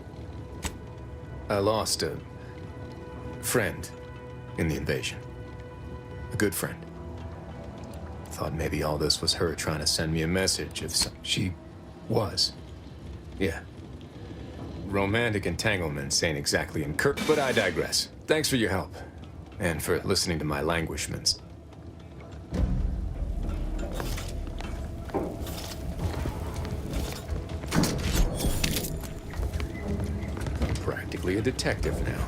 I lost a friend in the invasion. A good friend. Thought maybe all this was her trying to send me a message of some... She was. Yeah. Romantic entanglements ain't exactly but I digress. Thanks for your help. And for listening to my languishments. I'm practically a detective now.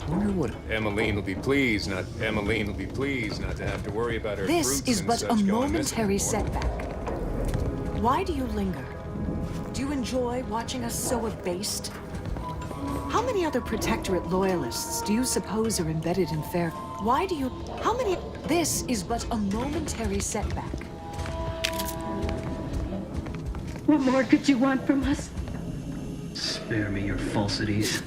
I wonder what Emmeline will be pleased not to have to worry about her
This
fruits
is
and
but
such
a
going
momentary
missing anymore.
setback. Why do you linger? Do you enjoy watching us so abased? How many other Protectorate loyalists do you suppose are embedded in fair? Why do you... How many... This is but a momentary setback.
What more could you want from us?
Spare me your falsities.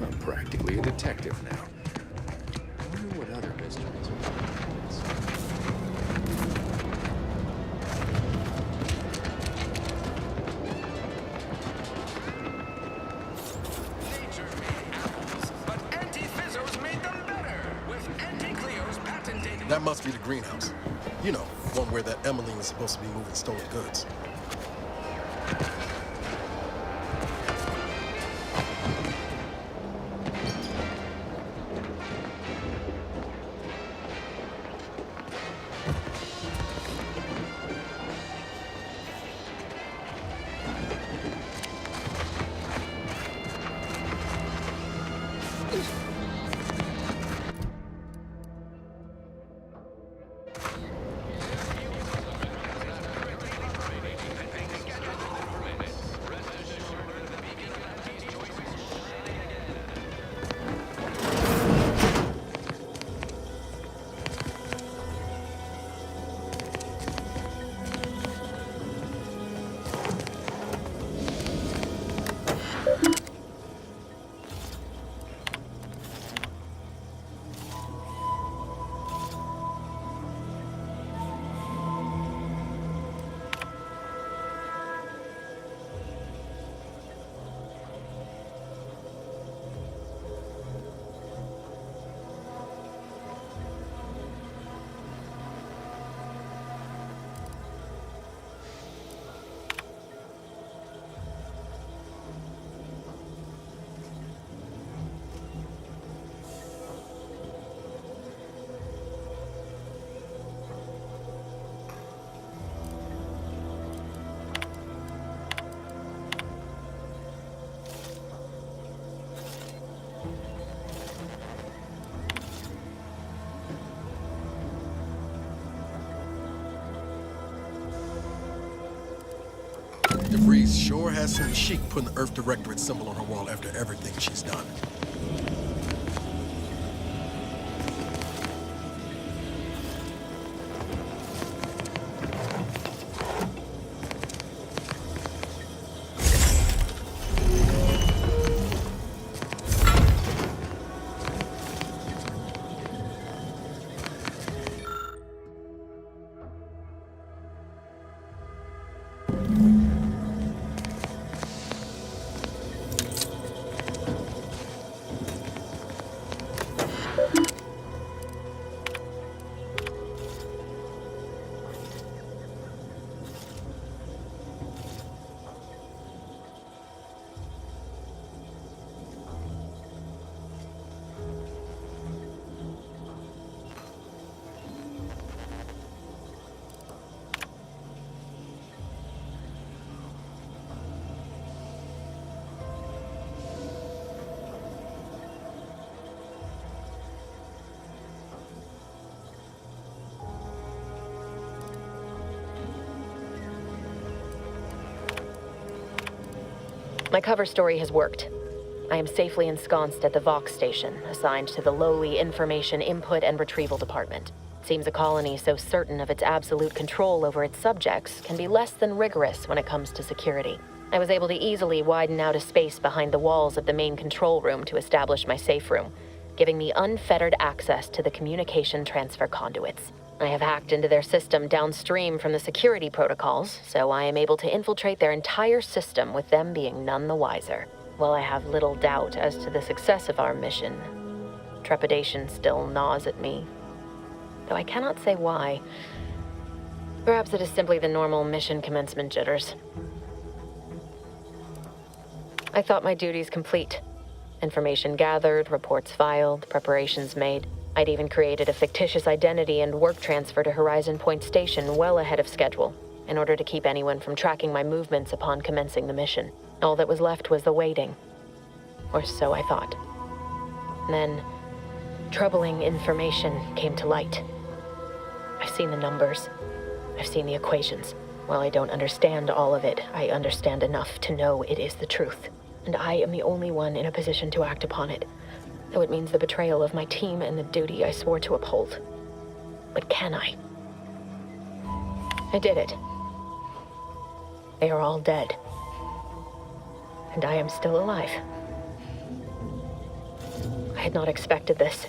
I'm practically a detective now. I wonder what other mysteries are.
That must be the greenhouse. You know, one where that Emmeline is supposed to be moving stolen goods. DeVries sure has some chic putting the Earth Directorate symbol on her wall after everything she's done.
My cover story has worked. I am safely ensconced at the Vox station, assigned to the lowly Information Input and Retrieval Department. It seems a colony so certain of its absolute control over its subjects can be less than rigorous when it comes to security. I was able to easily widen out a space behind the walls of the main control room to establish my safe room, giving me unfettered access to the communication transfer conduits. I have hacked into their system downstream from the security protocols, so I am able to infiltrate their entire system with them being none the wiser. While I have little doubt as to the success of our mission, trepidation still gnaws at me, though I cannot say why. Perhaps it is simply the normal mission commencement jitters. I thought my duties complete. Information gathered, reports filed, preparations made. I'd even created a fictitious identity and work transfer to Horizon Point Station well ahead of schedule, in order to keep anyone from tracking my movements upon commencing the mission. All that was left was the waiting. Or so I thought. Then, troubling information came to light. I've seen the numbers. I've seen the equations. While I don't understand all of it, I understand enough to know it is the truth. And I am the only one in a position to act upon it, though it means the betrayal of my team and the duty I swore to uphold. But can I? I did it. They are all dead. And I am still alive. I had not expected this.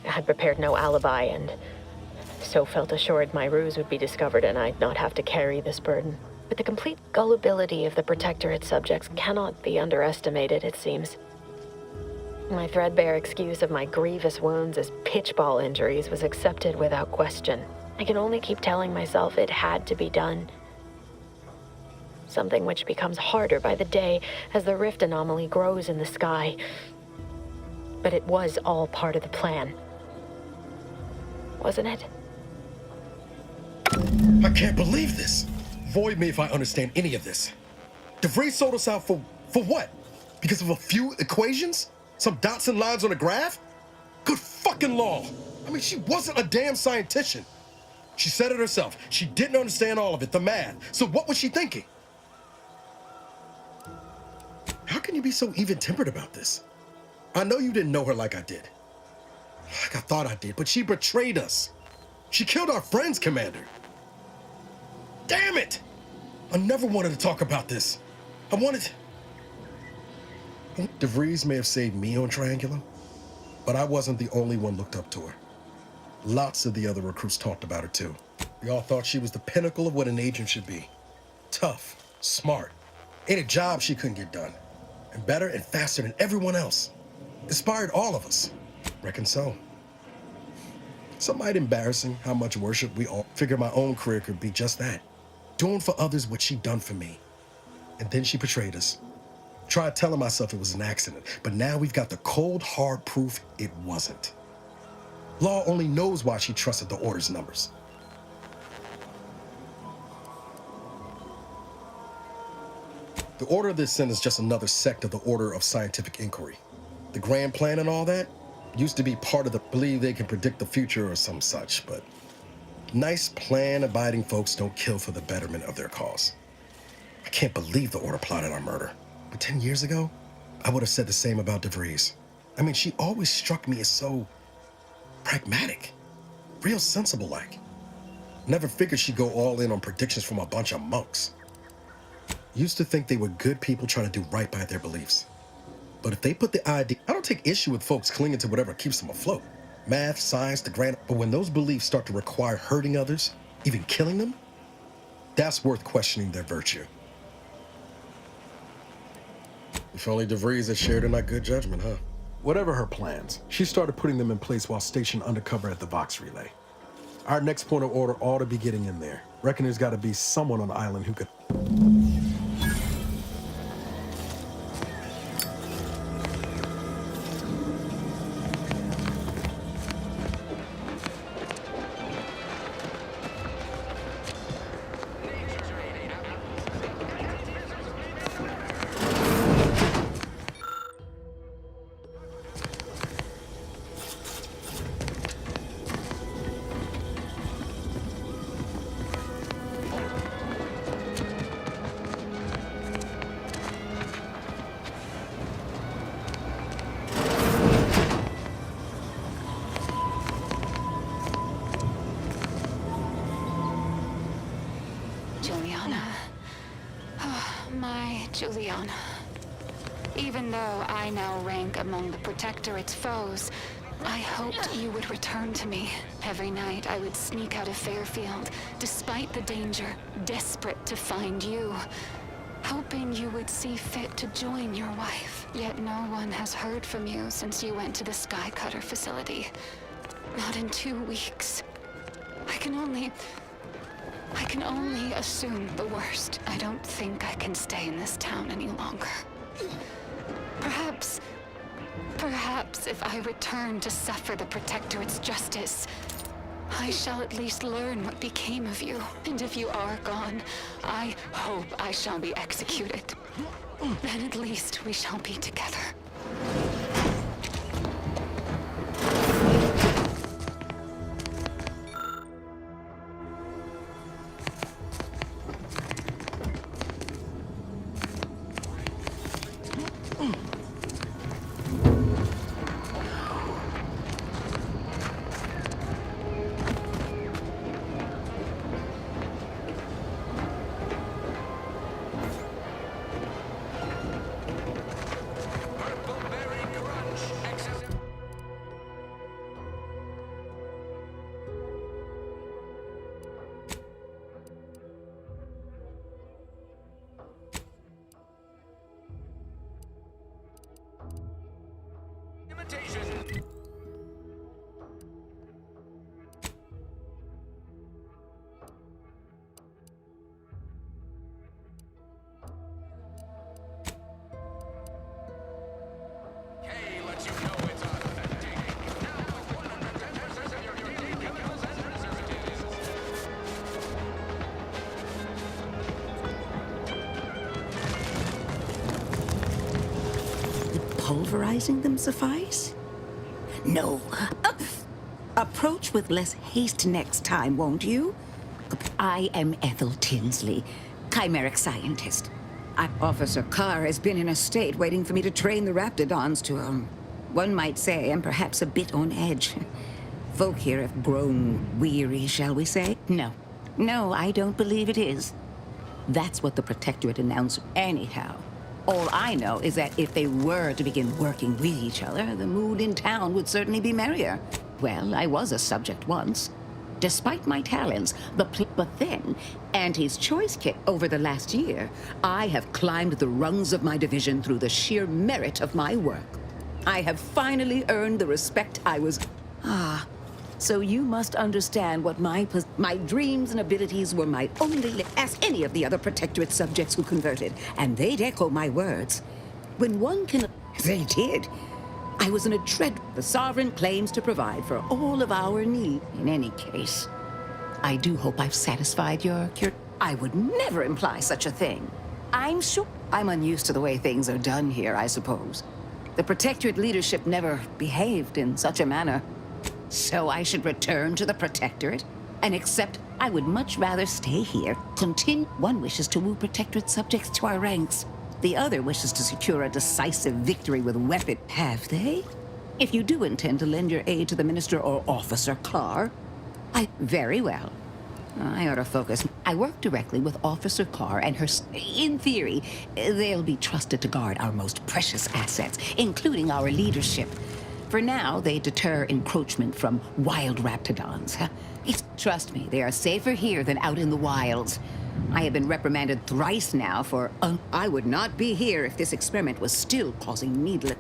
I had prepared no alibi, and so felt assured my ruse would be discovered and I'd not have to carry this burden. But the complete gullibility of the Protectorate subjects cannot be underestimated, it seems. My threadbare excuse of my grievous wounds as pitchball injuries was accepted without question. I can only keep telling myself it had to be done. Something which becomes harder by the day as the rift anomaly grows in the sky. But it was all part of the plan. Wasn't it?
I can't believe this. Void me if I understand any of this. DeVries sold us out for what? Because of a few equations? Some dots and lines on a graph? Good fucking law. I mean, she wasn't a damn scientist. She said it herself. She didn't understand all of it, the math. So what was she thinking? How can you be so even-tempered about this? I know you didn't know her like I did. Like I thought I did, but she betrayed us. She killed our friends, Commander. Damn it! I never wanted to talk about this. DeVries may have saved me on Triangulum, but I wasn't the only one looked up to her. Lots of the other recruits talked about her too. We all thought she was the pinnacle of what an agent should be. Tough, smart, ain't a job she couldn't get done. And better and faster than everyone else. Inspired all of us. Reckon so. Some might embarrassing how much worship we all figure my own career could be just that. Doing for others what she done for me. And then she betrayed us. Tried telling myself it was an accident, but now we've got the cold, hard proof it wasn't. Law only knows why she trusted the Order's numbers. The Order of this Sin is just another sect of the Order of Scientific Inquiry. The grand plan and all that used to be part of the believe they can predict the future or some such, but nice plan-abiding folks don't kill for the betterment of their cause. I can't believe the Order plotted our murder. But 10 years ago, I would have said the same about DeVries. I mean, she always struck me as so pragmatic, real sensible-like. Never figured she'd go all in on predictions from a bunch of monks. Used to think they were good people trying to do right by their beliefs. But if they put the idea, I don't take issue with folks clinging to whatever keeps them afloat. Math, science, the grand, but when those beliefs start to require hurting others, even killing them, that's worth questioning their virtue. If only DeVries had shared in that good judgment, huh? Whatever her plans, she started putting them in place while stationed undercover at the Vox Relay. Our next point of order ought to be getting in there. Reckon there's got to be someone on the island who could...
Juliana. Even though I now rank among the Protectorate's foes, I hoped you would return to me. Every night I would sneak out of Fairfield, despite the danger, desperate to find you. Hoping you would see fit to join your wife. Yet no one has heard from you since you went to the Skycutter facility. Not in 2 weeks. I can only assume the worst. I don't think I can stay in this town any longer. Perhaps if I return to suffer the Protectorate's justice, I shall at least learn what became of you. And if you are gone, I hope I shall be executed. Then at least we shall be together.
Pulverizing them suffice? No. Approach with less haste next time, won't you? I am Ethel Tinsley, chimeric scientist. Officer Carr has been in a state waiting for me to train the Raptidons to, one might say, I'm perhaps a bit on edge. Folk here have grown weary, shall we say? No, I don't believe it is. That's what the Protectorate announced anyhow. All I know is that if they were to begin working with each other, the mood in town would certainly be merrier. Well, I was a subject once. Despite my talents, but then, and his choice kit over the last year, I have climbed the rungs of my division through the sheer merit of my work. I have finally earned the respect I was... So you must understand what my dreams and abilities were my only... Ask any of the other Protectorate subjects who converted, and they'd echo my words. When one can... They did. I was in a dread... The Sovereign claims to provide for all of our needs. In any case, I do hope I've satisfied your I would never imply such a thing. I'm sure I'm unused to the way things are done here, I suppose. The Protectorate leadership never behaved in such a manner. So I should return to the Protectorate and accept I would much rather stay here. One wishes to woo Protectorate subjects to our ranks. The other wishes to secure a decisive victory with weapon. Have they? If you do intend to lend your aid to the Minister or Officer Carr, very well. I ought to focus. I work directly with Officer Carr and her... In theory, they'll be trusted to guard our most precious assets, including our leadership. For now, they deter encroachment from wild raptidons. Trust me, they are safer here than out in the wilds. I have been reprimanded thrice now for... I would not be here if this experiment was still causing needless...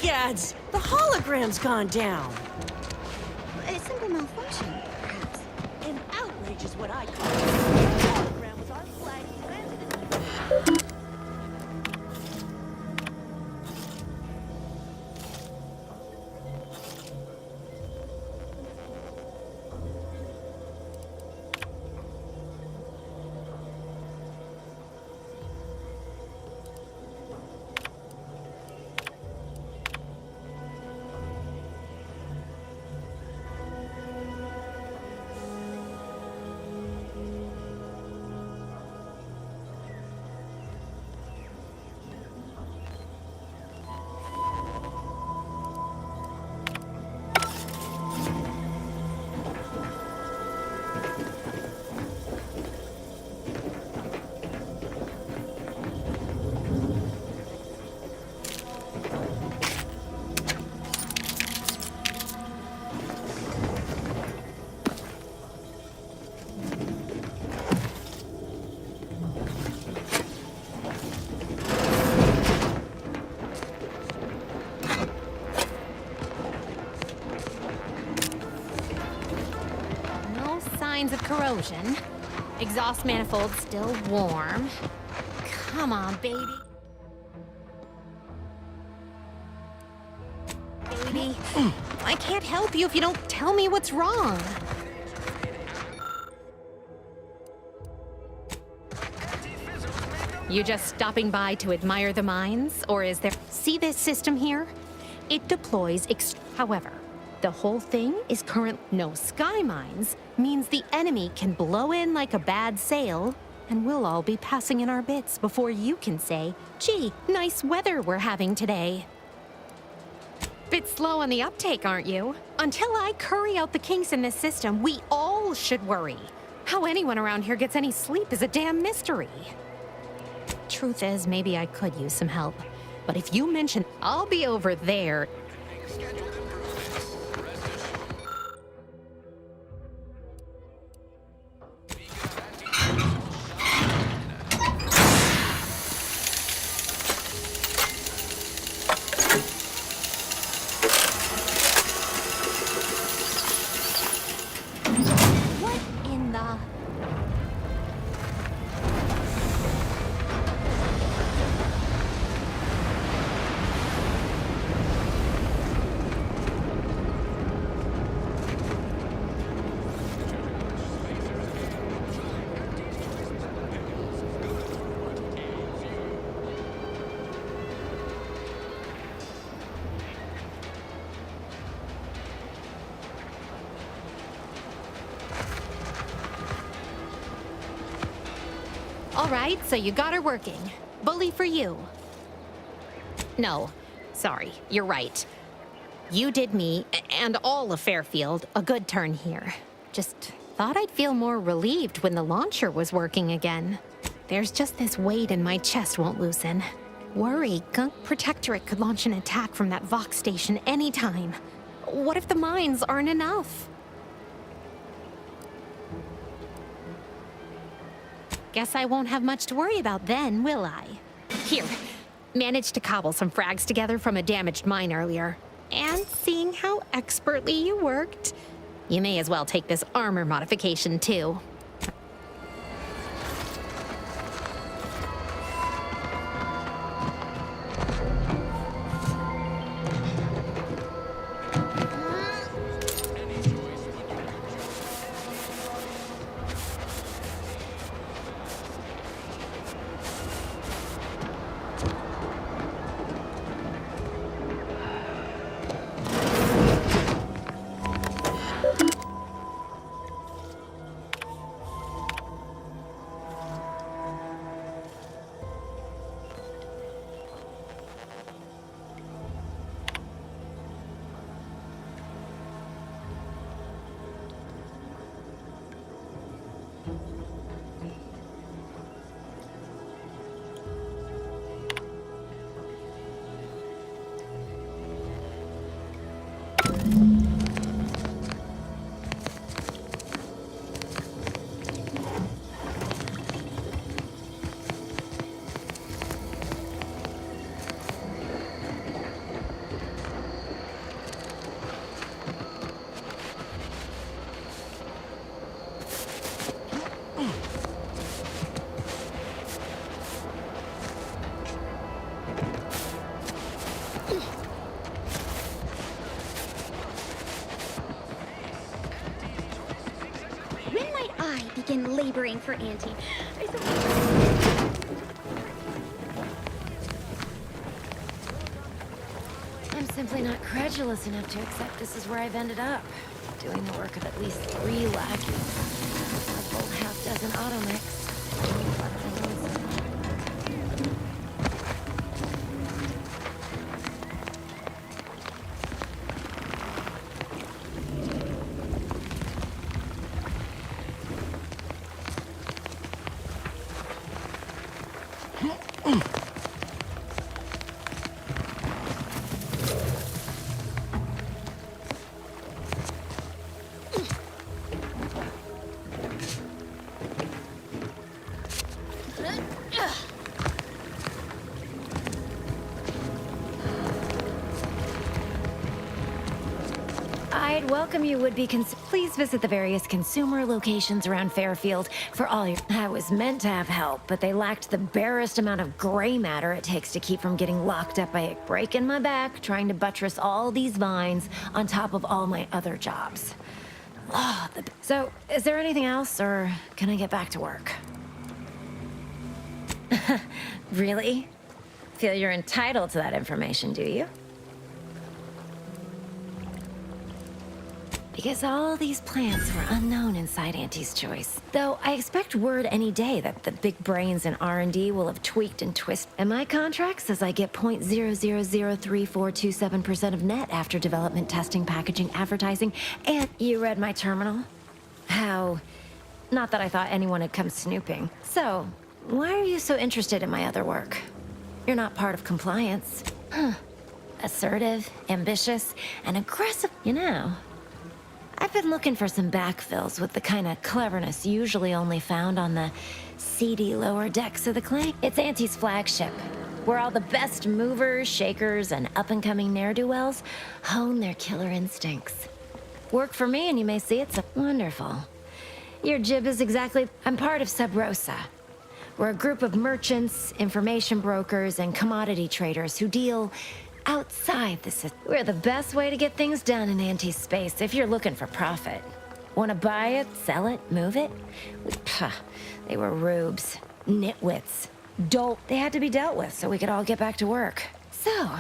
Gads, the hologram's gone down.
A simple malfunction, perhaps.
An outrage is what I call it. The hologram was our flag planted in...
Of corrosion. Exhaust manifold still warm. Come on, baby. Baby, I can't help you if you don't tell me what's wrong. You just stopping by to admire the mines, or is there... See this system here? It deploys however, the whole thing is no sky mines means the enemy can blow in like a bad sail, and we'll all be passing in our bits before you can say, gee, nice weather we're having today. Bit slow on the uptake, aren't you? Until I curry out the kinks in this system, we all should worry. How anyone around here gets any sleep is a damn mystery. Truth is, maybe I could use some help. But if you mention I'll be over there... All right, so you got her working. Bully for you. No, sorry, you're right. You did me, and all of Fairfield, a good turn here. Just thought I'd feel more relieved when the launcher was working again. There's just this weight in my chest won't loosen. Worry, Gunk Protectorate could launch an attack from that Vox station anytime. What if the mines aren't enough? Guess I won't have much to worry about then, will I? Here, managed to cobble some frags together from a damaged mine earlier. And seeing how expertly you worked, you may as well take this armor modification too.
laboring for Auntie.
I'm simply not credulous enough to accept this is where I've ended up. Doing the work of at least 3 lackeys. A full half-dozen automechs. I'd welcome you would-be please visit the various consumer locations around Fairfield for all your— I was meant to have help, but they lacked the barest amount of gray matter it takes to keep from getting locked up by a break in my back trying to buttress all these vines on top of all my other jobs. Oh, so, is there anything else, or can I get back to work? Really? Feel you're entitled to that information, do you? Because all these plants were unknown inside Auntie's choice. Though I expect word any day that the big brains in R&D will have tweaked and twisted. And my contract says I get 0.0003427% of net after development, testing, packaging, advertising, and you read my terminal? How? Not that I thought anyone had come snooping. So, why are you so interested in my other work? You're not part of compliance. Huh. Assertive, ambitious, and aggressive, you know. I've been looking for some backfills with the kind of cleverness usually only found on the seedy lower decks of the claim. It's Auntie's flagship, where all the best movers, shakers, and up-and-coming ne'er-do-wells hone their killer instincts. Work for me and you may see it's wonderful. Your jib is exactly— I'm part of Sub Rosa. We're a group of merchants, information brokers, and commodity traders who deal outside the system. We're the best way to get things done in anti-space if you're looking for profit. Want to buy it, sell it, move it? They were rubes, nitwits, dolt. They had to be dealt with so we could all get back to work. So,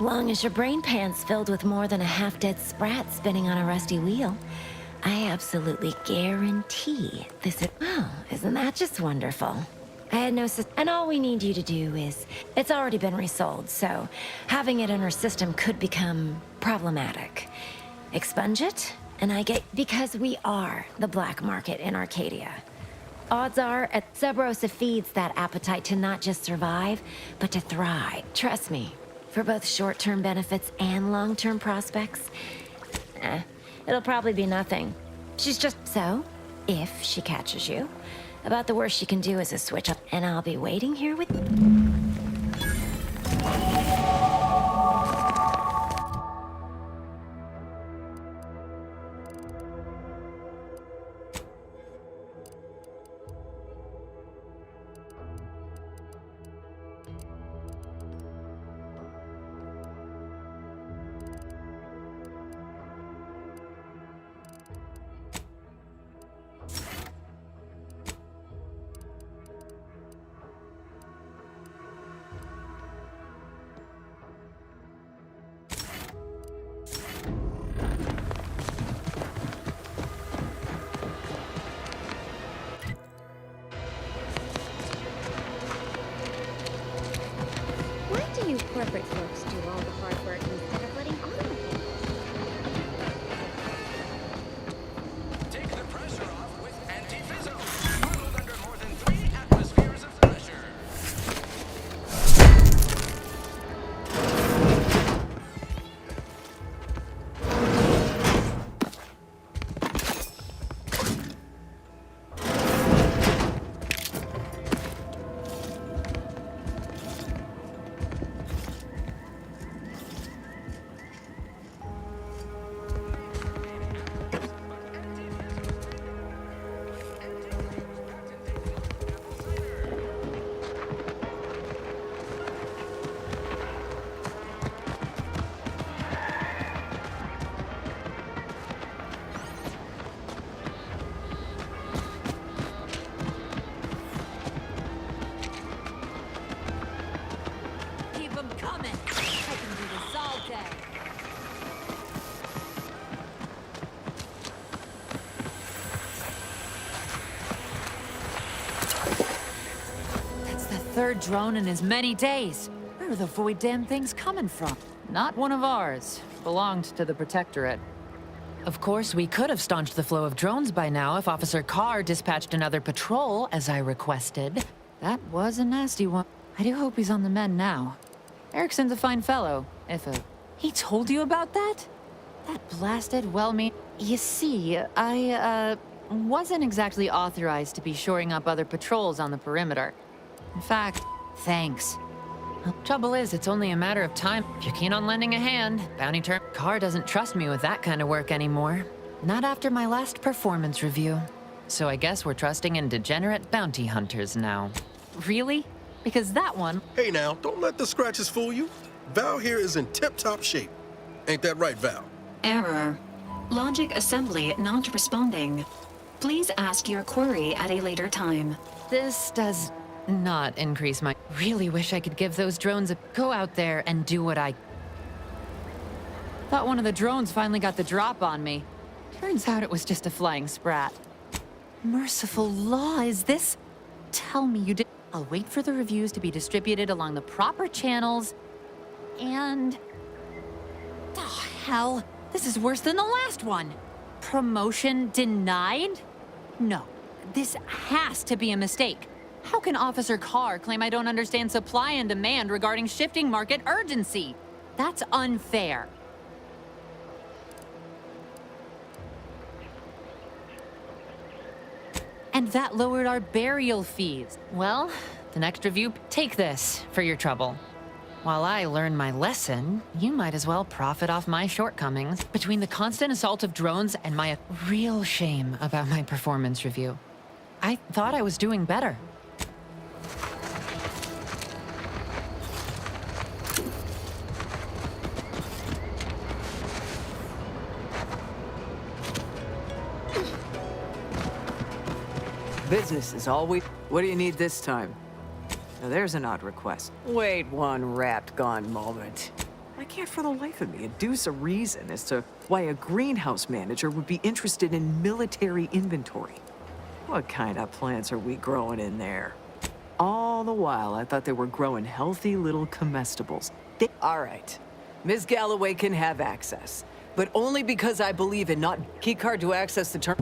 long as your brain pan's filled with more than a half-dead sprat spinning on a rusty wheel, I absolutely guarantee this is— oh, isn't that just wonderful? I had no and all we need you to do is— it's already been resold, so having it in our system could become problematic. Expunge it, and I get— because we are the black market in Arcadia. Odds are, Sub Rosa feeds that appetite to not just survive, but to thrive. Trust me, for both short-term benefits and long-term prospects, it'll probably be nothing. She's just— so, if she catches you, about the worst she can do is a switch up, and I'll be waiting here with—
third drone in as many days. Where are the void damn things coming from? Not one of ours. Belonged to the Protectorate. Of course, we could have staunched the flow of drones by now if Officer Carr dispatched another patrol, as I requested. That was a nasty one. I do hope he's on the mend now. Erickson's a fine fellow, if a... He told you about that? That blasted well-meaning... You see, I, wasn't exactly authorized to be shoring up other patrols on the perimeter. In fact, thanks. Trouble is, it's only a matter of time. If you're keen on lending a hand, bounty term... Carr doesn't trust me with that kind of work anymore. Not after my last performance review. So I guess we're trusting in degenerate bounty hunters now. Really? Because that one...
Hey now, don't let the scratches fool you. Val here is in tip-top shape. Ain't that right, Val?
Error. Logic assembly not responding. Please ask your query at a later time.
This does not increase my... Really wish I could give those drones a... Go out there and do what I... Thought one of the drones finally got the drop on me. Turns out it was just a flying sprat. Merciful law, is this... Tell me you did... I'll wait for the reviews to be distributed along the proper channels. And... Oh, hell. This is worse than the last one. Promotion denied? No. This has to be a mistake. How can Officer Carr claim I don't understand supply and demand regarding shifting market urgency? That's unfair. And that lowered our burial fees. Well, the next review, take this for your trouble. While I learn my lesson, you might as well profit off my shortcomings. Between the constant assault of drones and my real shame about my performance review, I thought I was doing better.
Business is always... What do you need this time? Now there's an odd request. Wait one rat gone moment. I can't for the life of me adduce a reason as to why a greenhouse manager would be interested in military inventory. What kind of plants are we growing in there? All the while, I thought they were growing healthy little comestibles. All right, Ms. Galloway can have access, but only because I believe in not keycard to access the term.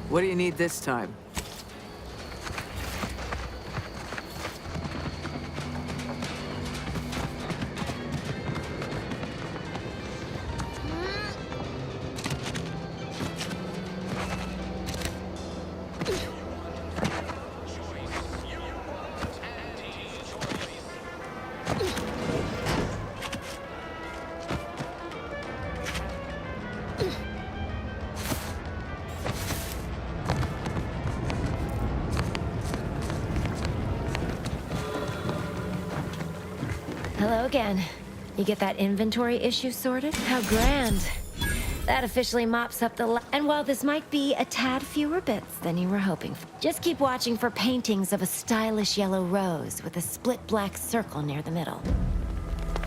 What do you need this time?
Hello again. You get that inventory issue sorted? How grand. That officially mops up the and while this might be a tad fewer bits than you were hoping for, just keep watching for paintings of a stylish yellow rose with a split black circle near the middle.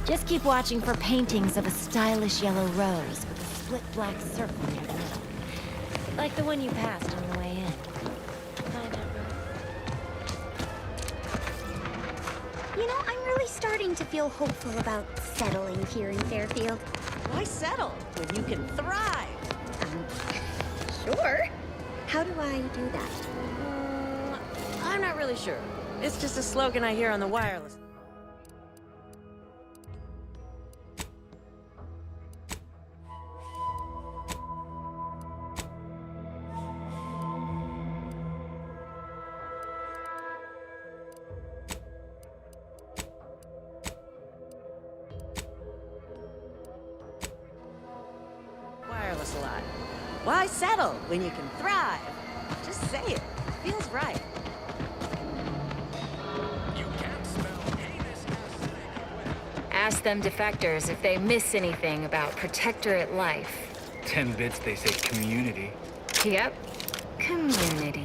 Just keep watching for paintings of a stylish yellow rose with a split black circle near the middle. Like the one you passed on the way in.
You know, I'm really starting to feel hopeful about settling here in Fairfield.
Why settle when you can thrive?
Sure. How do I do that?
I'm not really sure. It's just a slogan I hear on the wireless. A lot. Why settle when you can thrive? Just say it. Feels right.
Ask them defectors if they miss anything about Protectorate life.
10 bits, they say community.
Yep. Community.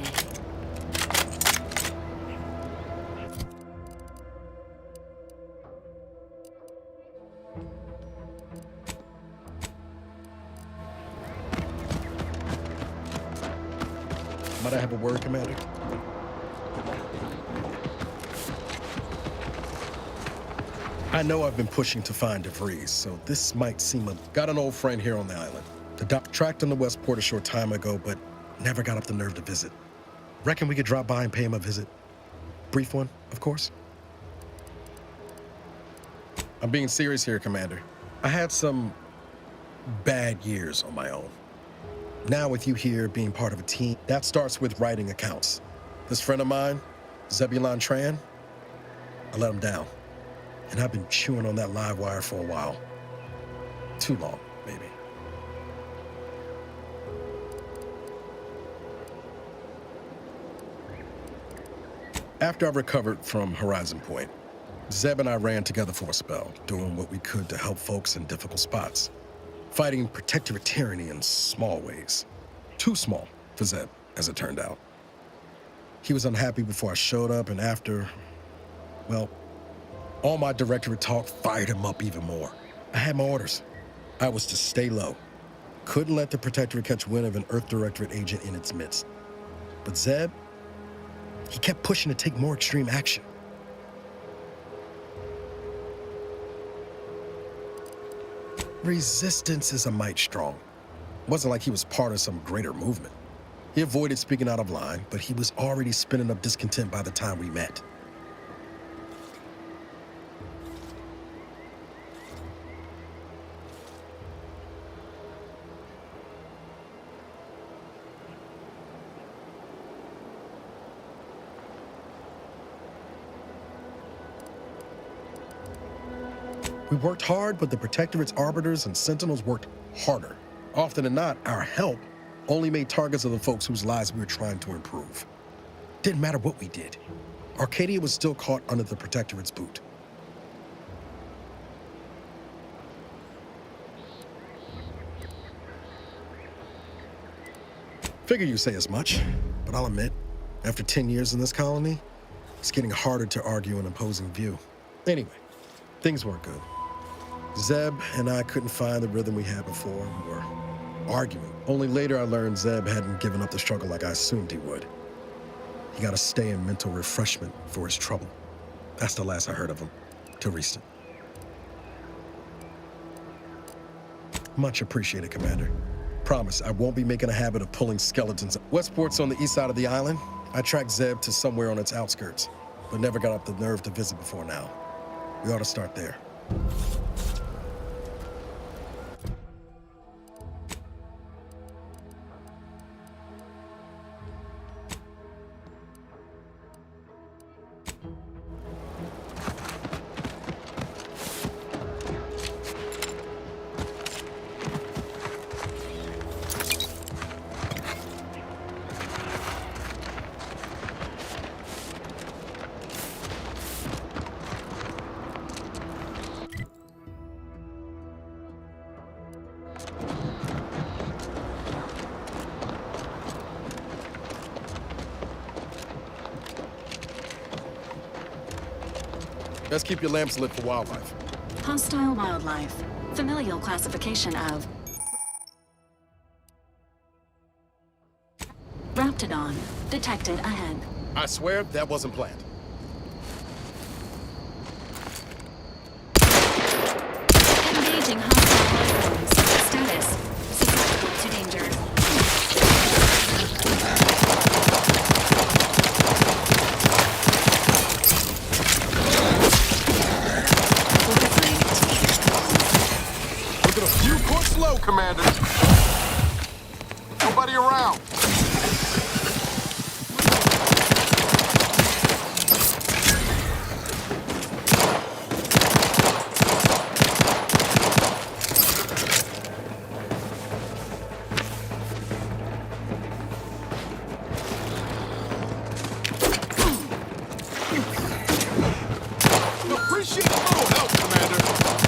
Might I have a word, Commander? I know I've been pushing to find DeVries, so this might seem a... Got an old friend here on the island. The doc tracked him to Westport a short time ago, but never got up the nerve to visit. Reckon we could drop by and pay him a visit? Brief one, of course. I'm being serious here, Commander. I had some bad years on my own. Now with you here being part of a team, that starts with writing accounts. This friend of mine, Zebulon Tran, I let him down. And I've been chewing on that live wire for a while. Too long, maybe. After I recovered from Horizon Point, Zeb and I ran together for a spell, doing what we could to help folks in difficult spots. Fighting protectorate tyranny in small ways. Too small for Zeb, as it turned out. He was unhappy before I showed up, and after, well, all my directorate talk fired him up even more. I had my orders. I was to stay low. Couldn't let the protectorate catch wind of an Earth Directorate agent in its midst. But Zeb, he kept pushing to take more extreme action. Resistance is a mite strong. Wasn't like he was part of some greater movement. He avoided speaking out of line, but he was already spinning up discontent by the time we met. We worked hard, but the Protectorate's arbiters and sentinels worked harder. Often than not, our help only made targets of the folks whose lives we were trying to improve. Didn't matter what we did. Arcadia was still caught under the Protectorate's boot. Figure you say as much, but I'll admit, after 10 years in this colony, it's getting harder to argue an opposing view. Anyway, things weren't good. Zeb and I couldn't find the rhythm we had before. We were arguing. Only later I learned Zeb hadn't given up the struggle like I assumed he would. He got to stay in mental refreshment for his trouble. That's the last I heard of him, till recent. Much appreciated, Commander. Promise, I won't be making a habit of pulling skeletons. Westport's on the east side of the island. I tracked Zeb to somewhere on its outskirts, but never got up the nerve to visit before now. We ought to start there. Best keep your lamps lit for wildlife.
Hostile wildlife. Familial classification of Raptidon. Detected ahead.
I swear that wasn't planned.
Engaging hostile life forms. Status. Susceptible to danger.
Slow, Commander. Nobody around. Appreciate a little help, Commander.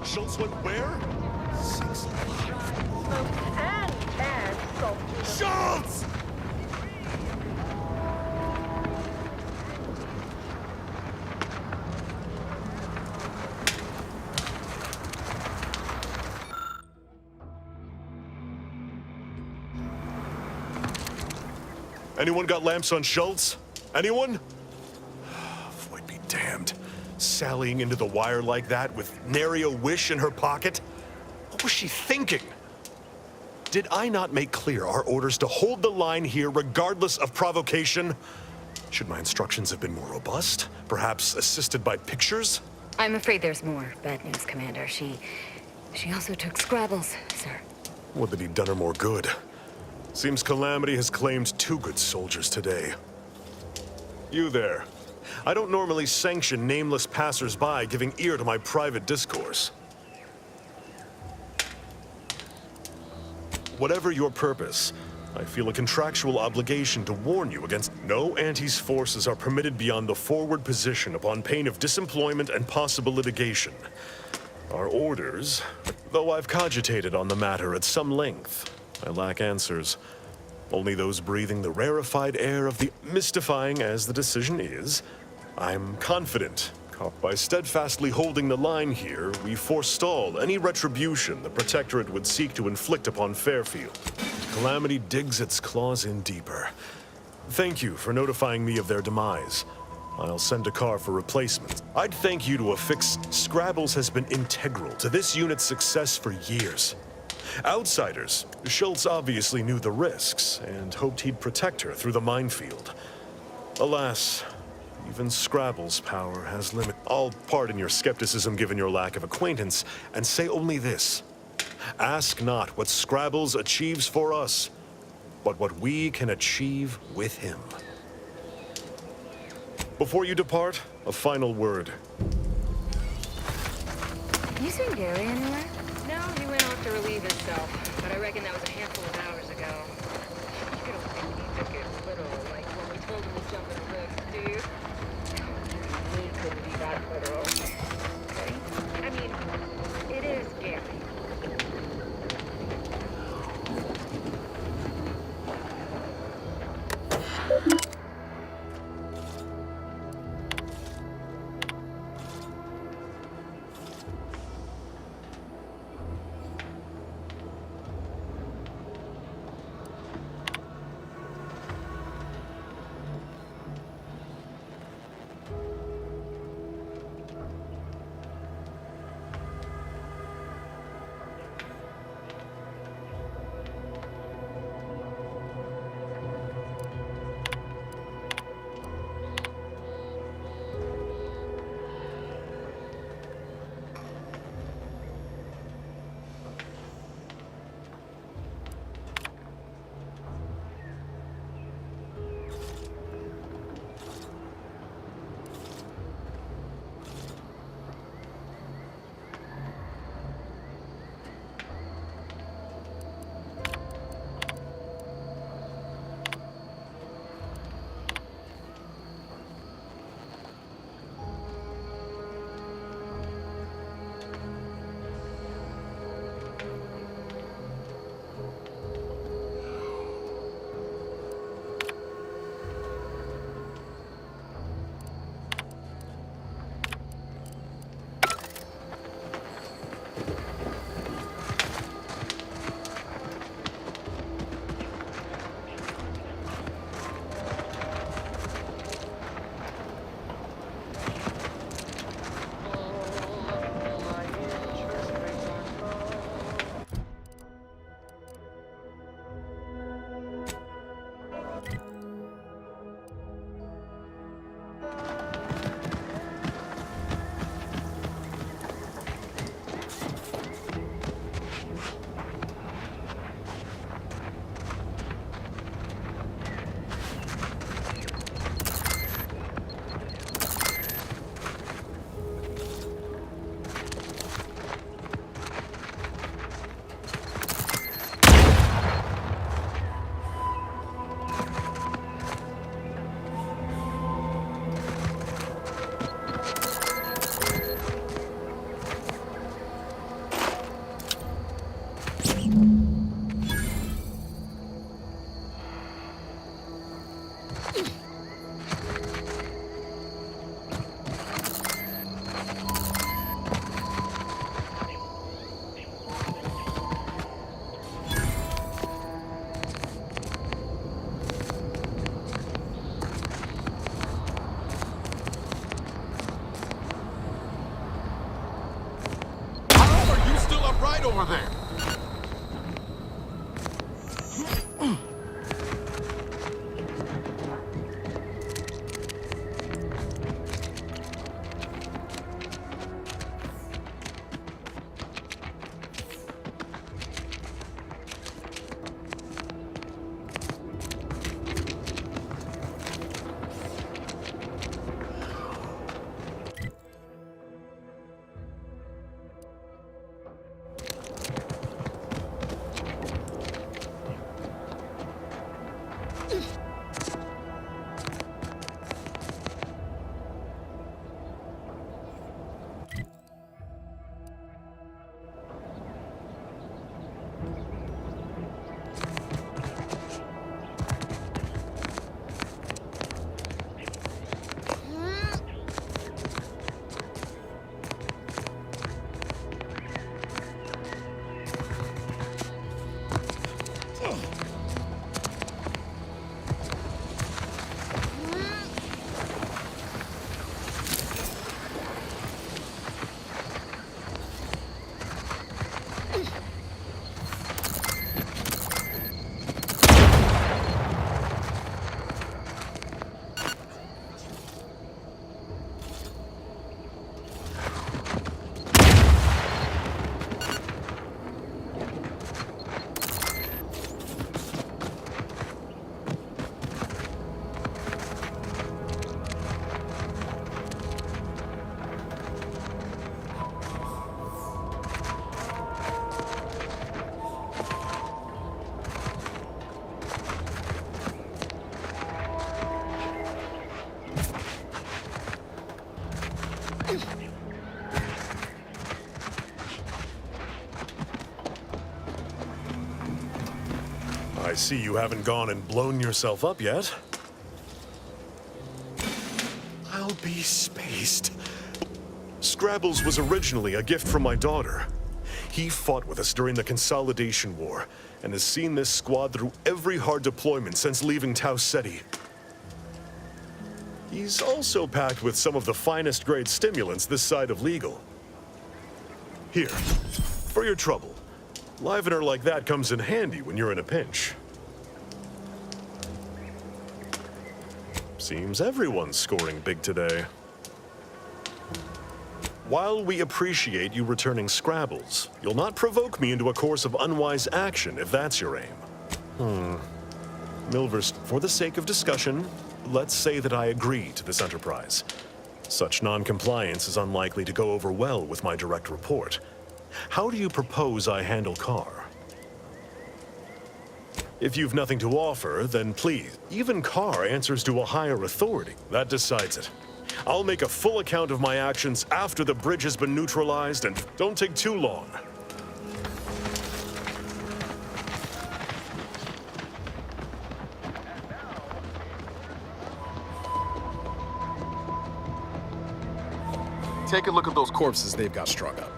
Schultz went where? Sakes alive. Schultz! Anyone got lamps on Schultz? Anyone? Void be damned. Sallying into the wire like that with nary a wish in her pocket? What was she thinking? Did I not make clear our orders to hold the line here regardless of provocation? Should my instructions have been more robust? Perhaps assisted by pictures?
I'm afraid there's more bad news, Commander. She also took Scrabbles, sir.
Would that he'd done her more good. Seems Calamity has claimed 2 good soldiers today. You there. I don't normally sanction nameless passers-by giving ear to my private discourse. Whatever your purpose, I feel a contractual obligation to warn you against no Anti's forces are permitted beyond the forward position upon pain of disemployment and possible litigation. Our orders, though I've cogitated on the matter at some length, I lack answers. Only those breathing the rarefied air of the mystifying as the decision is, I'm confident, caught by steadfastly holding the line here, we forestall any retribution the Protectorate would seek to inflict upon Fairfield. Calamity digs its claws in deeper. Thank you for notifying me of their demise. I'll send a car for replacements. I'd thank you to affix Scrabbles has been integral to this unit's success for years. Outsiders, Schultz obviously knew the risks and hoped he'd protect her through the minefield. Alas, even Scrabble's power has limit. I'll pardon your skepticism given your lack of acquaintance and say only this. Ask not what Scrabbles achieves for us, but what we can achieve with him. Before you depart, a final word.
You seen Gary anywhere?
No, he went off to relieve himself, but I reckon that was a handful of hours ago. You don't think he took it literal, like when we told him to jump in a lift, do you? He couldn't be that literal. Okay? I mean, it is Gary.
right over there.
I see you haven't gone and blown yourself up yet. I'll be spaced. Scrabbles was originally a gift from my daughter. He fought with us during the Consolidation War and has seen this squad through every hard deployment since leaving Tau Ceti. He's also packed with some of the finest grade stimulants this side of legal. Here, for your trouble. Livener like that comes in handy when you're in a pinch. Seems everyone's scoring big today. While we appreciate you returning Scrabbles, you'll not provoke me into a course of unwise action if that's your aim. Milverst, for the sake of discussion, let's say that I agree to this enterprise. Such non-compliance is unlikely to go over well with my direct report. How do you propose I handle Carr? If you've nothing to offer, then please. Even Carr answers to a higher authority. That decides it. I'll make a full account of my actions after the bridge has been neutralized, and don't take too long.
Take a look at those corpses they've got strung up.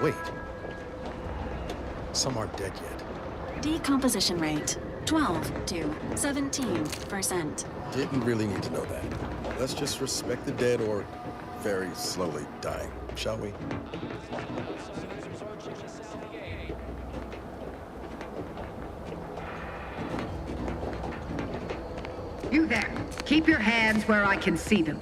Wait. Some aren't dead yet.
Decomposition rate 12 to 17%.
Didn't really need to know that. Let's just respect the dead or very slowly dying, shall we?
You there. Keep your hands where I can see them.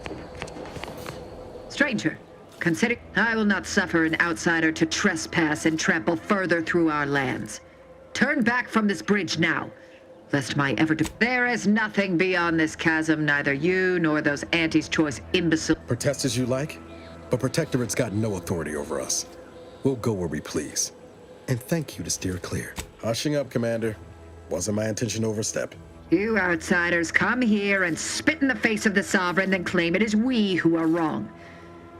Stranger, consider I will not suffer an outsider to trespass and trample further through our lands. Turn back from this bridge now, lest my ever There is nothing beyond this chasm, neither you nor those Auntie's Choice imbeciles.
Protest as you like, but Protectorate's got no authority over us. We'll go where we please. And thank you to steer clear. Hushing up, Commander. Wasn't my intention to overstep.
You outsiders come here and spit in the face of the Sovereign, then claim it is we who are wrong.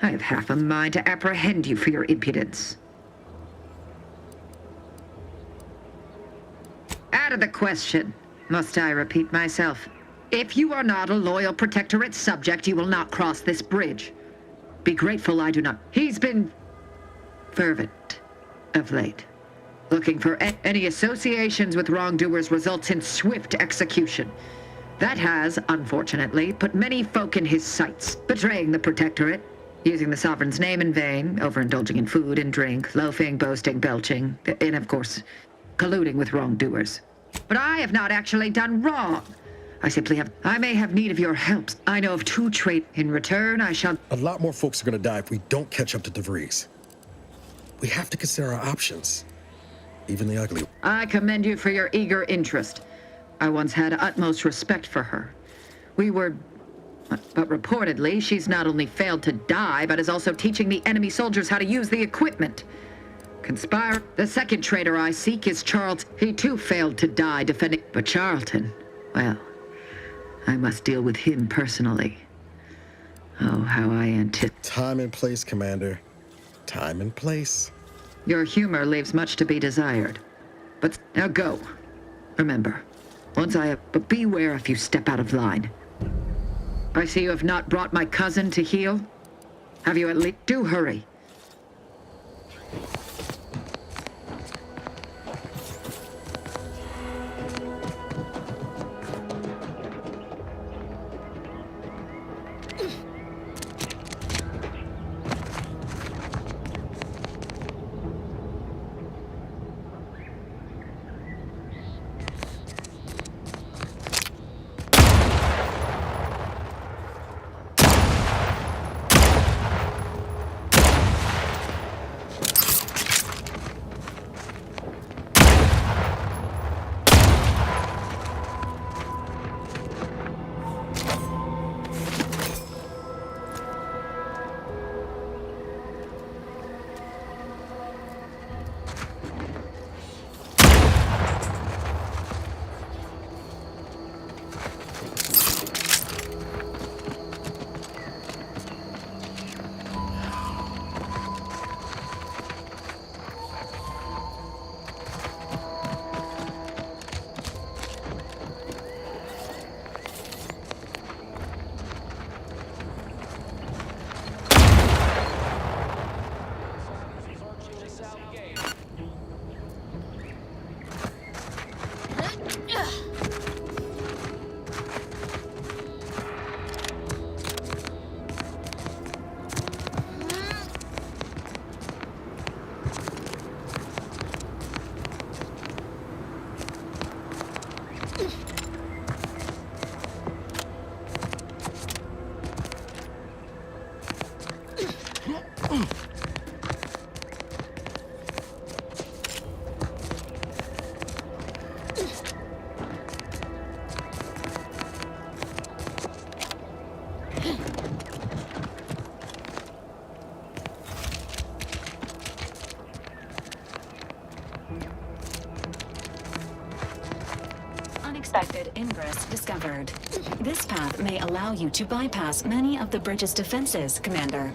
I have half a mind to apprehend you for your impudence. Out of the question. Must I repeat myself? If you are not a loyal Protectorate subject, you will not cross this bridge. Be grateful I do not. He's been fervent of late. Looking for any associations with wrongdoers results in swift execution. That has, unfortunately, put many folk in his sights. Betraying the Protectorate, Using the sovereign's name in vain, overindulging in food and drink, loafing, boasting, belching, and of course, colluding with wrongdoers. But I have not actually done wrong. I may have need of your help. I know of 2 traits. In return, I shall...
A lot more folks are gonna die if we don't catch up to DeVries. We have to consider our options, even the ugly.
I commend you for your eager interest. I once had utmost respect for her. But reportedly, she's not only failed to die, but is also teaching the enemy soldiers how to use the equipment. Conspire. The second traitor I seek is Charles. He too failed to die defending... But Charlton, well, I must deal with him personally. Oh, how I anticipate...
Time and place, Commander. Time and place.
Your humor leaves much to be desired. But now go. Remember, but beware if you step out of line. I see you have not brought my cousin to heal. Have you at least... Do hurry.
Unexpected ingress discovered. This path may allow you to bypass many of the bridge's defenses, Commander.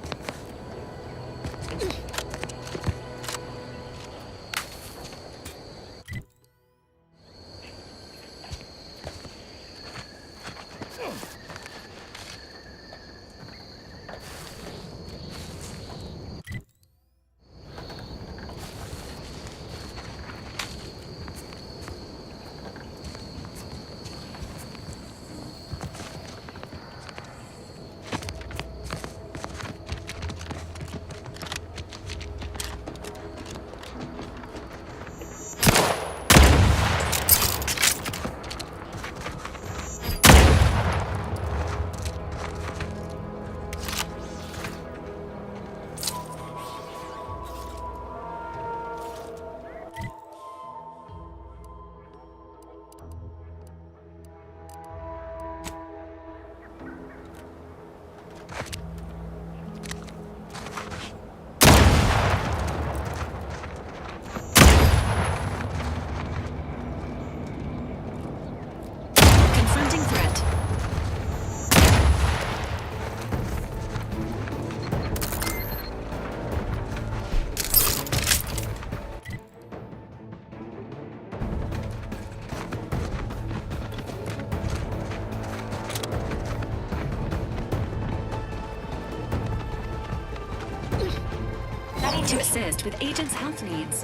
To assist with agents' health needs.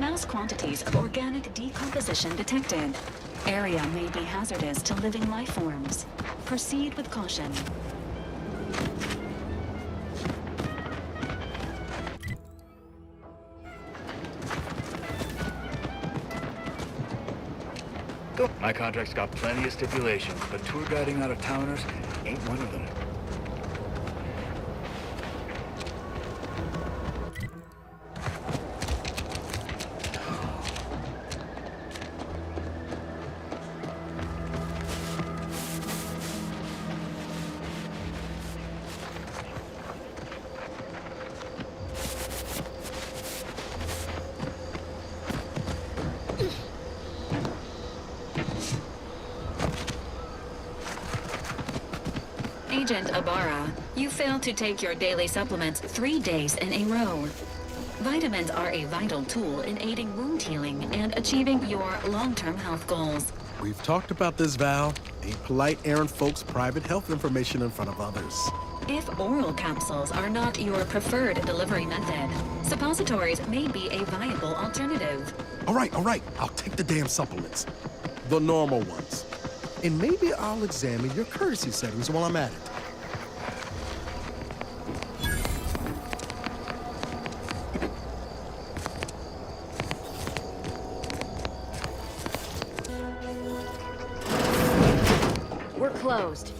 Mouse quantities of organic decomposition detected. Area may be hazardous to living life forms. Proceed with caution.
My contract's got plenty of stipulations, but tour guiding out-of-towners ain't one of them.
Agent Ibarra, you failed to take your daily supplements 3 days in a row. Vitamins are a vital tool in aiding wound healing and achieving your long-term health goals.
We've talked about this, Val. Ain't polite airing folks' private health information in front of others.
If oral capsules are not your preferred delivery method, suppositories may be a viable alternative.
All right. I'll take the damn supplements. The normal ones. And maybe I'll examine your courtesy settings while I'm at it.
We're closed.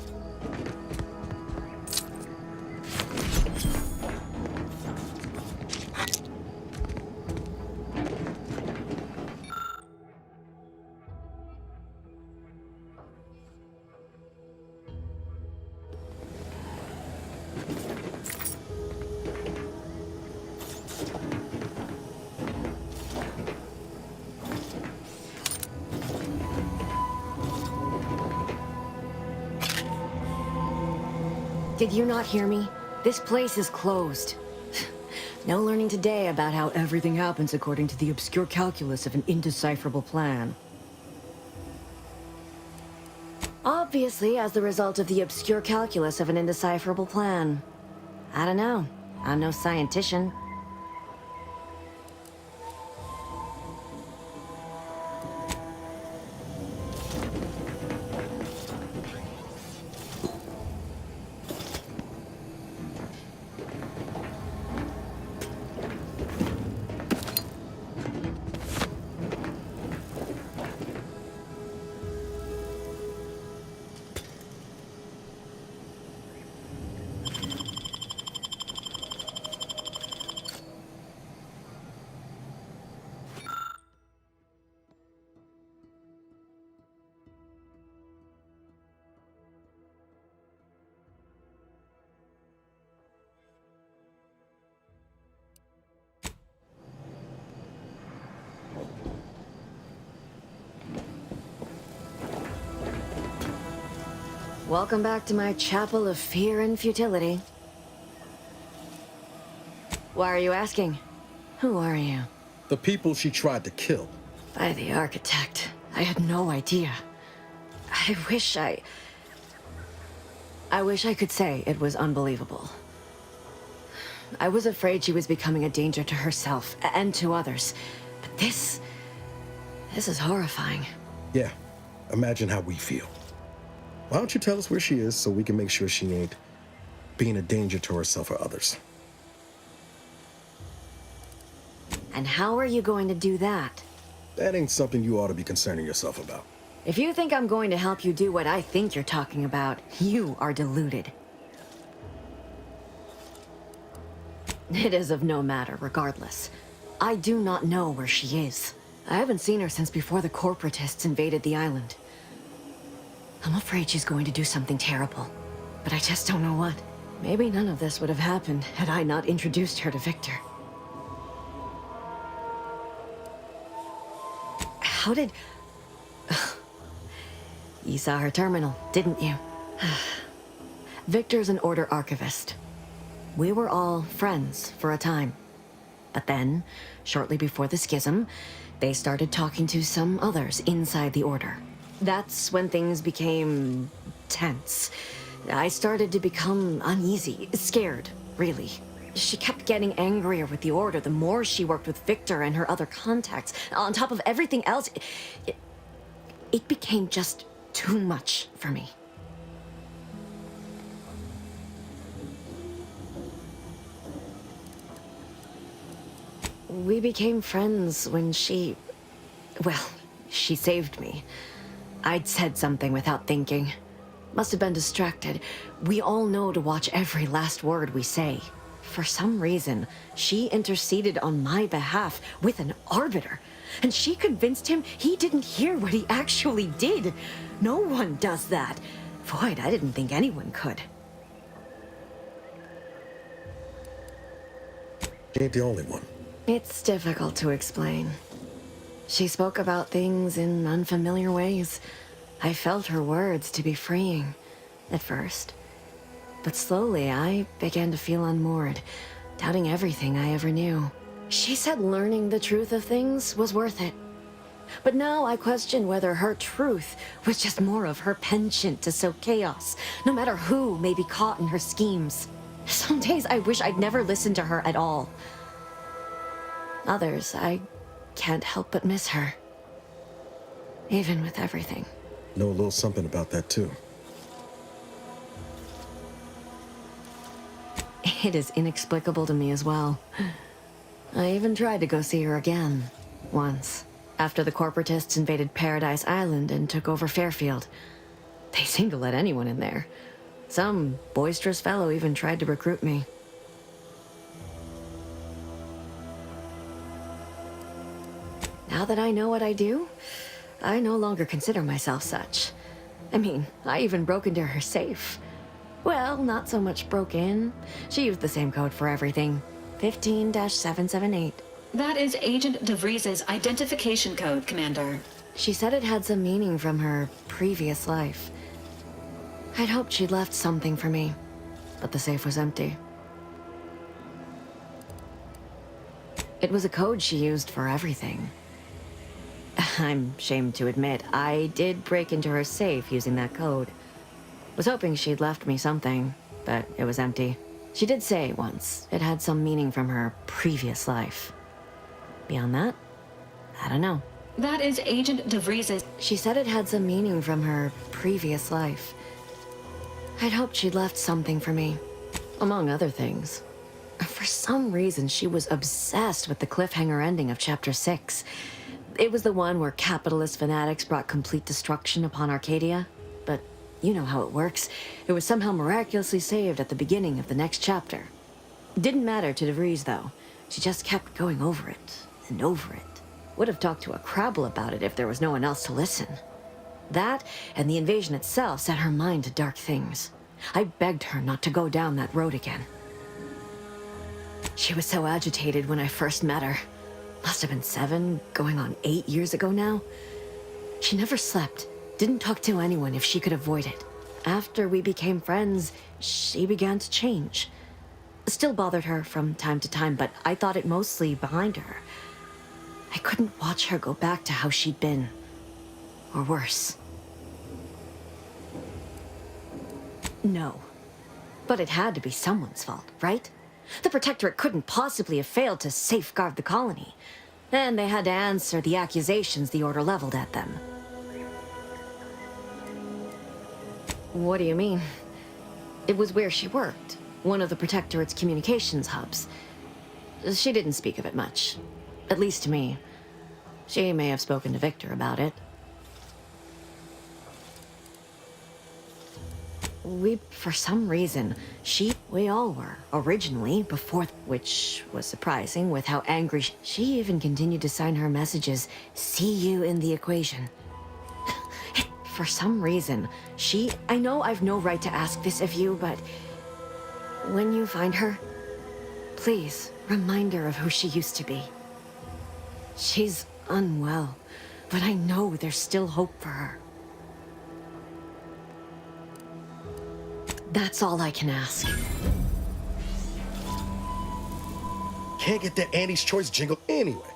Did you not hear me? This place is closed. No learning today about how everything happens according to the obscure calculus of an indecipherable plan. Obviously, as the result of the obscure calculus of an indecipherable plan. I don't know. I'm no scientician. Welcome back to my chapel of fear and futility. Why are you asking? Who are you?
The people she tried to kill.
By the architect. I had no idea. I wish I could say it was unbelievable. I was afraid she was becoming a danger to herself and to others. But this is horrifying.
Yeah, imagine how we feel. Why don't you tell us where she is so we can make sure she ain't being a danger to herself or others?
And how are you going to do that?
That ain't something you ought to be concerning yourself about.
If you think I'm going to help you do what I think you're talking about, you are deluded. It is of no matter, regardless. I do not know where she is. I haven't seen her since before the corporatists invaded the island. I'm afraid she's going to do something terrible, but I just don't know what. Maybe none of this would have happened had I not introduced her to Victor. How did... You saw her terminal, didn't you? Victor's an Order archivist. We were all friends for a time. But then, shortly before the schism, they started talking to some others inside the Order. That's when things became tense. I started to become uneasy, scared, really.
She kept getting angrier with the Order the more she worked with Victor and her other contacts. On top of everything else, it became just too much for me. We became friends when she saved me. I'd said something without thinking. Must have been distracted. We all know to watch every last word we say. For some reason, she interceded on my behalf with an arbiter. And she convinced him he didn't hear what he actually did. No one does that. Void, I didn't think anyone could.
She ain't the only one.
It's difficult to explain. She spoke about things in unfamiliar ways. I felt her words to be freeing, at first. But slowly, I began to feel unmoored, doubting everything I ever knew. She said learning the truth of things was worth it. But now I question whether her truth was just more of her penchant to sow chaos, no matter who may be caught in her schemes. Some days I wish I'd never listened to her at all. Others, I can't help but miss her. Even with everything.
Know a little something about that, too.
It is inexplicable to me as well. I even tried to go see her again, once, after the corporatists invaded Paradise Island and took over Fairfield. They seemed to let anyone in there. Some boisterous fellow even tried to recruit me. Now that I know what I do, I no longer consider myself such. I mean, I even broke into her safe. Well, not so much broke in. She used the same code for everything. 15-778.
That is Agent DeVries's identification code, Commander.
She said it had some meaning from her previous life. I'd hoped she'd left something for me, but the safe was empty. It was a code she used for everything. I'm ashamed to admit, I did break into her safe using that code. Was hoping she'd left me something, but it was empty. She did say once it had some meaning from her previous life. Beyond that, I don't know.
That is Agent DeVries's...
She said it had some meaning from her previous life. I'd hoped she'd left something for me, among other things. For some reason, she was obsessed with the cliffhanger ending of Chapter 6. It was the one where capitalist fanatics brought complete destruction upon Arcadia. But you know how it works. It was somehow miraculously saved at the beginning of the next chapter. Didn't matter to DeVries, though. She just kept going over it and over it. Would have talked to a Crabble about it if there was no one else to listen. That and the invasion itself set her mind to dark things. I begged her not to go down that road again. She was so agitated when I first met her. Must have been 7, going on 8 years ago now. She never slept, didn't talk to anyone if she could avoid it. After we became friends, she began to change. Still bothered her from time to time, but I thought it mostly behind her. I couldn't watch her go back to how she'd been. Or worse. No. But it had to be someone's fault, right? The Protectorate couldn't possibly have failed to safeguard the colony. And they had to answer the accusations the Order leveled at them. What do you mean? It was where she worked. One of the Protectorate's communications hubs. She didn't speak of it much. At least to me. She may have spoken to Victor about it. For some reason, we all were, originally, before, which was surprising with how angry she even continued to sign her messages, "See you in the equation." For some reason, I know I've no right to ask this of you, but when you find her, please remind her of who she used to be. She's unwell, but I know there's still hope for her. That's all I can ask.
Can't get that Andy's Choice jingle anyway.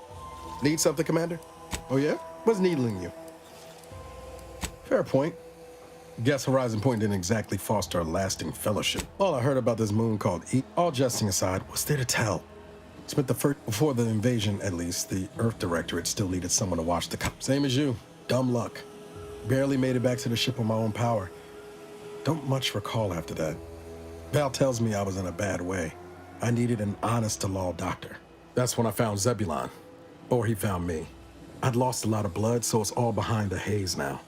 Need something, Commander? Oh, yeah? What's needling you? Fair point. Guess Horizon Point didn't exactly foster a lasting fellowship. All I heard about this moon called E, all jesting aside, what's there to tell? Spent the first, before the invasion at least, the Earth Directorate still needed someone to watch the Same as you, dumb luck. Barely made it back to the ship on my own power. Don't much recall after that. Val tells me I was in a bad way. I needed an honest-to-law doctor. That's when I found Zebulon. Or he found me. I'd lost a lot of blood, so it's all behind the haze now.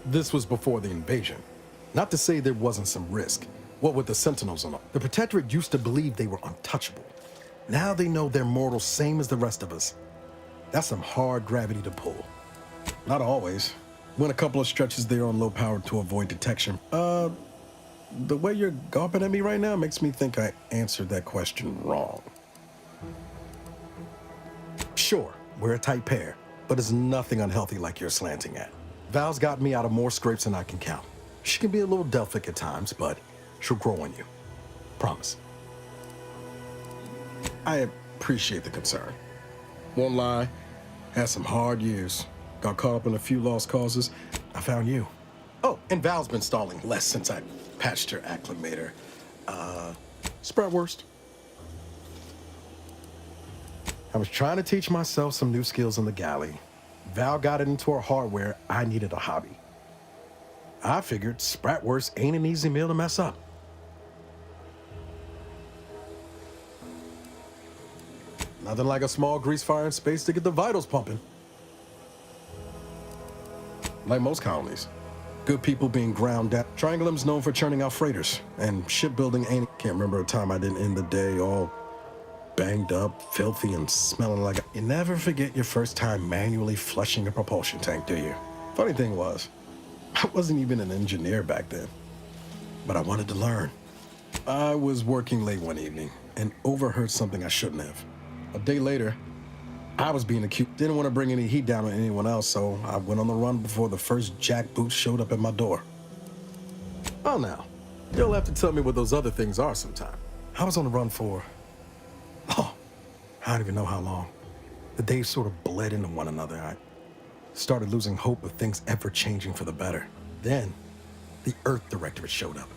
This was before the invasion. Not to say there wasn't some risk. What with the Sentinels and all. The Protectorate used to believe they were untouchable. Now they know they're mortal, same as the rest of us. That's some hard gravity to pull. Not always. Went a couple of stretches there on low power to avoid detection. The way you're gawping at me right now makes me think I answered that question wrong. Sure, we're a tight pair, but it's nothing unhealthy like you're slanting at. Val's got me out of more scrapes than I can count. She can be a little Delphic at times, but she'll grow on you. Promise. I appreciate the concern. Won't lie, had some hard years. Got caught up in a few lost causes. I found you. Oh, and Val's been stalling less since I patched her acclimator. Spratwurst. I was trying to teach myself some new skills in the galley. Val got it into her hardware. I needed a hobby. I figured Spratwurst ain't an easy meal to mess up. Nothing like a small grease fire in space to get the vitals pumping. Like most colonies. Good people being ground down. Triangulum's known for churning out freighters, and shipbuilding ain't. Can't remember a time I didn't end the day all banged up, filthy, and smelling like. You never forget your first time manually flushing a propulsion tank, do you? Funny thing was, I wasn't even an engineer back then, but I wanted to learn. I was working late one evening and overheard something I shouldn't have. A day later, I was being accused. Didn't want to bring any heat down on anyone else, so I went on the run before the first jackboots showed up at my door. Oh, now, you'll have to tell me what those other things are sometime. I was on the run for, I don't even know how long. The days sort of bled into one another. I started losing hope of things ever changing for the better. Then, the Earth Directorate showed up.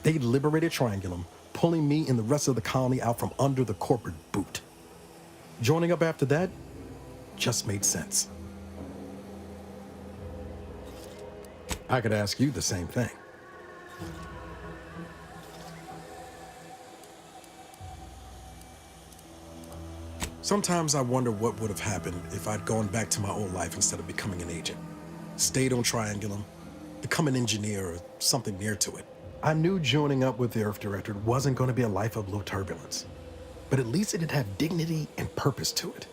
They liberated Triangulum, pulling me and the rest of the colony out from under the corporate boot. Joining up after that just made sense. I could ask you the same thing. Sometimes I wonder what would have happened if I'd gone back to my old life instead of becoming an agent. Stayed on Triangulum, become an engineer or something near to it. I knew joining up with the Earth Directorate wasn't going to be a life of low turbulence, but at least it'd have dignity and purpose to it.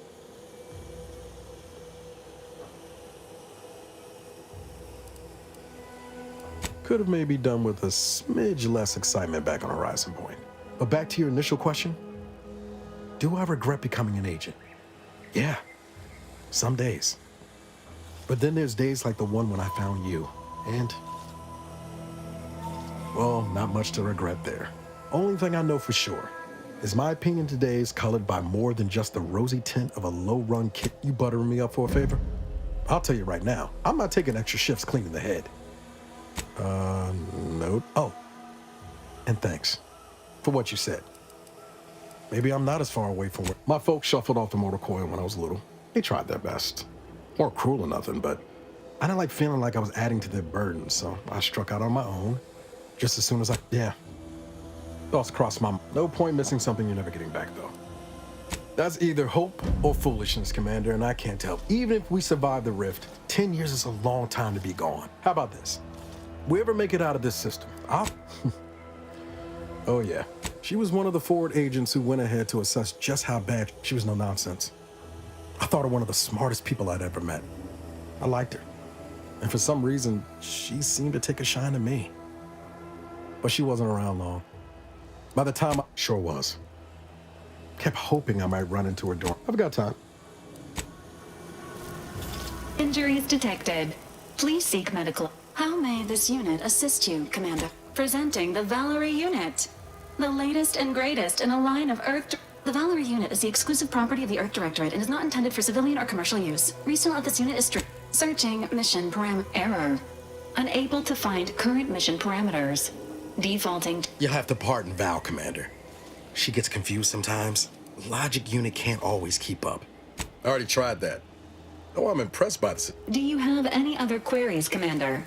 Could have maybe done with a smidge less excitement back on Horizon Point. But back to your initial question, do I regret becoming an agent? Yeah, some days. But then there's days like the one when I found you, and, well, not much to regret there. Only thing I know for sure is my opinion today is colored by more than just the rosy tint of a low-run kid. You buttering me up for a favor? I'll tell you right now, I'm not taking extra shifts cleaning the head. Nope. Oh, and thanks for what you said. Maybe I'm not as far away from where my folks shuffled off the motor coil when I was little. They tried their best. Weren't cruel or nothing, but I didn't like feeling like I was adding to their burden, so I struck out on my own just as soon as thoughts crossed my mind. No point missing something you're never getting back, though. That's either hope or foolishness, Commander, and I can't tell. Even if we survive the rift, 10 years is a long time to be gone. How about this? We ever make it out of this system, Oh yeah, she was one of the forward agents who went ahead to assess just how bad she was. No nonsense. I thought her one of the smartest people I'd ever met. I liked her. And for some reason, she seemed to take a shine to me. But she wasn't around long. By the time I sure was. Kept hoping I might run into her door. I've got time.
Injuries detected. Please seek medical. How may this unit assist you, Commander? Presenting the Valerie unit. The latest and greatest in a line of Earth... The Valerie unit is the exclusive property of the Earth Directorate and is not intended for civilian or commercial use. Resale of this unit is strict. Searching mission error. Unable to find current mission parameters. Defaulting.
You'll have to pardon Val, Commander. She gets confused sometimes. Logic unit can't always keep up. I already tried that. Oh, I'm impressed by this.
Do you have any other queries, Commander?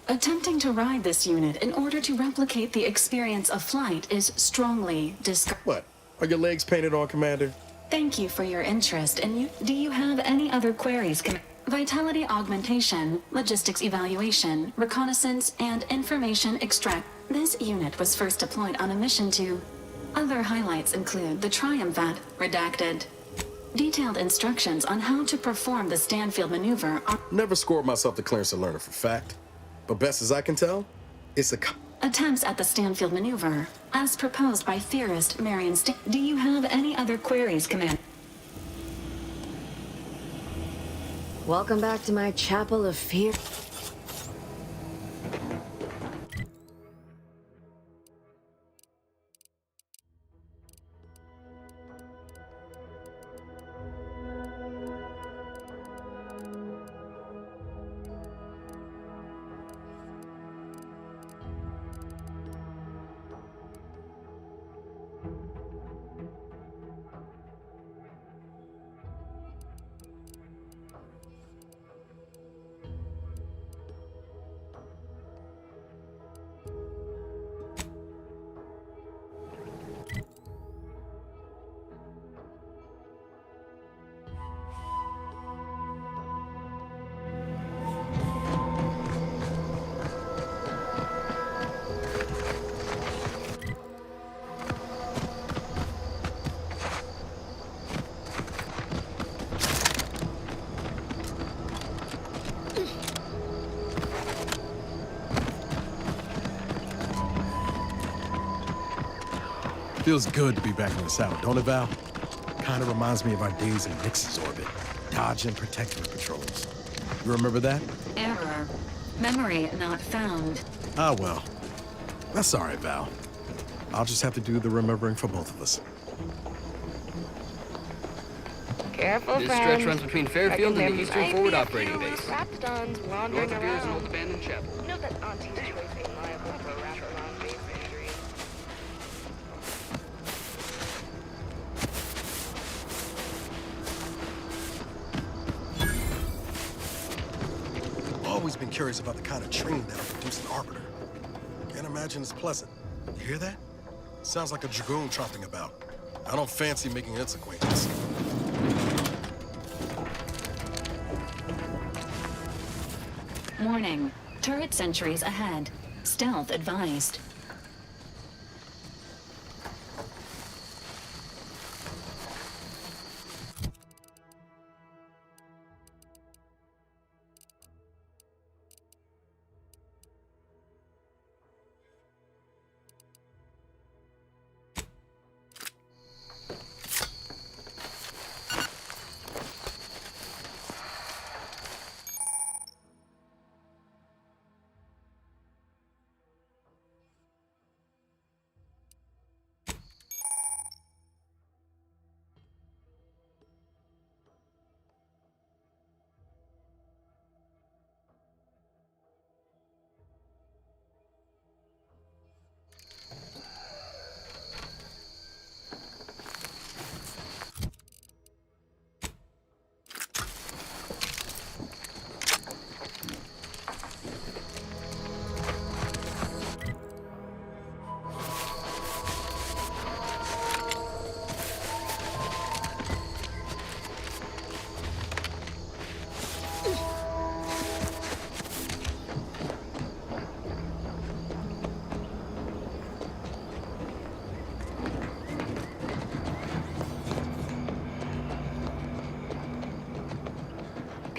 Attempting to ride this unit in order to replicate the experience of flight is strongly discouraged.
What? Are your legs painted on, Commander?
Thank you for your interest. And do you have any other queries, Vitality augmentation, logistics evaluation, reconnaissance, and information extract. This unit was first deployed on a mission to... Other highlights include the Triumph at redacted. Detailed instructions on how to perform the Stanfield maneuver are...
Never scored myself the clearance to learner for fact. But best as I can tell, it's a...
Attempts at the Stanfield maneuver, as proposed by theorist Marion Do you have any other queries, Commander?
Welcome back to my chapel of fear.
Feels good to be back in the saddle, don't it, Val? Kind of reminds me of our days in Nix's orbit, dodging protectorate patrols. You remember that?
Error. Memory not found.
Ah, well. That's all right, Val. I'll just have to do the remembering for both of us.
Careful,
This
friends.
stretch runs between Fairfield and the Eastern Forward Operating Base.
Raptons wandering
North of here is an
around.
old abandoned chapel.
Know that Auntie's always been liable for raptidon base injuries.
Always been curious about the kind of training that'll produce an arbiter. Can't imagine it's pleasant. You hear that? Sounds like a dragoon tromping about. I don't fancy making its acquaintance.
Warning. Turret sentries ahead. Stealth advised.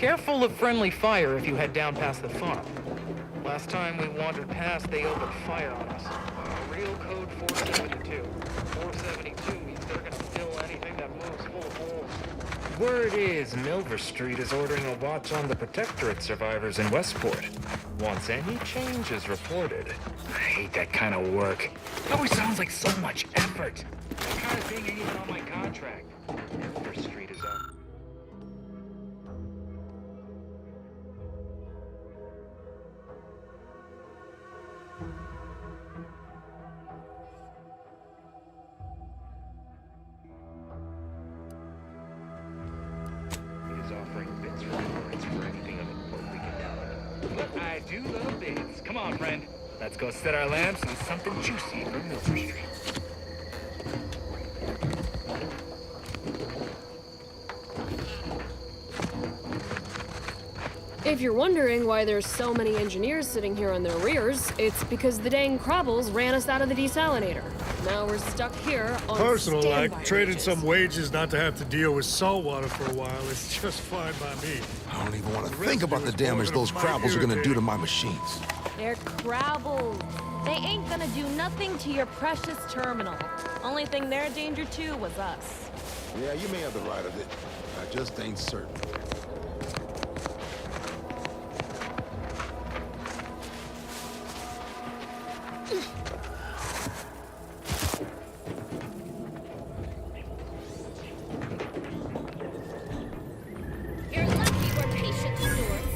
Careful of friendly fire if you head down past the farm. Last time we wandered past, they opened fire on us. Real code 472. 472 means they're gonna fill anything that moves full of holes. Word is Milver Street is ordering a watch on the Protectorate survivors in Westport. Once any change is reported.
I hate that kind of work. It always sounds like so much effort. That kind of thing ain't even on my contract.
Milver Street is up.
Is offering bits for rewards for anything of import we can tell him. But I do love bits. Come on, friend. Let's go set our lamps on something juicy from Milford Street.
If you're wondering why there's so many engineers sitting here on their rears, it's because the dang Crabbles ran us out of the desalinator. Now we're stuck here on
Personal,
standby
like, traded
wages.
some wages not to have to deal with salt water for a while is just fine by me.
I don't even want to think about the damage those Crabbles are gonna do to my machines.
They're Crabbles. They ain't gonna do nothing to your precious terminal. Only thing they're a danger to was us.
Yeah, you may have the right of it. I just ain't certain.
You're lucky we're patient stewards.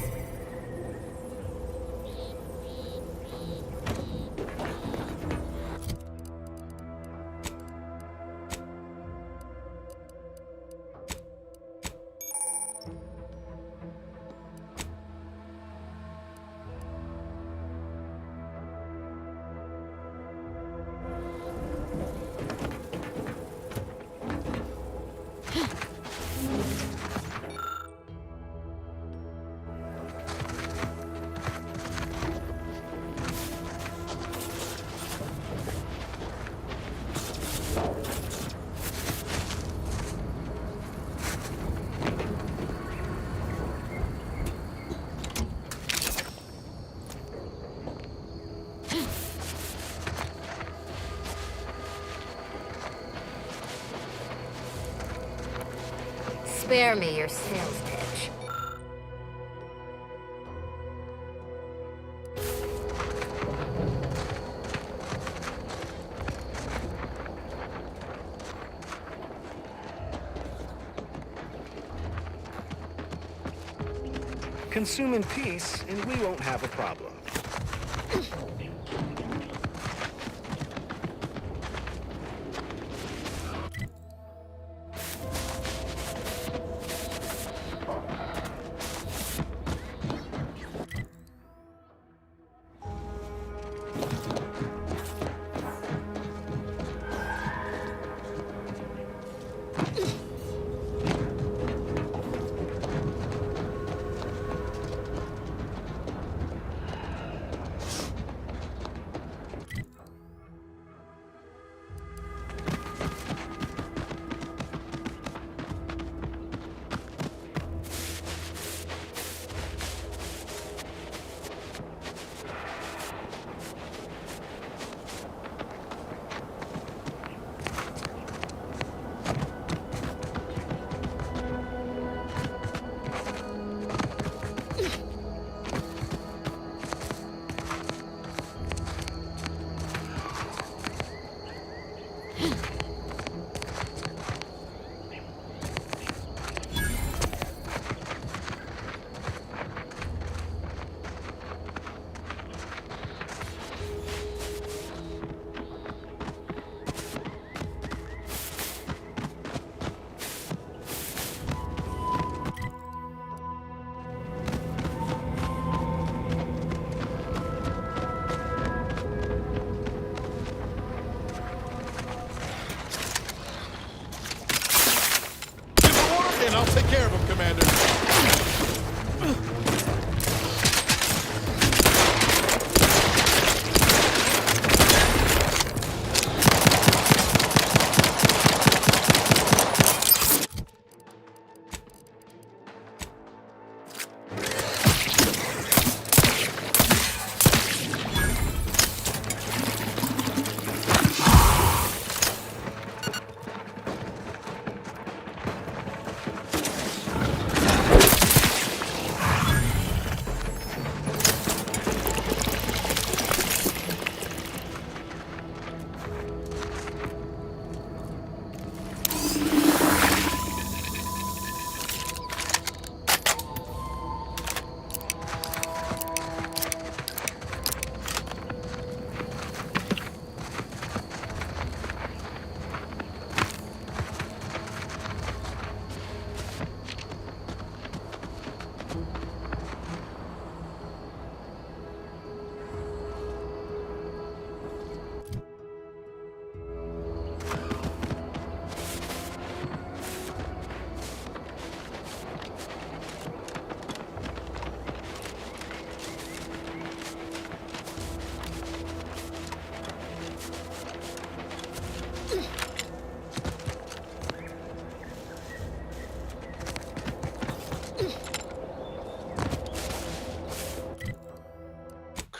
Spare me your sales pitch.
Consume in peace, and we won't have a problem.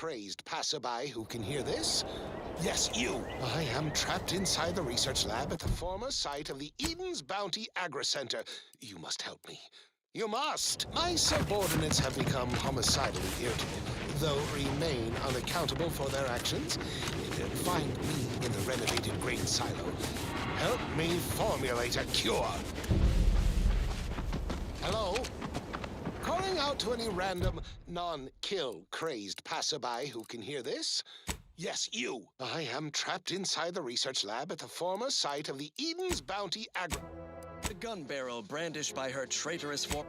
crazed passerby who can hear this? Yes, you! I am trapped inside the research lab at the former site of the Eden's Bounty Agri-Center. You must help me. You must! My subordinates have become homicidally irritable, though remain unaccountable for their actions. Find me in the renovated grain silo. Help me formulate a cure. Hello? Calling out to any random, non-kill crazed passerby who can hear this? Yes, you! I am trapped inside the research lab at the former site of the Eden's Bounty Agri...
The gun barrel brandished by her traitorous form.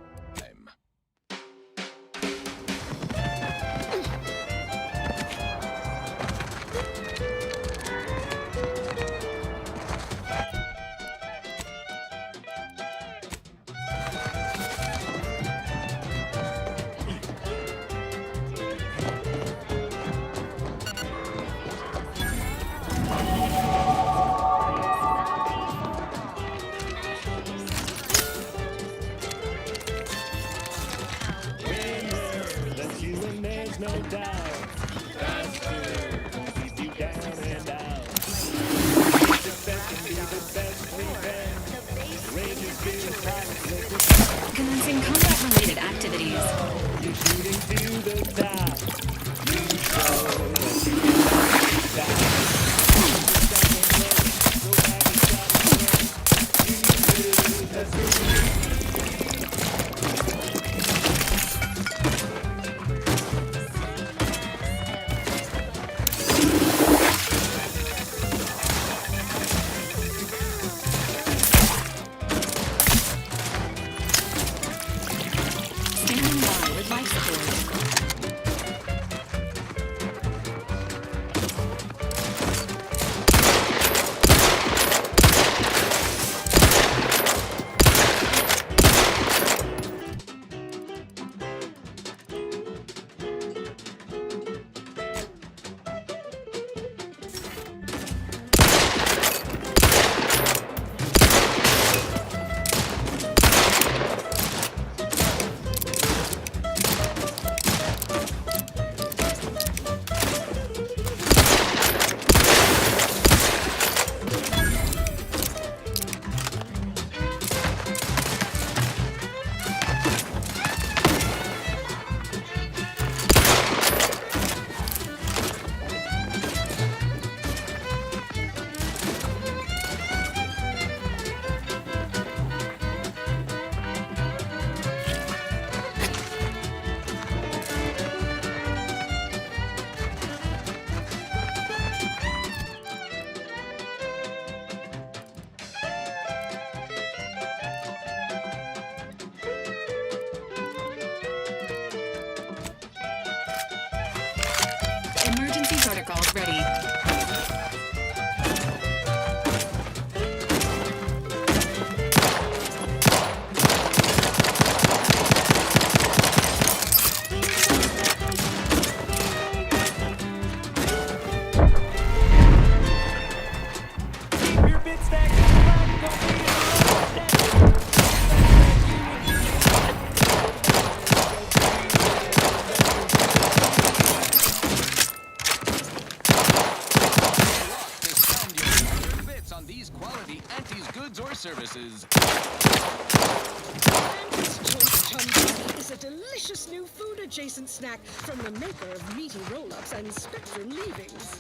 Commencing combat-related activities. Emergency protocols ready.
Services.
Is a delicious new food-adjacent snack from the maker of meaty roll-ups and spectrum leavings.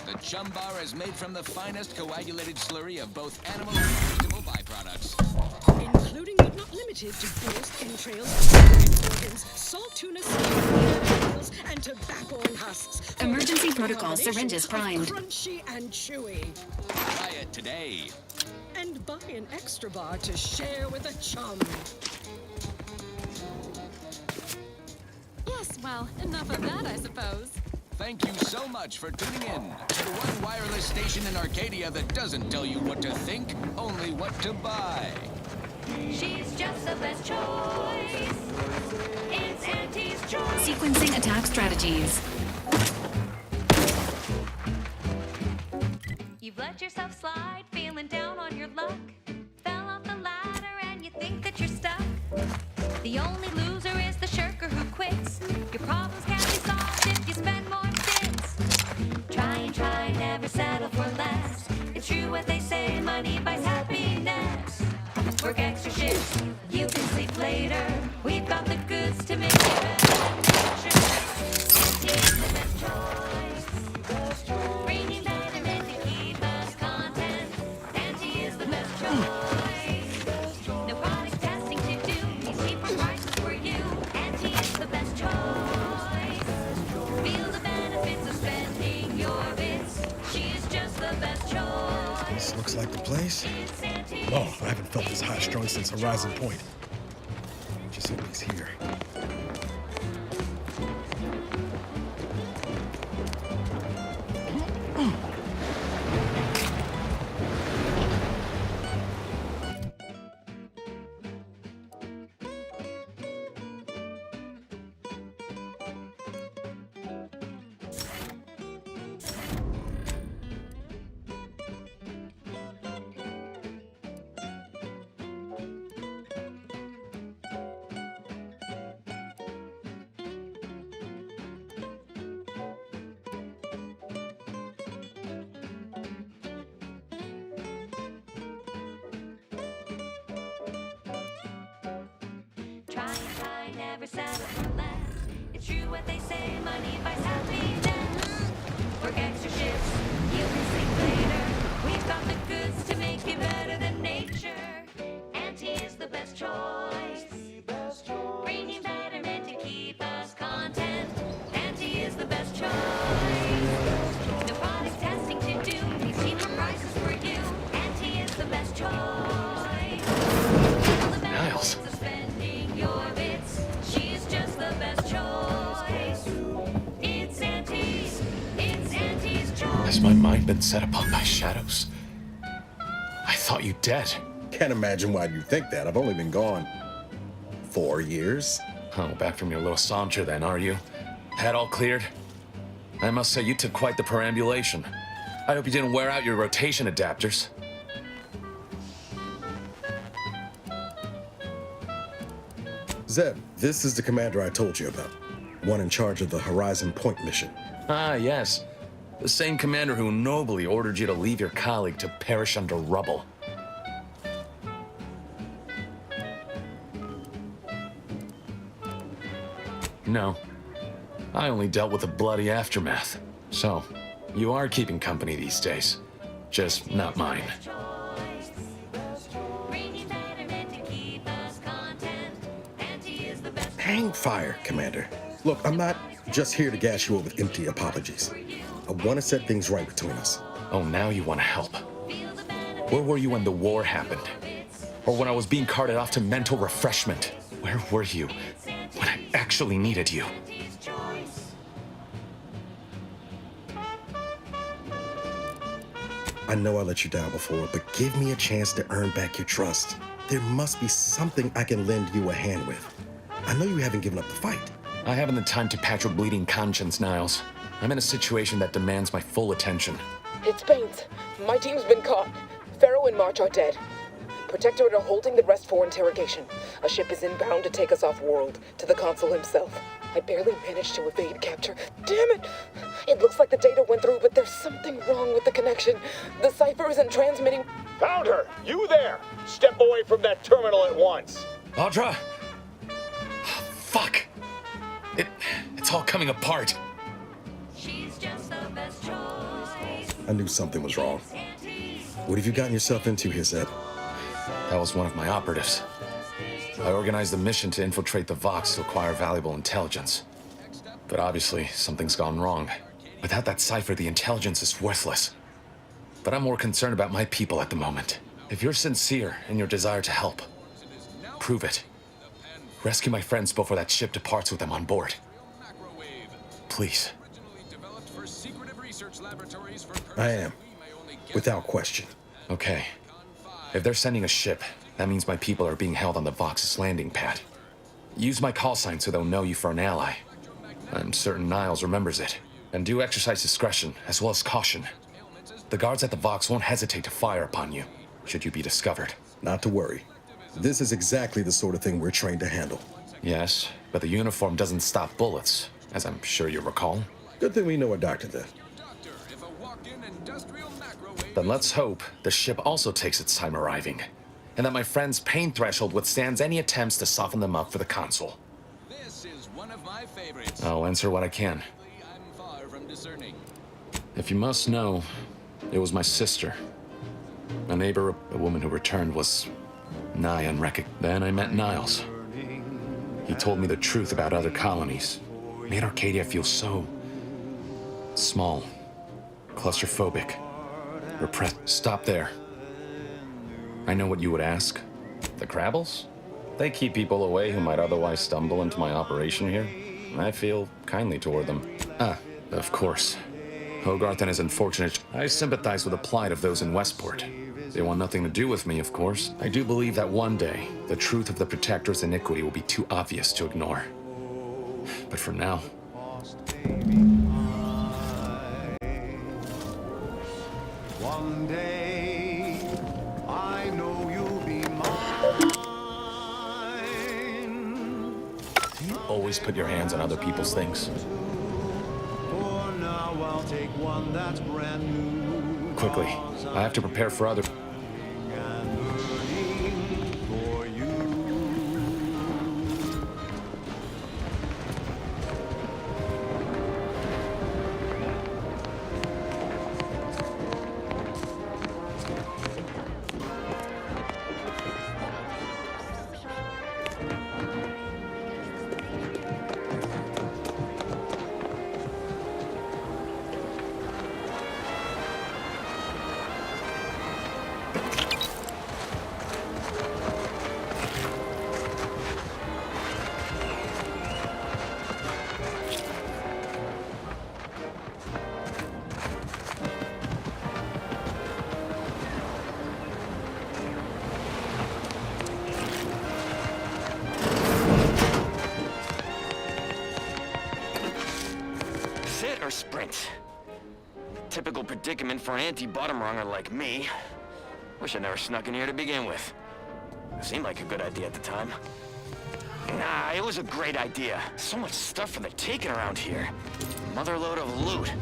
The Chum Bar is made from the finest coagulated slurry of both animal and vegetable byproducts,
including but not limited to breast, entrails, organs, salt tuna, scales, and tobacco and husks.
Emergency protocol syringes primed.
Crunchy and chewy.
Try it today.
And buy an extra bar to share with a chum.
Yes, well, enough of that, I suppose.
Thank you so much for tuning in to the one wireless station in Arcadia that doesn't tell you what to think, only what to buy.
She's just the best choice. It's Auntie's choice.
Sequencing attack strategies.
You've let yourself slide, feeling down on your luck. Fell off the ladder and you think that you're stuck. The only loser is the shirker who quits. Your problems can't be solved if you spend more
Looks like the place. Oh, I haven't felt this high-strung since Horizon Point. Just hope he's here.
Try, never settle for less. It's true what they say, money buys happiness. Work extra shifts, you can sleep later. We've got the goods to make you better than nature. Auntie is the best choice. Bringing betterment to keep us content. Auntie is the best choice. No product testing to do, these cheaper prices for you. Auntie is the best choice.
Niles.
Your bits, she's just the best choice. It's Auntie's choice.
Has my mind been set upon by shadows? I thought you dead.
Can't imagine why you think that. I've only been gone 4 years.
Oh, back from your little saunter then, are you? Head all cleared? I must say, you took quite the perambulation. I hope you didn't wear out your rotation adapters.
Zeb, this is the commander I told you about. One in charge of the Horizon Point mission.
Ah, yes. The same commander who nobly ordered you to leave your colleague to perish under rubble. No. I only dealt with the bloody aftermath. So, you are keeping company these days. Just not mine.
Hang fire, Commander. Look, I'm not just here to gas you up with empty apologies. I want to set things right between us.
Oh, now you want to help. Where were you when the war happened? Or when I was being carted off to mental refreshment? Where were you when I actually needed you?
I know I let you down before, but give me a chance to earn back your trust. There must be something I can lend you a hand with. I know you haven't given up the fight.
I haven't the time to patch your bleeding conscience, Niles. I'm in a situation that demands my full attention.
It's Baines. My team's been caught. Pharaoh and March are dead. Protectorate are holding the rest for interrogation. A ship is inbound to take us off-world, to the consul himself. I barely managed to evade capture. Damn it! It looks like the data went through, but there's something wrong with the connection. The cipher isn't transmitting.
Found her! You there! Step away from that terminal at once!
Audra! Fuck! It's all coming apart.
She's just the best choice.
I knew something was wrong. What have you gotten yourself into here, Zeb?
That was one of my operatives. I organized a mission to infiltrate the Vox to acquire valuable intelligence. But obviously, something's gone wrong. Without that cipher, the intelligence is worthless. But I'm more concerned about my people at the moment. If you're sincere in your desire to help, prove it. Rescue my friends before that ship departs with them on board. Please.
I am. Without question.
Okay. If they're sending a ship, that means my people are being held on the Vox's landing pad. Use my call sign so they'll know you for an ally. I'm certain Niles remembers it. And do exercise discretion, as well as caution. The guards at the Vox won't hesitate to fire upon you, should you be discovered.
Not to worry. This is exactly the sort of thing we're trained to handle.
Yes, but the uniform doesn't stop bullets, as I'm sure you recall.
Good thing we know a doctor then.
Then let's hope the ship also takes its time arriving, and that my friend's pain threshold withstands any attempts to soften them up for the consul.
This is one of my favorites.
I'll answer what I can.
I'm far from discerning.
If you must know, it was my sister. A neighbor, a woman who returned, was nigh unrecognized. Then I met Niles. He told me the truth about other colonies. Made Arcadia feel so small, claustrophobic, repressed. Stop there. I know what you would ask. The Crabbles? They keep people away who might otherwise stumble into my operation here. I feel kindly toward them. Ah, of course. Hogarth and his unfortunate... I sympathize with the plight of those in Westport. They want nothing to do with me, of course. I do believe that one day, the truth of the Protector's iniquity will be too obvious to ignore. But for now...
One day, I know you'll be mine.
You always put your hands on other people's things.
For now, I'll take one that's brand new.
Quickly, I have to prepare for other...
Sit or sprint? Typical predicament for an anti-bottom runger like me. Wish I never snuck in here to begin with. It seemed like a good idea at the time. Nah, it was a great idea. So much stuff for the taking around here. Motherload of loot.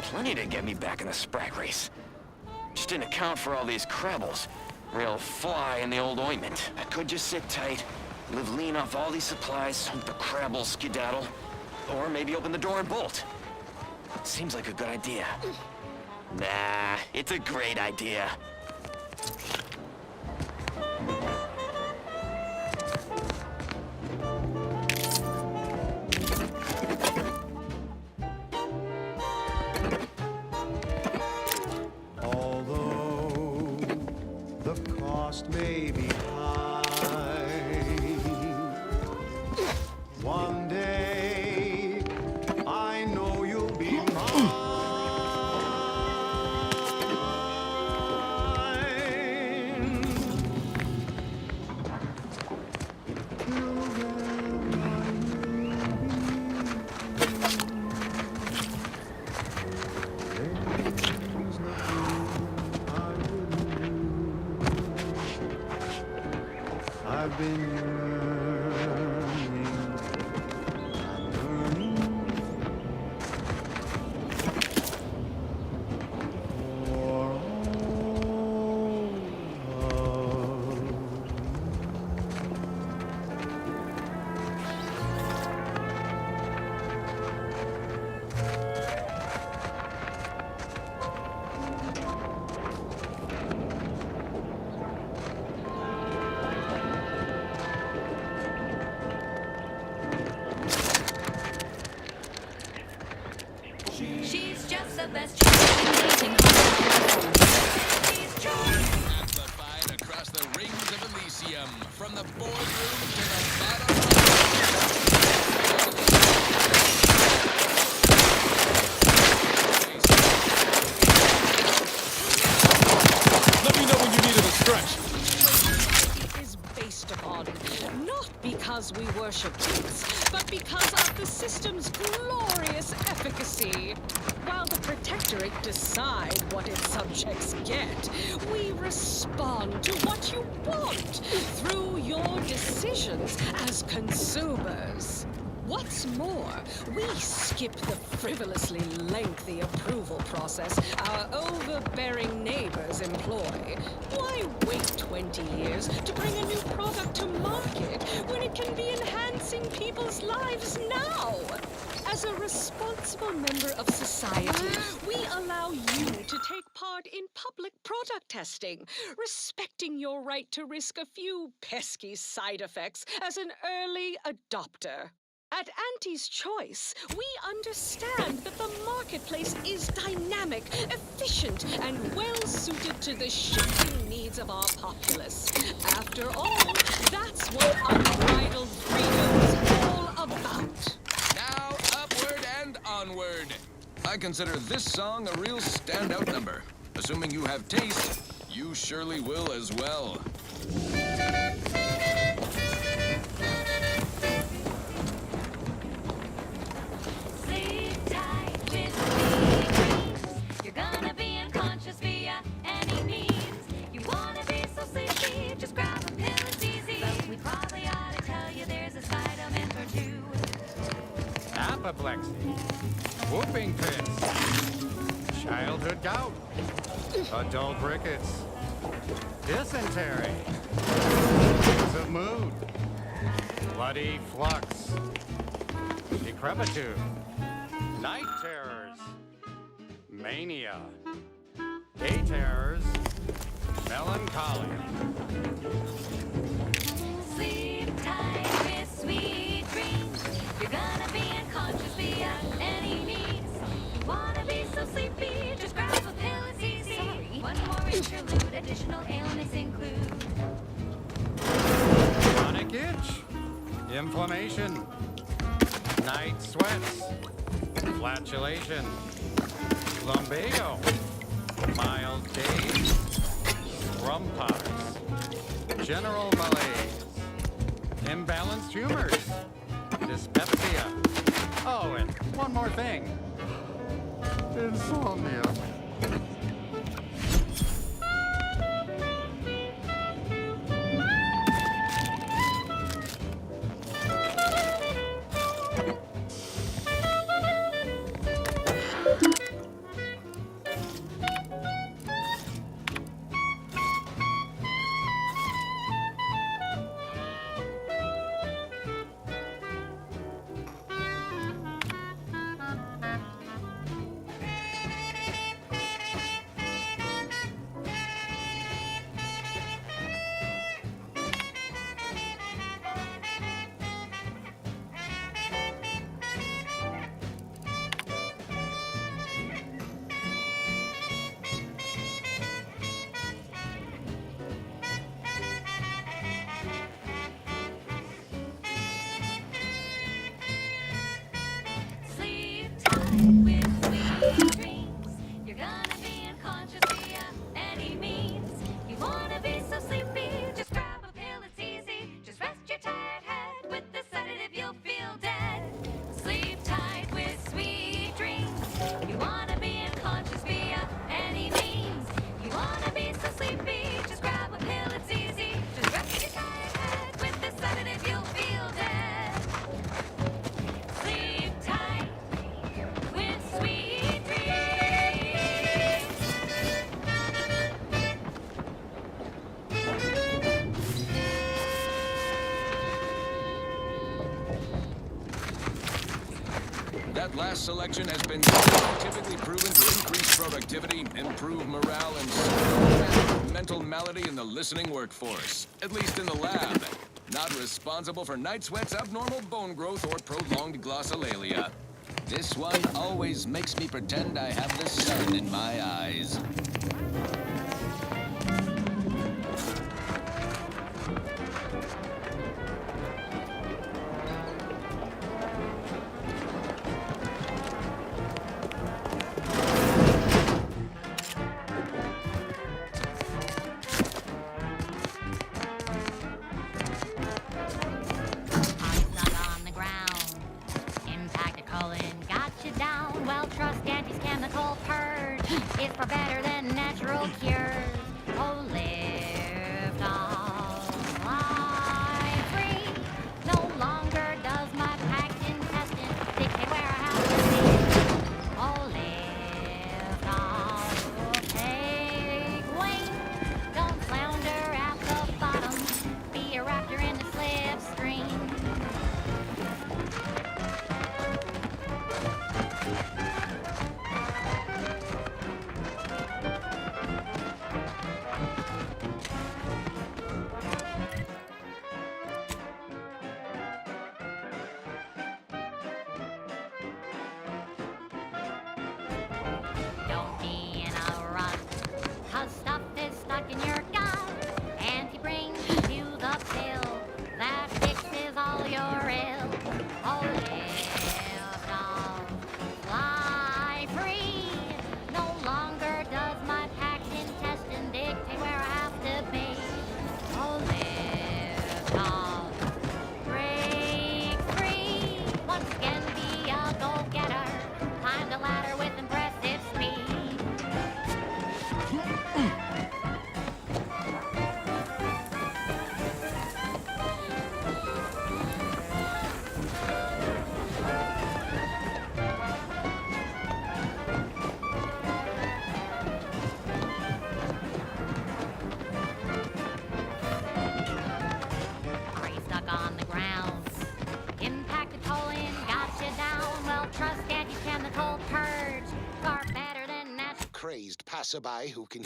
Plenty to get me back in the sprag race. Just didn't account for all these Crabbles. Real fly in the old ointment. I could just sit tight, live lean off all these supplies, hope the Crabbles skedaddle. Or maybe open the door and bolt. Seems like a good idea. Nah, it's a great idea.
Although the cost may be high, one day I know you'll be mine. I've been yearning, I'm yearning for
She's just the best amazing
Amplified across the rings of Elysium, from the boardroom to the bottom
Let me know when you needed a stretch.
Is based upon not because we worship things, but because of the system's glorious efficacy. While the Protectorate decide what its subjects get, we respond to what you want through your decisions as consumers. What's more, we skip the frivolously lengthy approval process our overbearing neighbors employ. Why wait 20 years to bring a new product to market when it can be enhancing people's lives now? As a responsible member of society, we allow you to take part in public product testing, respecting your right to risk a few pesky side effects as an early adopter. At Auntie's Choice, we understand that the marketplace is dynamic, efficient, and well-suited to the shifting needs of our populace. After all, that's what unbridled freedom's all about.
Now, upward and onward. I consider this song a real standout number. Assuming you have taste, you surely will as well.
Sleep tight with sweet dreams. You're gonna be unconscious via any means. You wanna be so sleepy, just grab a pill, it's easy. But we probably ought to tell you there's a side element or two.
Apoplexy, whooping fits, childhood gout, adult rickets, dysentery, changes of mood, bloody flux, decrepitude, night terrors, mania, day terrors, melancholia.
Sleep tight with sweet dreams. You're gonna be unconscious via any means. You wanna be so sleepy, just grab a pill, it's easy. One more interlude, additional ailments include
Chronic itch, inflammation, night sweats, flatulation, lumbago, mild days, scrumpox, general malaise, imbalanced humors, dyspepsia. Oh, and one more thing. Insomnia.
sleep tight with sweet dreams. You're gonna be unconscious via any means. You wanna be so sleepy, just grab a pill, it's easy. Just rest your tired head with the sedative, you'll feel dead. Sleep tight with sweet dreams. You wanna be unconscious via any means. You wanna be so sleepy, just grab a pill, it's easy. Just rest your tired head with the sedative, you'll feel dead. Sleep tight with sweet dreams.
That last selection has been scientifically proven to increase productivity, improve morale, and solve mental malady in the listening workforce. At least in the lab. Not responsible for night sweats, abnormal bone growth, or prolonged glossolalia. This one always makes me pretend I have the sun in my eyes.
On the ground. Impact a colon got you down. Well, trust Auntie's chemical purge. It's far better than natural cures. Oh, live life free. No longer does my packed intestine dictate where I have to be. Oh, live take wing. Don't flounder at the bottom. Be a raptor in the slipstream. trust Auntie's chemical purge. Far better than natural.
Crazed passerby who can...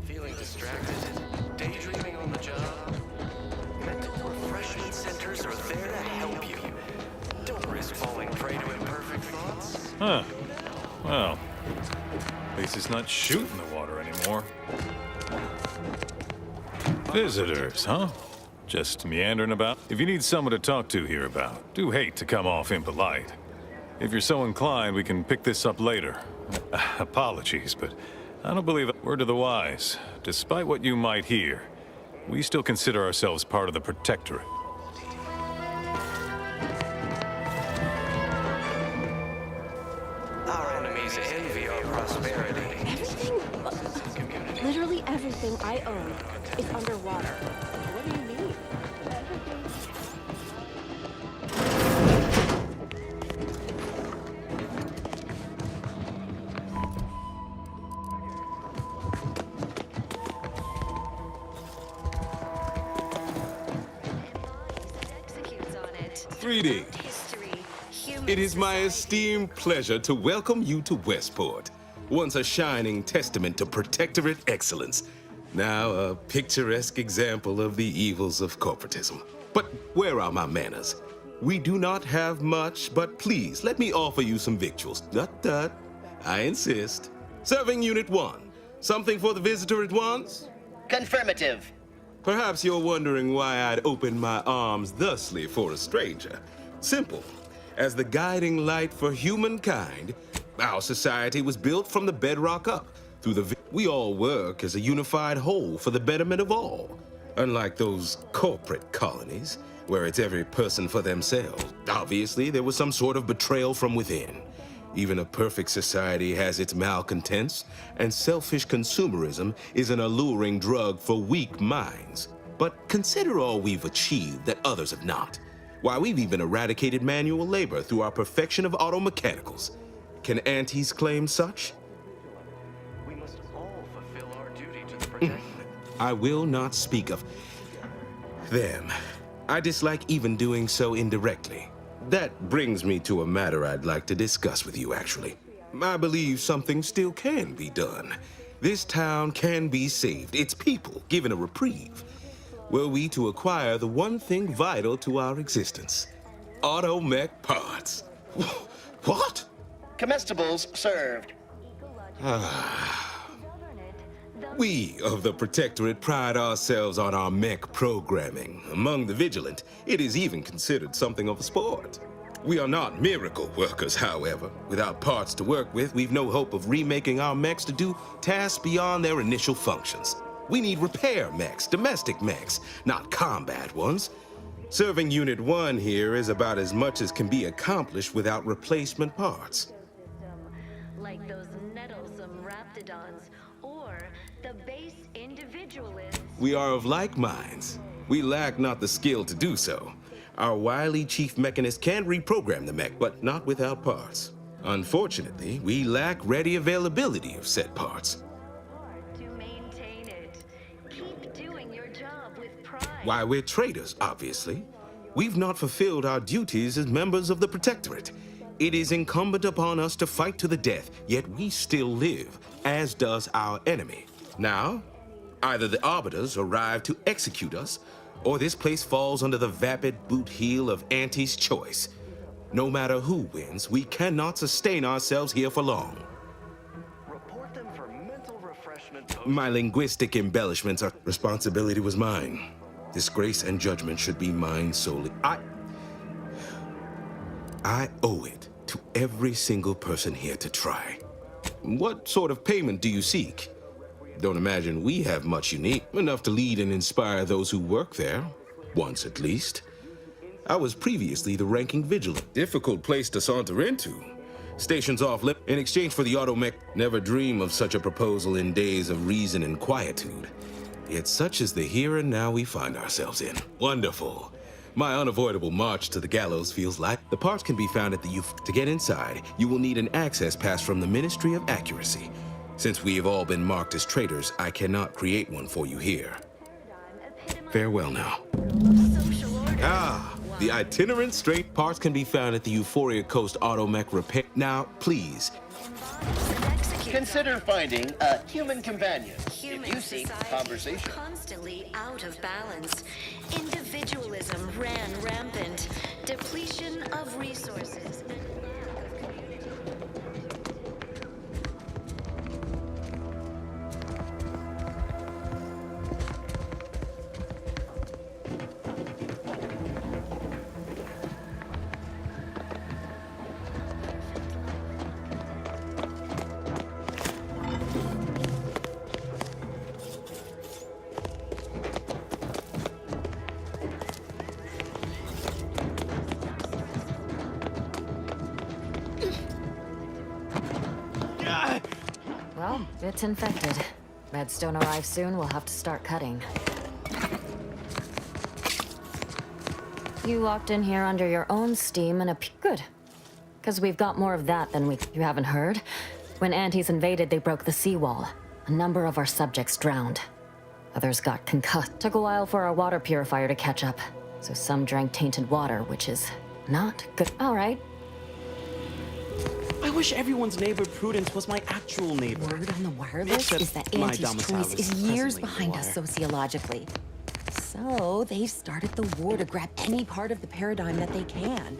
Feeling distracted? Daydreaming on the job? Mental refreshment centers are there to help you. Don't risk falling prey to imperfect thoughts.
Huh. Well, at least it's not shooting the water anymore. Visitors, huh? Just meandering about? If you need someone to talk to here about, do hate to come off impolite. If you're so inclined, we can pick this up later. Apologies, but I don't believe a word of the wise. Despite what you might hear, we still consider ourselves part of the Protectorate.
Our enemies envy our prosperity.
Everything, literally everything I own is underwater. What do you mean?
Greetings. It is my esteemed pleasure to welcome you to Westport, once a shining testament to Protectorate excellence, now a picturesque example of the evils of corporatism. But where are my manners? We do not have much, but please let me offer you some victuals. Tut. I insist. Serving Unit 1. Something for the visitor at once?
Confirmative.
Perhaps you're wondering why I'd open my arms thusly for a stranger. Simple. As the guiding light for humankind, our society was built from the bedrock up. We all work as a unified whole for the betterment of all. Unlike those corporate colonies, where it's every person for themselves. Obviously, there was some sort of betrayal from within. Even a perfect society has its malcontents, and selfish consumerism is an alluring drug for weak minds. But consider all we've achieved that others have not. Why, we've even eradicated manual labor through our perfection of auto mechanicals. Can aunties claim such?
We must all fulfill our duty to the Protectorate.
I will not speak of them. I dislike even doing so indirectly. That brings me to a matter I'd like to discuss with you, actually. I believe something still can be done. This town can be saved, its people given a reprieve. Were we to acquire the one thing vital to our existence, automech parts. What?
Comestibles served.
We of the Protectorate pride ourselves on our mech programming. Among the vigilant, it is even considered something of a sport. We are not miracle workers, however. Without parts to work with, we've no hope of remaking our mechs to do tasks beyond their initial functions. We need repair mechs, domestic mechs, not combat ones. Serving Unit 1 here is about as much as can be accomplished without replacement parts.
Like those nettlesome raptidons or the base individualists.
We are of like minds. We lack not the skill to do so. Our wily chief mechanist can reprogram the mech, but not without parts. Unfortunately, we lack ready availability of said parts.
To maintain it, keep doing your job with pride.
Why, we're traitors, obviously. We've not fulfilled our duties as members of the Protectorate. It is incumbent upon us to fight to the death, yet we still live, as does our enemy. Now, either the Arbiters arrive to execute us, or this place falls under the vapid boot heel of Auntie's choice. No matter who wins, we cannot sustain ourselves here for long.
Report them for mental refreshment.
My linguistic embellishments are responsibility was mine. Disgrace and judgment should be mine solely. I owe it to every single person here to try. What sort of payment do you seek? Don't imagine we have much unique, enough to lead and inspire those who work there, once at least. I was previously the ranking vigilant. Difficult place to saunter into. Stations off limit. In exchange for the automech, never dream of such a proposal in days of reason and quietude. Yet such is the here and now we find ourselves in. Wonderful. My unavoidable march to the gallows feels like the parts can be found at the To get inside, you will need an access pass from the Ministry of Accuracy. Since we have all been marked as traitors, I cannot create one for you here. Farewell now. The itinerant straight parts can be found at the Euphoria Coast Automech Repair. Now, please.
Consider finding a human companion
Human
if you seek
society
conversation.
constantly out of balance. Individualism ran rampant. Depletion of resources.
Well, it's infected. Redstone arrives soon, we'll have to start cutting. You walked in here under your own steam and good. Because we've got more of that than you haven't heard? When Antis invaded, they broke the seawall. A number of our subjects drowned. Others got concussed. Took a while for our water purifier to catch up. So some drank tainted water, which is not good. All right.
I wish everyone's neighbor Prudence was my actual neighbor.
Word on the wireless
Except
is that
my
Anti's
domicile
choice
is
is years
presently
behind us
water.
sociologically. So they've started the war to grab any part of the paradigm that they can.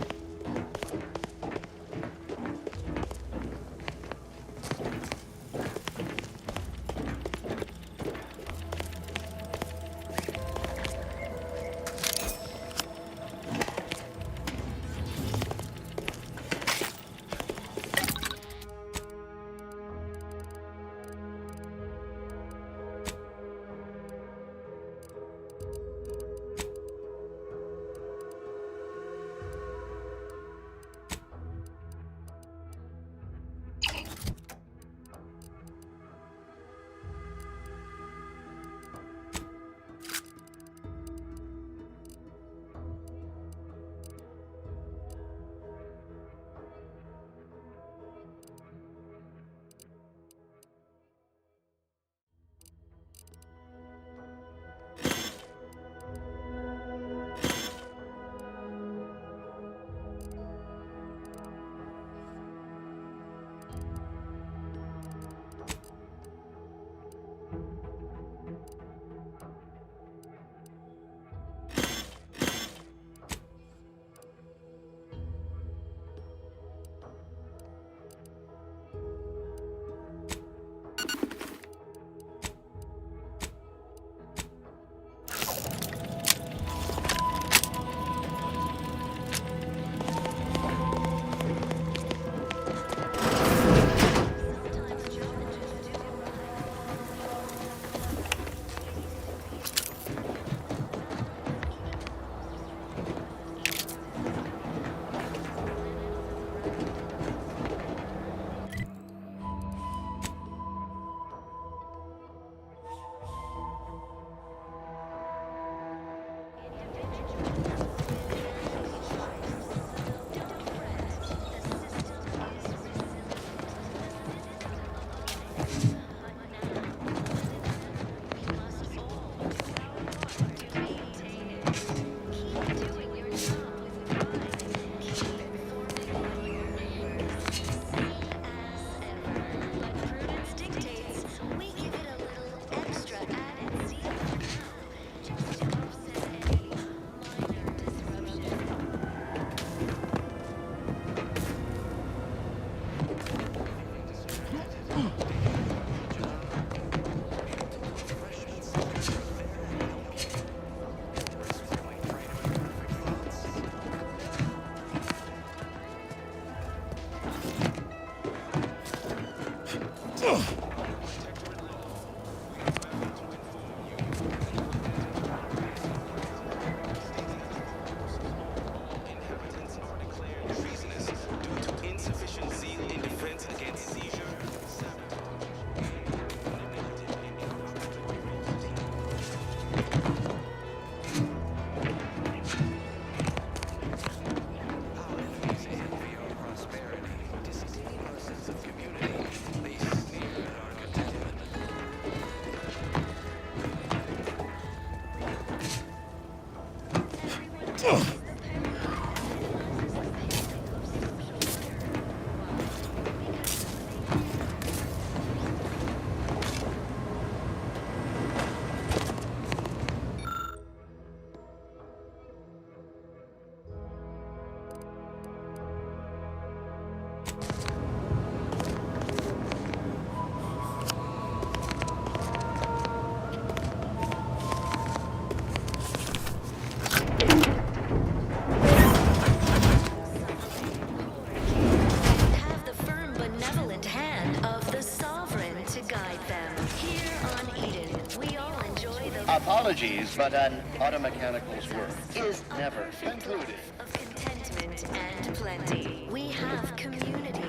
Apologies, but an automechanical's work is never concluded.
Of contentment and plenty. We have community.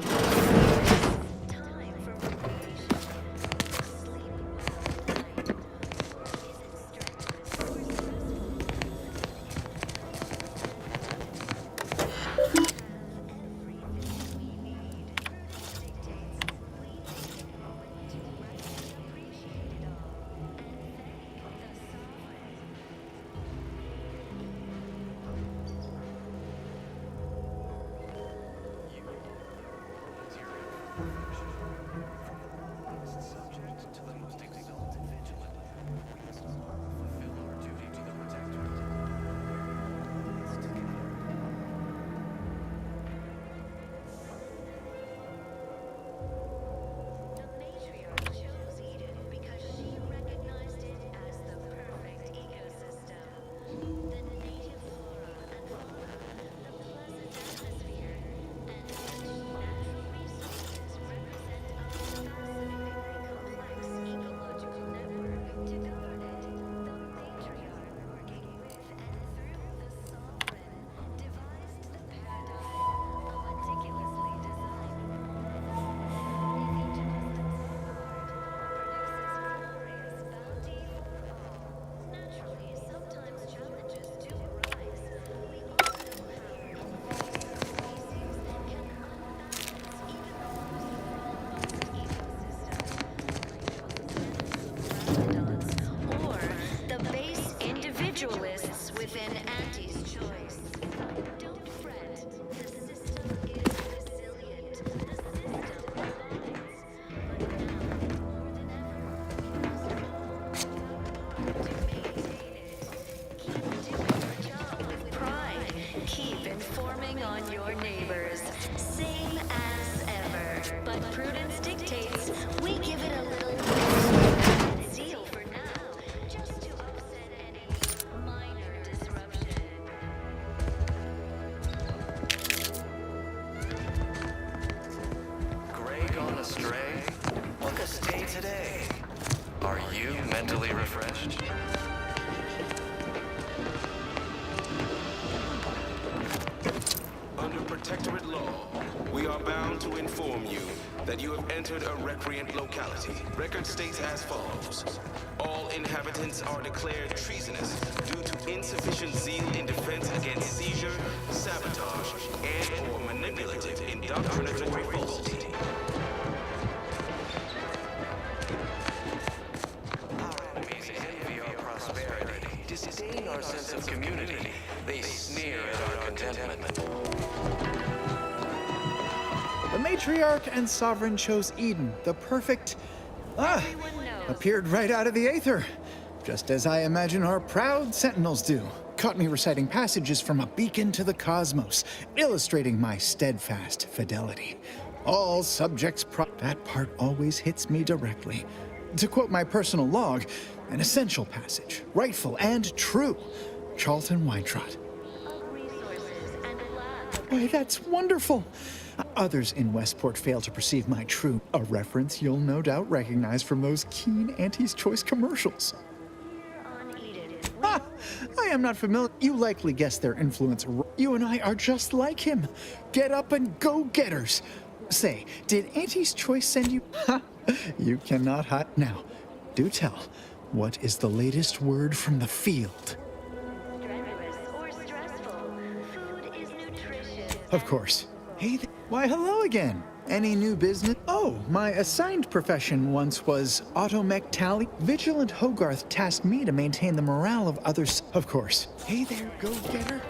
Entered a recreant locality. Record states as follows. All inhabitants are declared treasonous due to insufficient zeal in defense against seizure, sabotage, and or manipulative indoctrinatory falsity.
Our enemies envy our prosperity, disdain our sense of community. They sneer at our contentment.
The matriarch and sovereign chose Eden, the perfect... appeared right out of the aether. Just as I imagine our proud sentinels do. Caught me reciting passages from a beacon to the cosmos, illustrating my steadfast fidelity. All subjects that part always hits me directly. To quote my personal log, an essential passage, rightful and true. Charlton Weintraut. Why, that's wonderful. Others in Westport fail to perceive my true, a reference you'll no doubt recognize from those keen Auntie's Choice commercials. Ah, I am not familiar. You likely guessed their influence. You and I are just like him. Get up and go-getters. Say, did Auntie's Choice send you? Ha! You cannot hide. Now, do tell, what is the latest word from the field? Of course. Hey, why hello again. Any new business? Oh, my assigned profession once was automech tally. Vigilant Hogarth tasked me to maintain the morale of others. Of course. Hey there, go-getter.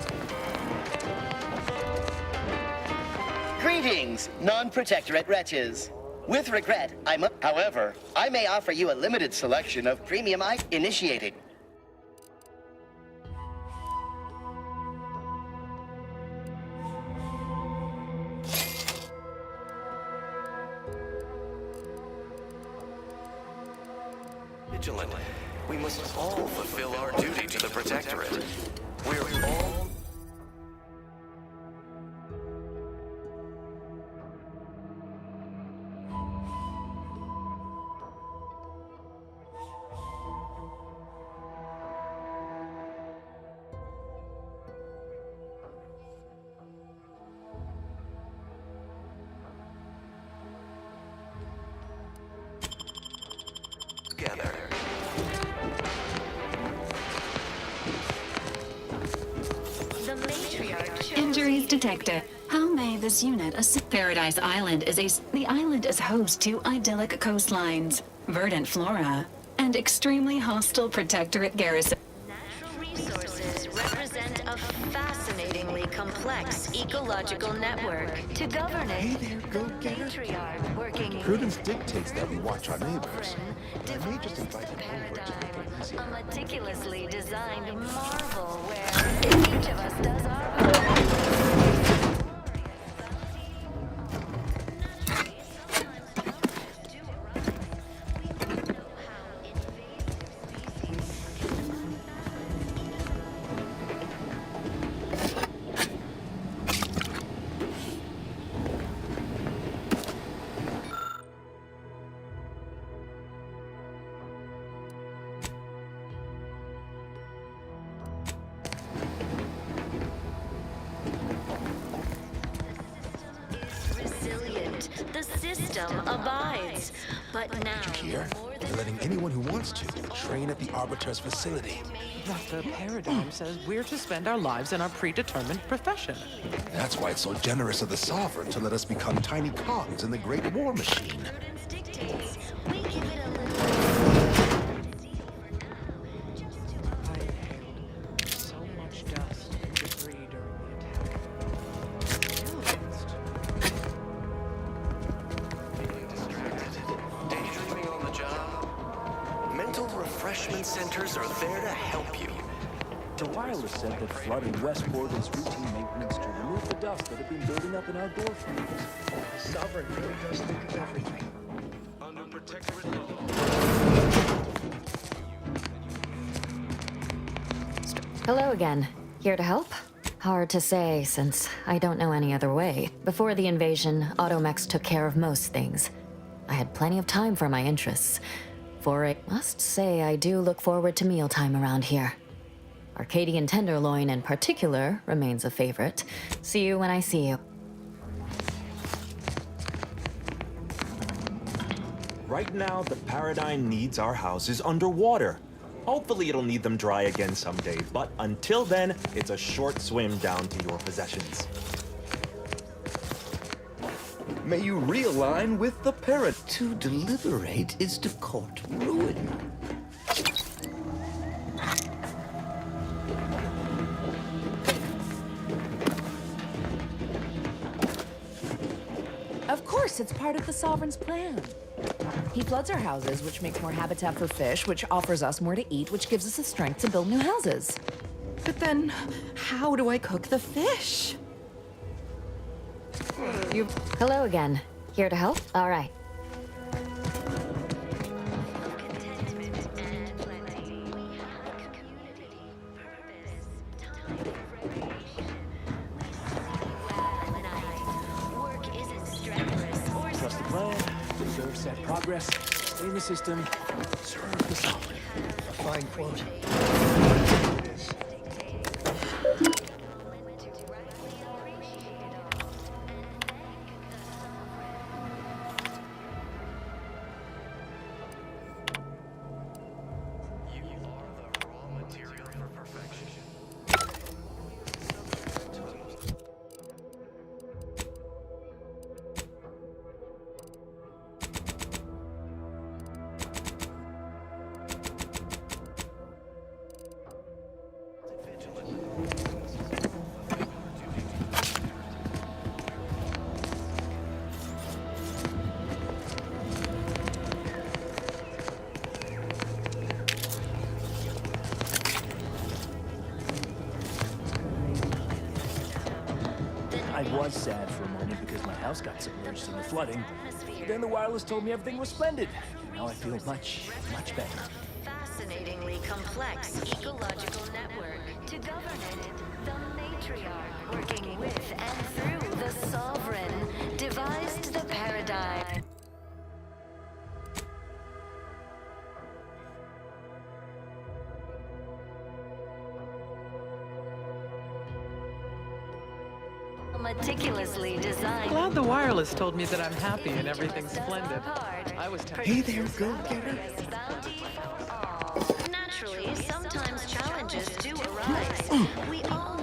Greetings, non-protectorate wretches. With regret, however, I may offer you a limited selection of premium initiating.
Vigilant. We must all fulfill our duty to the Protectorate. We're all... together.
Injuries detected. How may this unit assist? Paradise Island the island is host to idyllic coastlines, verdant flora, and extremely hostile protectorate garrison.
Natural resources represent a fascinatingly complex ecological network. To govern it, the matriarch working
Prudence dictates that we watch our neighbors.
I may just invite them over to a meticulously designed marvel where each of us does our the system abides. But now,
Here, they're letting anyone who wants to train at the Arbiter's facility.
The paradigm says we're to spend our lives in our predetermined profession.
That's why it's so generous of the Sovereign to let us become tiny cogs in the great war machine.
we give it a little.
So much dust and debris during the attack.
Daydreaming on the job? Mental refreshment centers are there to help you.
The wireless said that flooding Westport is routine maintenance to remove the dust that had been building up in our door frames.
The Sovereign really does think of everything.
Under protectorate law.
Hello again. Here to help? Hard to say, since I don't know any other way. Before the invasion, Automechs took care of most things. I had plenty of time for my interests. Must say I do look forward to mealtime around here. Arcadian tenderloin in particular remains a favorite. See you when I see you.
Right now, the Paradigm needs our houses underwater. Hopefully it'll need them dry again someday, but until then, it's a short swim down to your possessions.
May you realign with the parrot. To deliberate is to court ruin.
Of course, it's part of the Sovereign's plan. He floods our houses, which makes more habitat for fish, which offers us more to eat, which gives us the strength to build new houses. But then, how do I cook the fish?
Hello again. Here to help? All right.
Work is
set progress, stay in the system, serve the sovereign.
A fine quote.
I was sad for a moment because my house got submerged in the flooding. Then the wireless told me everything was splendid. Now I feel much, much better.
Fascinatingly complex ecological network. To govern it, the matriarch, working with and through the sovereign, devised the paradigm. Meticulously designed.
Glad the wireless told me that I'm happy and everything's splendid. I was tempted.
Hey there, go-getter.
Naturally, sometimes challenges do arise. We all